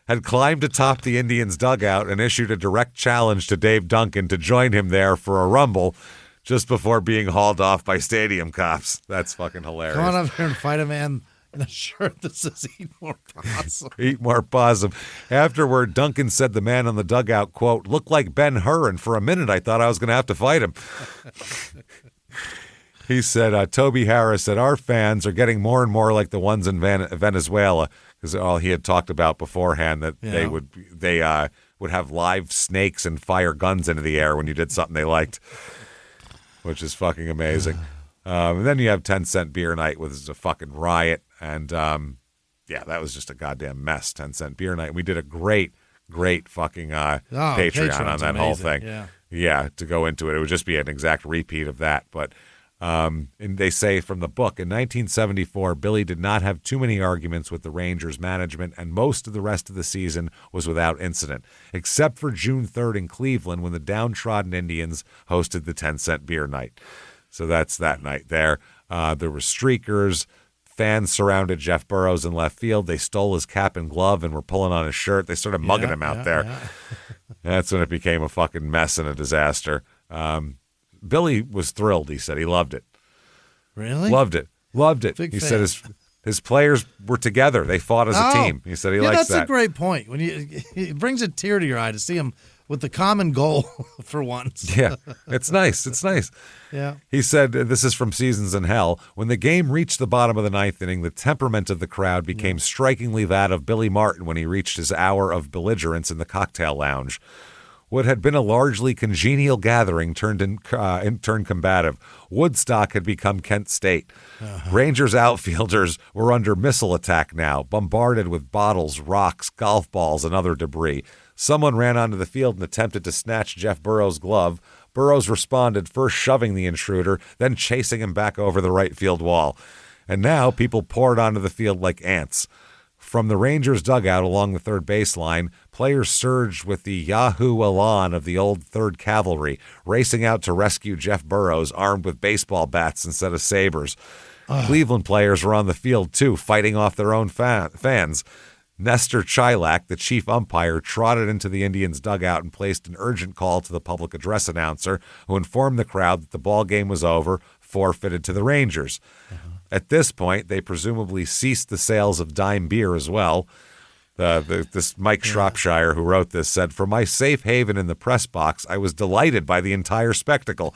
had climbed atop the Indians' dugout and issued a direct challenge to Dave Duncan to join him there for a rumble just before being hauled off by stadium cops. That's fucking hilarious. Come on up here and fight a man in a shirt that says "Eat More Possum." Eat more possum. Afterward, Duncan said the man on the dugout, quote, "looked like Ben-Hur, and for a minute I thought I was going to have to fight him." He said, Toby Harris said, "Our fans are getting more and more like the ones in Venezuela," because all he had talked about beforehand that they would have live snakes and fire guns into the air when you did something they liked, which is fucking amazing. And then you have 10-cent beer night, which is a fucking riot. And, that was just a goddamn mess, 10-cent beer night. We did a great fucking Patreon on that amazing. Whole thing. Yeah, to go into it. It would just be an exact repeat of that. But and they say from the book, in 1974, Billy did not have too many arguments with the Rangers management, and most of the rest of the season was without incident, except for June 3rd in Cleveland when the downtrodden Indians hosted the 10-cent beer night. So that's that night there. There were streakers. Fans surrounded Jeff Burroughs in left field. They stole his cap and glove and were pulling on his shirt. They started mugging him out there. Yeah. That's when it became a fucking mess and a disaster. Billy was thrilled. He said he loved it. Really? Loved it. He said his players were together. They fought as a team. He said he likes that. That's a great point. It brings a tear to your eye to see him with the common goal for once. Yeah, it's nice. Yeah. He said, this is from Seasons in Hell, when the game reached the bottom of the ninth inning, the temperament of the crowd became strikingly that of Billy Martin when he reached his hour of belligerence in the cocktail lounge. What had been a largely congenial gathering turned combative. Woodstock had become Kent State. Rangers outfielders were under missile attack now, bombarded with bottles, rocks, golf balls, and other debris. Someone ran onto the field and attempted to snatch Jeff Burroughs' glove. Burroughs responded, first shoving the intruder, then chasing him back over the right field wall. And now people poured onto the field like ants. From the Rangers dugout along the third baseline, players surged with the Yahoo elan of the old 3rd Cavalry, racing out to rescue Jeff Burrows armed with baseball bats instead of sabers. Cleveland players were on the field, too, fighting off their own fans. Nestor Chilak, the chief umpire, trotted into the Indians' dugout and placed an urgent call to the public address announcer, who informed the crowd that the ball game was over, forfeited to the Rangers. At this point, they presumably ceased the sales of dime beer as well. This Mike Shropshire, who wrote this, said, "For my safe haven in the press box, I was delighted by the entire spectacle.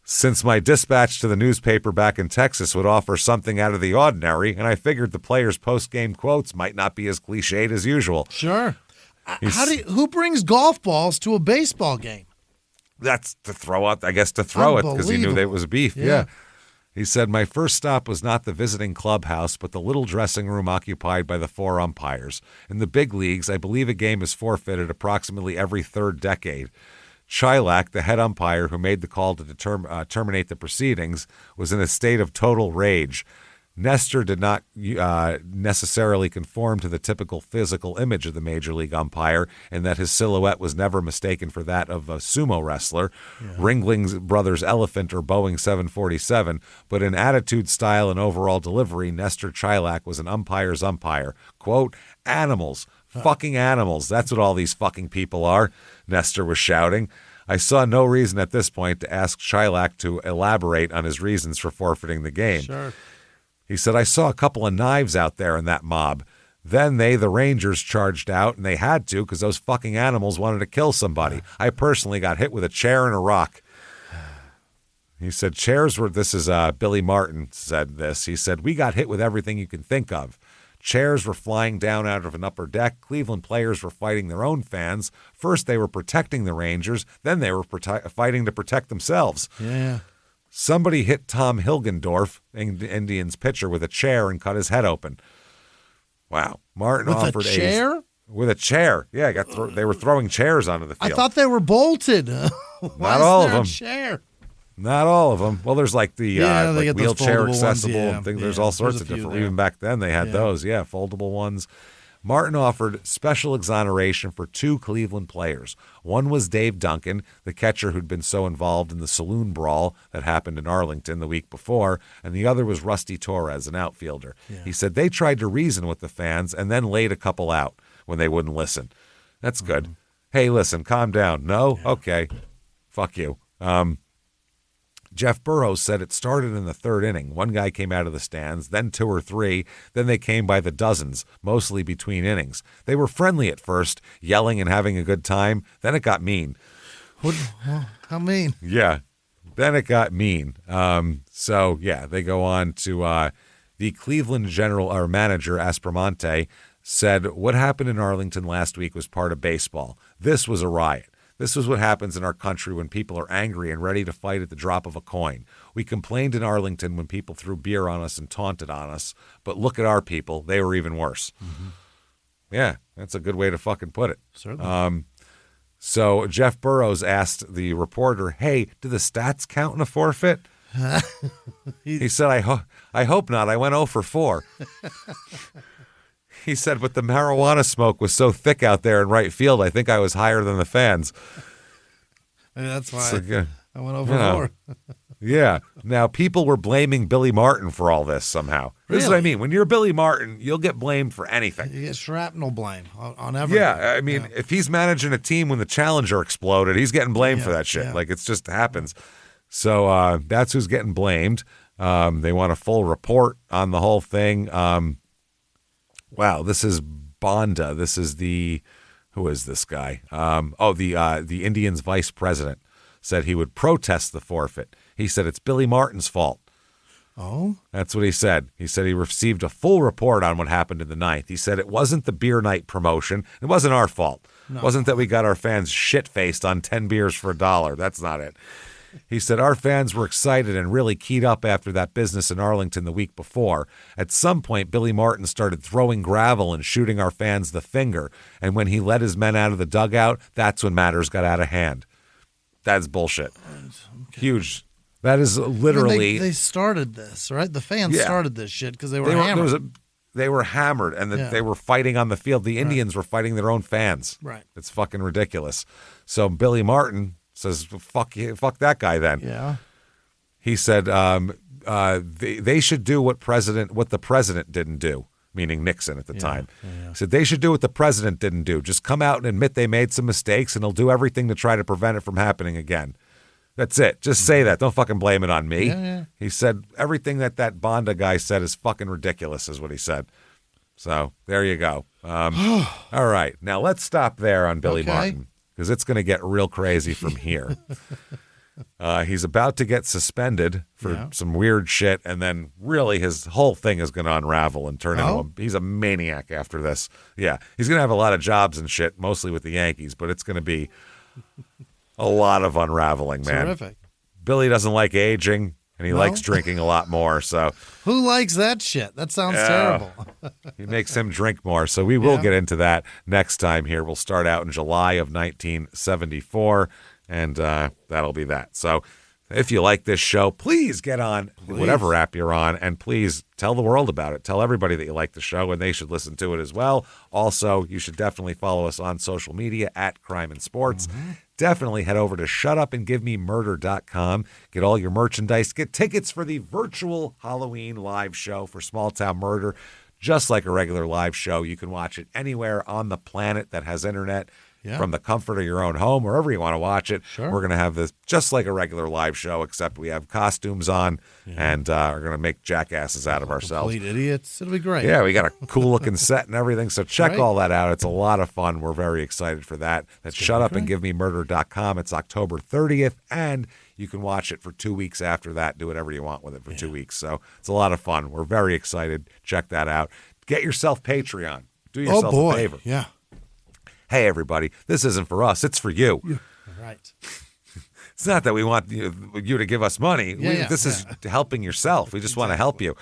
Since my dispatch to the newspaper back in Texas would offer something out of the ordinary, and I figured the players' post-game quotes might not be as cliched as usual." Sure. Who brings golf balls to a baseball game? That's to throw out, I guess, to throw it because he knew that it was beef. Yeah. He said, "My first stop was not the visiting clubhouse, but the little dressing room occupied by the 4 umpires. In the big leagues, I believe a game is forfeited approximately every 3rd decade. Chilak, the head umpire who made the call to terminate the proceedings, was in a state of total rage. Nestor did not necessarily conform to the typical physical image of the major league umpire, in that his silhouette was never mistaken for that of a sumo wrestler, Ringling Brothers Elephant or Boeing 747, but in attitude, style, and overall delivery, Nestor Chilak was an umpire's umpire. Quote, animals. Fucking animals. That's what all these fucking people are," Nestor was shouting. I saw no reason at this point to ask Chilak to elaborate on his reasons for forfeiting the game. Sure. He said, "I saw a couple of knives out there in that mob. Then the Rangers, charged out, and they had to because those fucking animals wanted to kill somebody. I personally got hit with a chair and a rock." He said, this is Billy Martin said this. He said, "We got hit with everything you can think of. Chairs were flying down out of an upper deck. Cleveland players were fighting their own fans. First, they were protecting the Rangers. Then they were fighting to protect themselves. Yeah. Somebody hit Tom Hilgendorf, Indians pitcher, with a chair and cut his head open." Wow. Martin With offered a chair? With a chair. Yeah, they were throwing chairs onto the field. I thought they were bolted. Not all of them. A chair? Not all of them. Well, there's like the they get those wheelchair foldable accessible ones, and things. There's all sorts of different. Even back then, they had those. Yeah, foldable ones. Martin offered special exoneration for 2 Cleveland players. One was Dave Duncan, the catcher who'd been so involved in the saloon brawl that happened in Arlington the week before, and the other was Rusty Torres, an outfielder. Yeah. He said they tried to reason with the fans and then laid a couple out when they wouldn't listen. That's good. Hey, listen, calm down. No? Yeah. Okay. Fuck you. Jeff Burrows said it started in the 3rd inning. One guy came out of the stands, then 2 or 3, then they came by the dozens, mostly between innings. They were friendly at first, yelling and having a good time. Then it got mean. How mean? Yeah, then it got mean. They go on to the Cleveland manager, Aspromonte, said what happened in Arlington last week was part of baseball. This was a riot. This is what happens in our country when people are angry and ready to fight at the drop of a coin. We complained in Arlington when people threw beer on us and taunted on us, but look at our people. They were even worse. Mm-hmm. Yeah, that's a good way to fucking put it. Certainly. So Jeff Burrows asked the reporter, "Hey, do the stats count in a forfeit?" He said, I hope not. I went 0 for 4. He said, "But the marijuana smoke was so thick out there in right field, I think I was higher than the fans." That's why I went over 4. Yeah. Now, people were blaming Billy Martin for all this somehow. This is what I mean. When you're Billy Martin, you'll get blamed for anything. You get shrapnel blame on everything. Yeah. I mean, if he's managing a team when the Challenger exploded, he's getting blamed for that shit. Yeah. Like, it just happens. So that's who's getting blamed. They want a full report on the whole thing. Wow, this is Bonda. This is who is this guy? The Indians vice president said he would protest the forfeit. He said it's Billy Martin's fault. Oh? That's what he said. He said he received a full report on what happened in the 9th. He said it wasn't the beer night promotion. It wasn't our fault. No. It wasn't that we got our fans shit-faced on 10 beers for $1. That's not it. He said, our fans were excited and really keyed up after that business in Arlington the week before. At some point, Billy Martin started throwing gravel and shooting our fans the finger. And when he let his men out of the dugout, that's when matters got out of hand. That's bullshit. Okay. Huge. That is literally... They started this, right? The fans started this shit because they were hammered. they were hammered and that they were fighting on the field. The Indians were fighting their own fans. Right. It's fucking ridiculous. So Billy Martin says, fuck that guy then. Yeah. He said they should do what the president didn't do, meaning Nixon at the time. He said they should do what the president didn't do. Just come out and admit they made some mistakes, and he'll do everything to try to prevent it from happening again. That's it. Just say that. Don't fucking blame it on me. Yeah. He said everything that Bonda guy said is fucking ridiculous, is what he said. So there you go. All right. Now let's stop there on Billy Martin, because it's going to get real crazy from here. He's about to get suspended for some weird shit, and then really his whole thing is going to unravel and turn into he's a maniac after this. Yeah, he's going to have a lot of jobs and shit, mostly with the Yankees, but it's going to be a lot of unraveling, man. Terrific. Billy doesn't like aging, and he likes drinking a lot more, so... Who likes that shit? That sounds terrible. He makes him drink more, so we will get into that next time here. We'll start out in July of 1974, and that'll be that. So if you like this show, please get on whatever app you're on, and please tell the world about it. Tell everybody that you like the show, and they should listen to it as well. Also, you should definitely follow us on social media at Crime and Sports. Definitely head over to shutupandgivememurder.com. Get all your merchandise. Get tickets for the virtual Halloween live show for Small Town Murder. Just like a regular live show, you can watch it anywhere on the planet that has internet. From the comfort of your own home, wherever you want to watch it. We're going to have this just like a regular live show, except we have costumes on, and we're going to make jackasses out of ourselves. Complete idiots. It'll be great. Yeah, we got a cool-looking set and everything, so check all that out. It's a lot of fun. We're very excited for that. That's shutupandgivememurder.com. It's October 30th, and you can watch it for 2 weeks after that. Do whatever you want with it for 2 weeks. So it's a lot of fun. We're very excited. Check that out. Get yourself Patreon. Do yourself a favor. Yeah. Hey, everybody, this isn't for us. It's for you. Right. It's not that we want you to give us money. This is helping yourself. We just want to help you.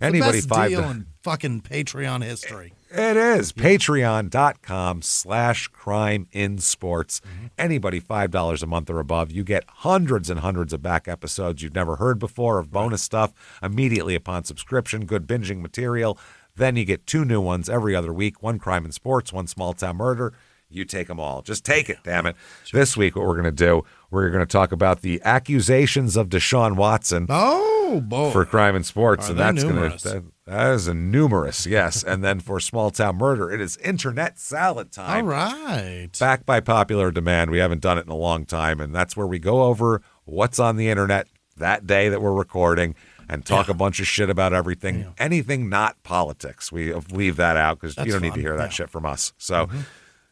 Anybody the best deal in fucking Patreon history. It is. Patreon.com/crimeinsports. Anybody $5 a month or above, you get hundreds and hundreds of back episodes you've never heard before of bonus stuff immediately upon subscription, good binging material. Then you get 2 new ones every other week, 1 Crime and Sports, 1 Small Town Murder. You take them all. Just take it, damn it. This week, what we're going to do, we're going to talk about the accusations of Deshaun Watson for Crime and Sports. And that's going to, that is a numerous, yes. And then for Small Town Murder, it is Internet Salad Time. All right. Back by popular demand. We haven't done it in a long time. And that's where we go over what's on the internet that day that we're recording and talk a bunch of shit about everything, anything not politics. We leave that out because you don't need to hear that shit from us. So,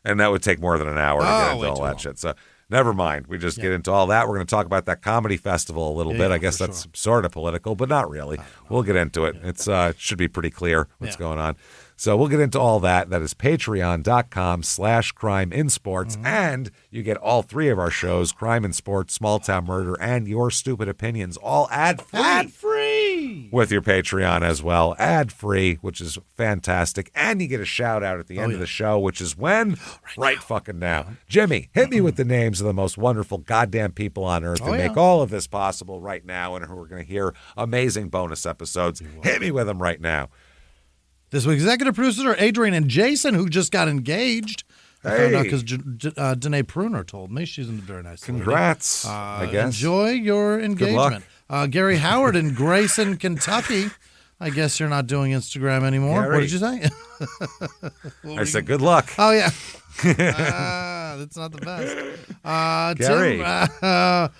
and that would take more than an hour to get into all that shit. So never mind. We just get into all that. We're going to talk about that comedy festival a little bit. I guess that's sort of political, but not really. We'll get into it. It's it should be pretty clear what's going on. So we'll get into all that. That is patreon.com/crimeinsports. And you get all 3 of our shows, Crime and Sports, Small Town Murder, and Your Stupid Opinions, all ad-free. Ad-free! With your Patreon as well. Ad-free, which is fantastic. And you get a shout-out at the end of the show, which is when? Right fucking now. Jimmie, hit me with the names of the most wonderful goddamn people on earth who make all of this possible right now and who are going to hear amazing bonus episodes. Hit me with them right now. This week's executive producers are Adrian and Jason, who just got engaged. I found out because Danae Pruner told me. She's a very nice Congrats, I guess. Enjoy your engagement. Gary Howard in Grayson, Kentucky. I guess you're not doing Instagram anymore. Gary. What did you say? I said good luck. Oh, yeah. That's not the best. Gary. Tim,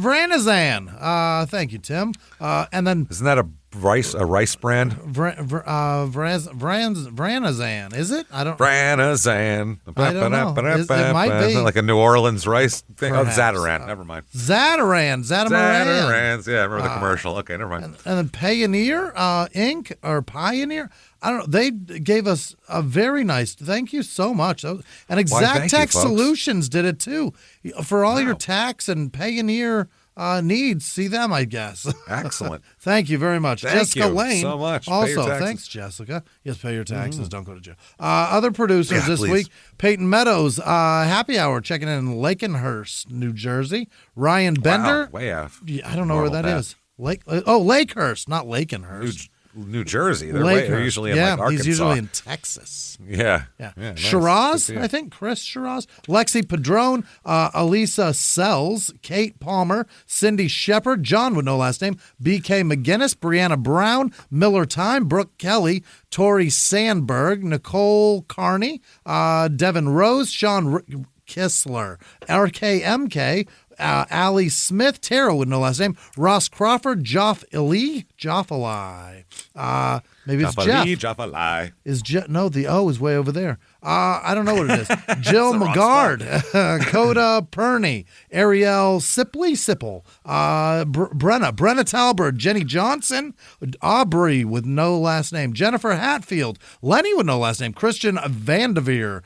Vranazan. Thank you, Tim. And then isn't that a rice brand? Vranazan, is it? I don't Vranazan. I don't know. It might be. Isn't it like a New Orleans rice thing? Perhaps. Oh, Zataran. Never mind. Zataran. Zatarans. Yeah, I remember the commercial. Okay, never mind. And then Pioneer Inc. or Pioneer. I don't know. They gave us a very nice thank you so much. And Exact Tax Solutions did it too. For all your tax and Pioneer needs, see them, I guess. Excellent. Thank you very much. Thank Jessica you Lane. so much. Also, thanks, Jessica. Yes, pay your taxes. Don't go to jail. Other producers this week, Peyton Meadows, Happy Hour, checking in Lakenhurst, New Jersey. Ryan Bender. Wow, way off. I don't know where that is. Lakehurst, not Lakenhurst. New Jersey. They're usually in like Arkansas. He's usually in Texas. Yeah. Nice. Shiraz, I think. Chris Shiraz. Lexi Padron. Elisa Sells. Kate Palmer. Cindy Shepard. John with no last name. B.K. McGinnis. Brianna Brown. Miller Time. Brooke Kelly. Tori Sandberg. Nicole Carney. Devin Rose. Sean Kissler. RKMK. Allie Smith, Tara with no last name, Ross Crawford, Joff Eli, maybe it's Jeff. Joffali. No, the O is way over there. I don't know what it is. Jill McGard, Coda Perney, Ariel Sipple, Brenna Talbert, Jenny Johnson, Aubrey with no last name, Jennifer Hatfield, Lenny with no last name, Christian Vandeveer,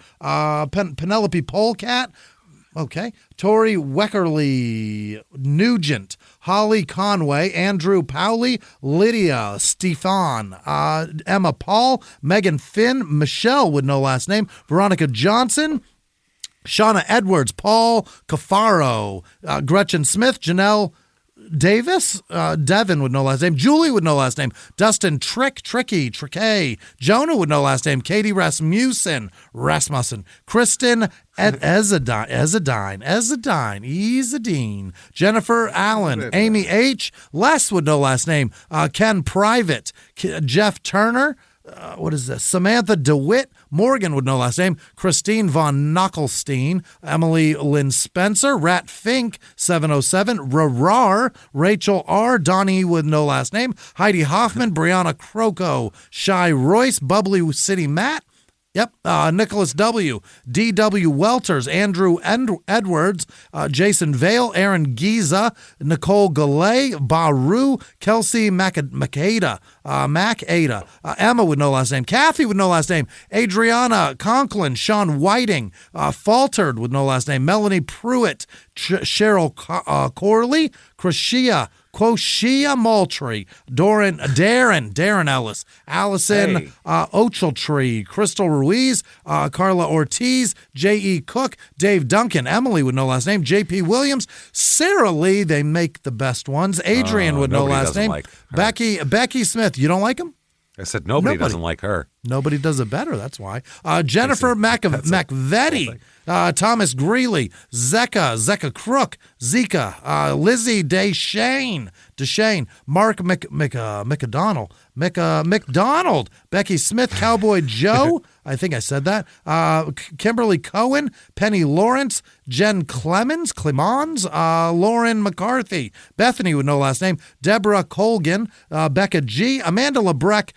Penelope Polecat. Okay. Tori Weckerly, Nugent, Holly Conway, Andrew Powley, Lydia Stefan, Emma Paul, Megan Finn, Michelle with no last name, Veronica Johnson, Shauna Edwards, Paul Cafaro, Gretchen Smith, Janelle Davis, Devin with no last name, Julie with no last name, Dustin Tricky, Jonah with no last name, Katie Rasmussen, Kristen Ezadine, Jennifer Allen, Amy H, Les with no last name, Ken Private, Jeff Turner, what is this? Samantha DeWitt, Morgan with no last name, Christine Von Knockelstein, Emily Lynn Spencer, Rat Fink, 707, Rarar, Rachel R, Donnie with no last name, Heidi Hoffman, Brianna Croco, Shy Royce, Bubbly City Matt, Nicholas W., D.W. Welters, Andrew Edwards, Jason Vale, Aaron Giza, Nicole Galay, Baru, Kelsey Macada, Emma with no last name, Kathy with no last name, Adriana Conklin, Sean Whiting, Faltered with no last name, Melanie Pruitt, Cheryl Corley, Quoshia Moultrie, Darren Ellis, Allison Ochiltree, Crystal Ruiz, Carla Ortiz, J.E. Cook, Dave Duncan, Emily with no last name, J.P. Williams, Sarah Lee, they make the best ones, Adrian with no last name, like Becky Smith, you don't like him? I said nobody doesn't like her. Nobody does it better, that's why. Jennifer McVetti, Thomas Greeley, Zeka Crook, Zika, Lizzie Deshane, Mark McDonald, Becky Smith, Cowboy Joe, I think I said that, Kimberly Cohen, Penny Lawrence, Jen Clemens, Lauren McCarthy, Bethany with no last name, Deborah Colgan, Becca G, Amanda LeBrecq,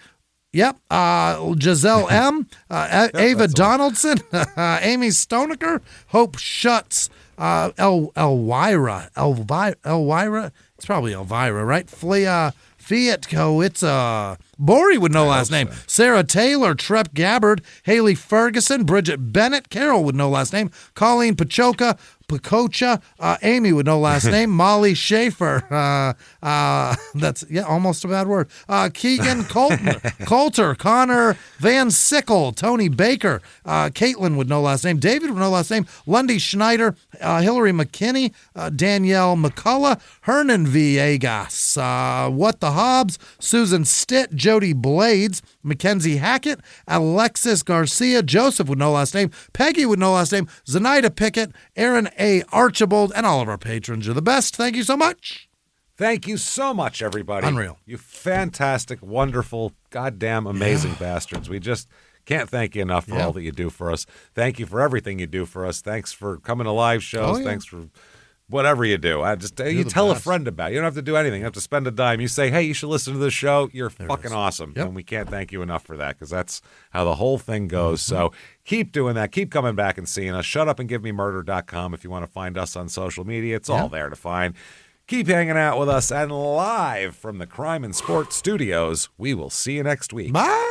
Giselle M, Ava Donaldson, Amy Stonecker, Hope Schutz, Elvira, it's probably Elvira, right? Fiatco, it's Bori with no last name, Sarah Taylor, Trep Gabbard, Haley Ferguson, Bridget Bennett, Carol with no last name, Colleen Pachoka, Amy with no last name, Molly Schaefer, that's almost a bad word, Keegan Coulter, Connor Van Sickle, Tony Baker, Caitlin with no last name, David with no last name, Lundy Schneider, Hillary McKinney, Danielle McCullough, Hernan Villegas, What the Hobbs, Susan Stitt, Jody Blades, Mackenzie Hackett, Alexis Garcia, Joseph with no last name, Peggy with no last name, Zenaida Pickett, Aaron A. Archibald, and all of our patrons. You're the best. Thank you so much. Thank you so much, everybody. Unreal. You fantastic, wonderful, goddamn amazing bastards. We just can't thank you enough for all that you do for us. Thank you for everything you do for us. Thanks for coming to live shows. Thanks for whatever you do. You tell a friend about it. You don't have to do anything. You don't have to spend a dime. You say, hey, you should listen to this show. You're fucking awesome. And we can't thank you enough for that because that's how the whole thing goes. So keep doing that. Keep coming back and seeing us. Shutupandgivememurder.com if you want to find us on social media. It's all there to find. Keep hanging out with us. And live from the Crime and Sports Studios, we will see you next week. Bye.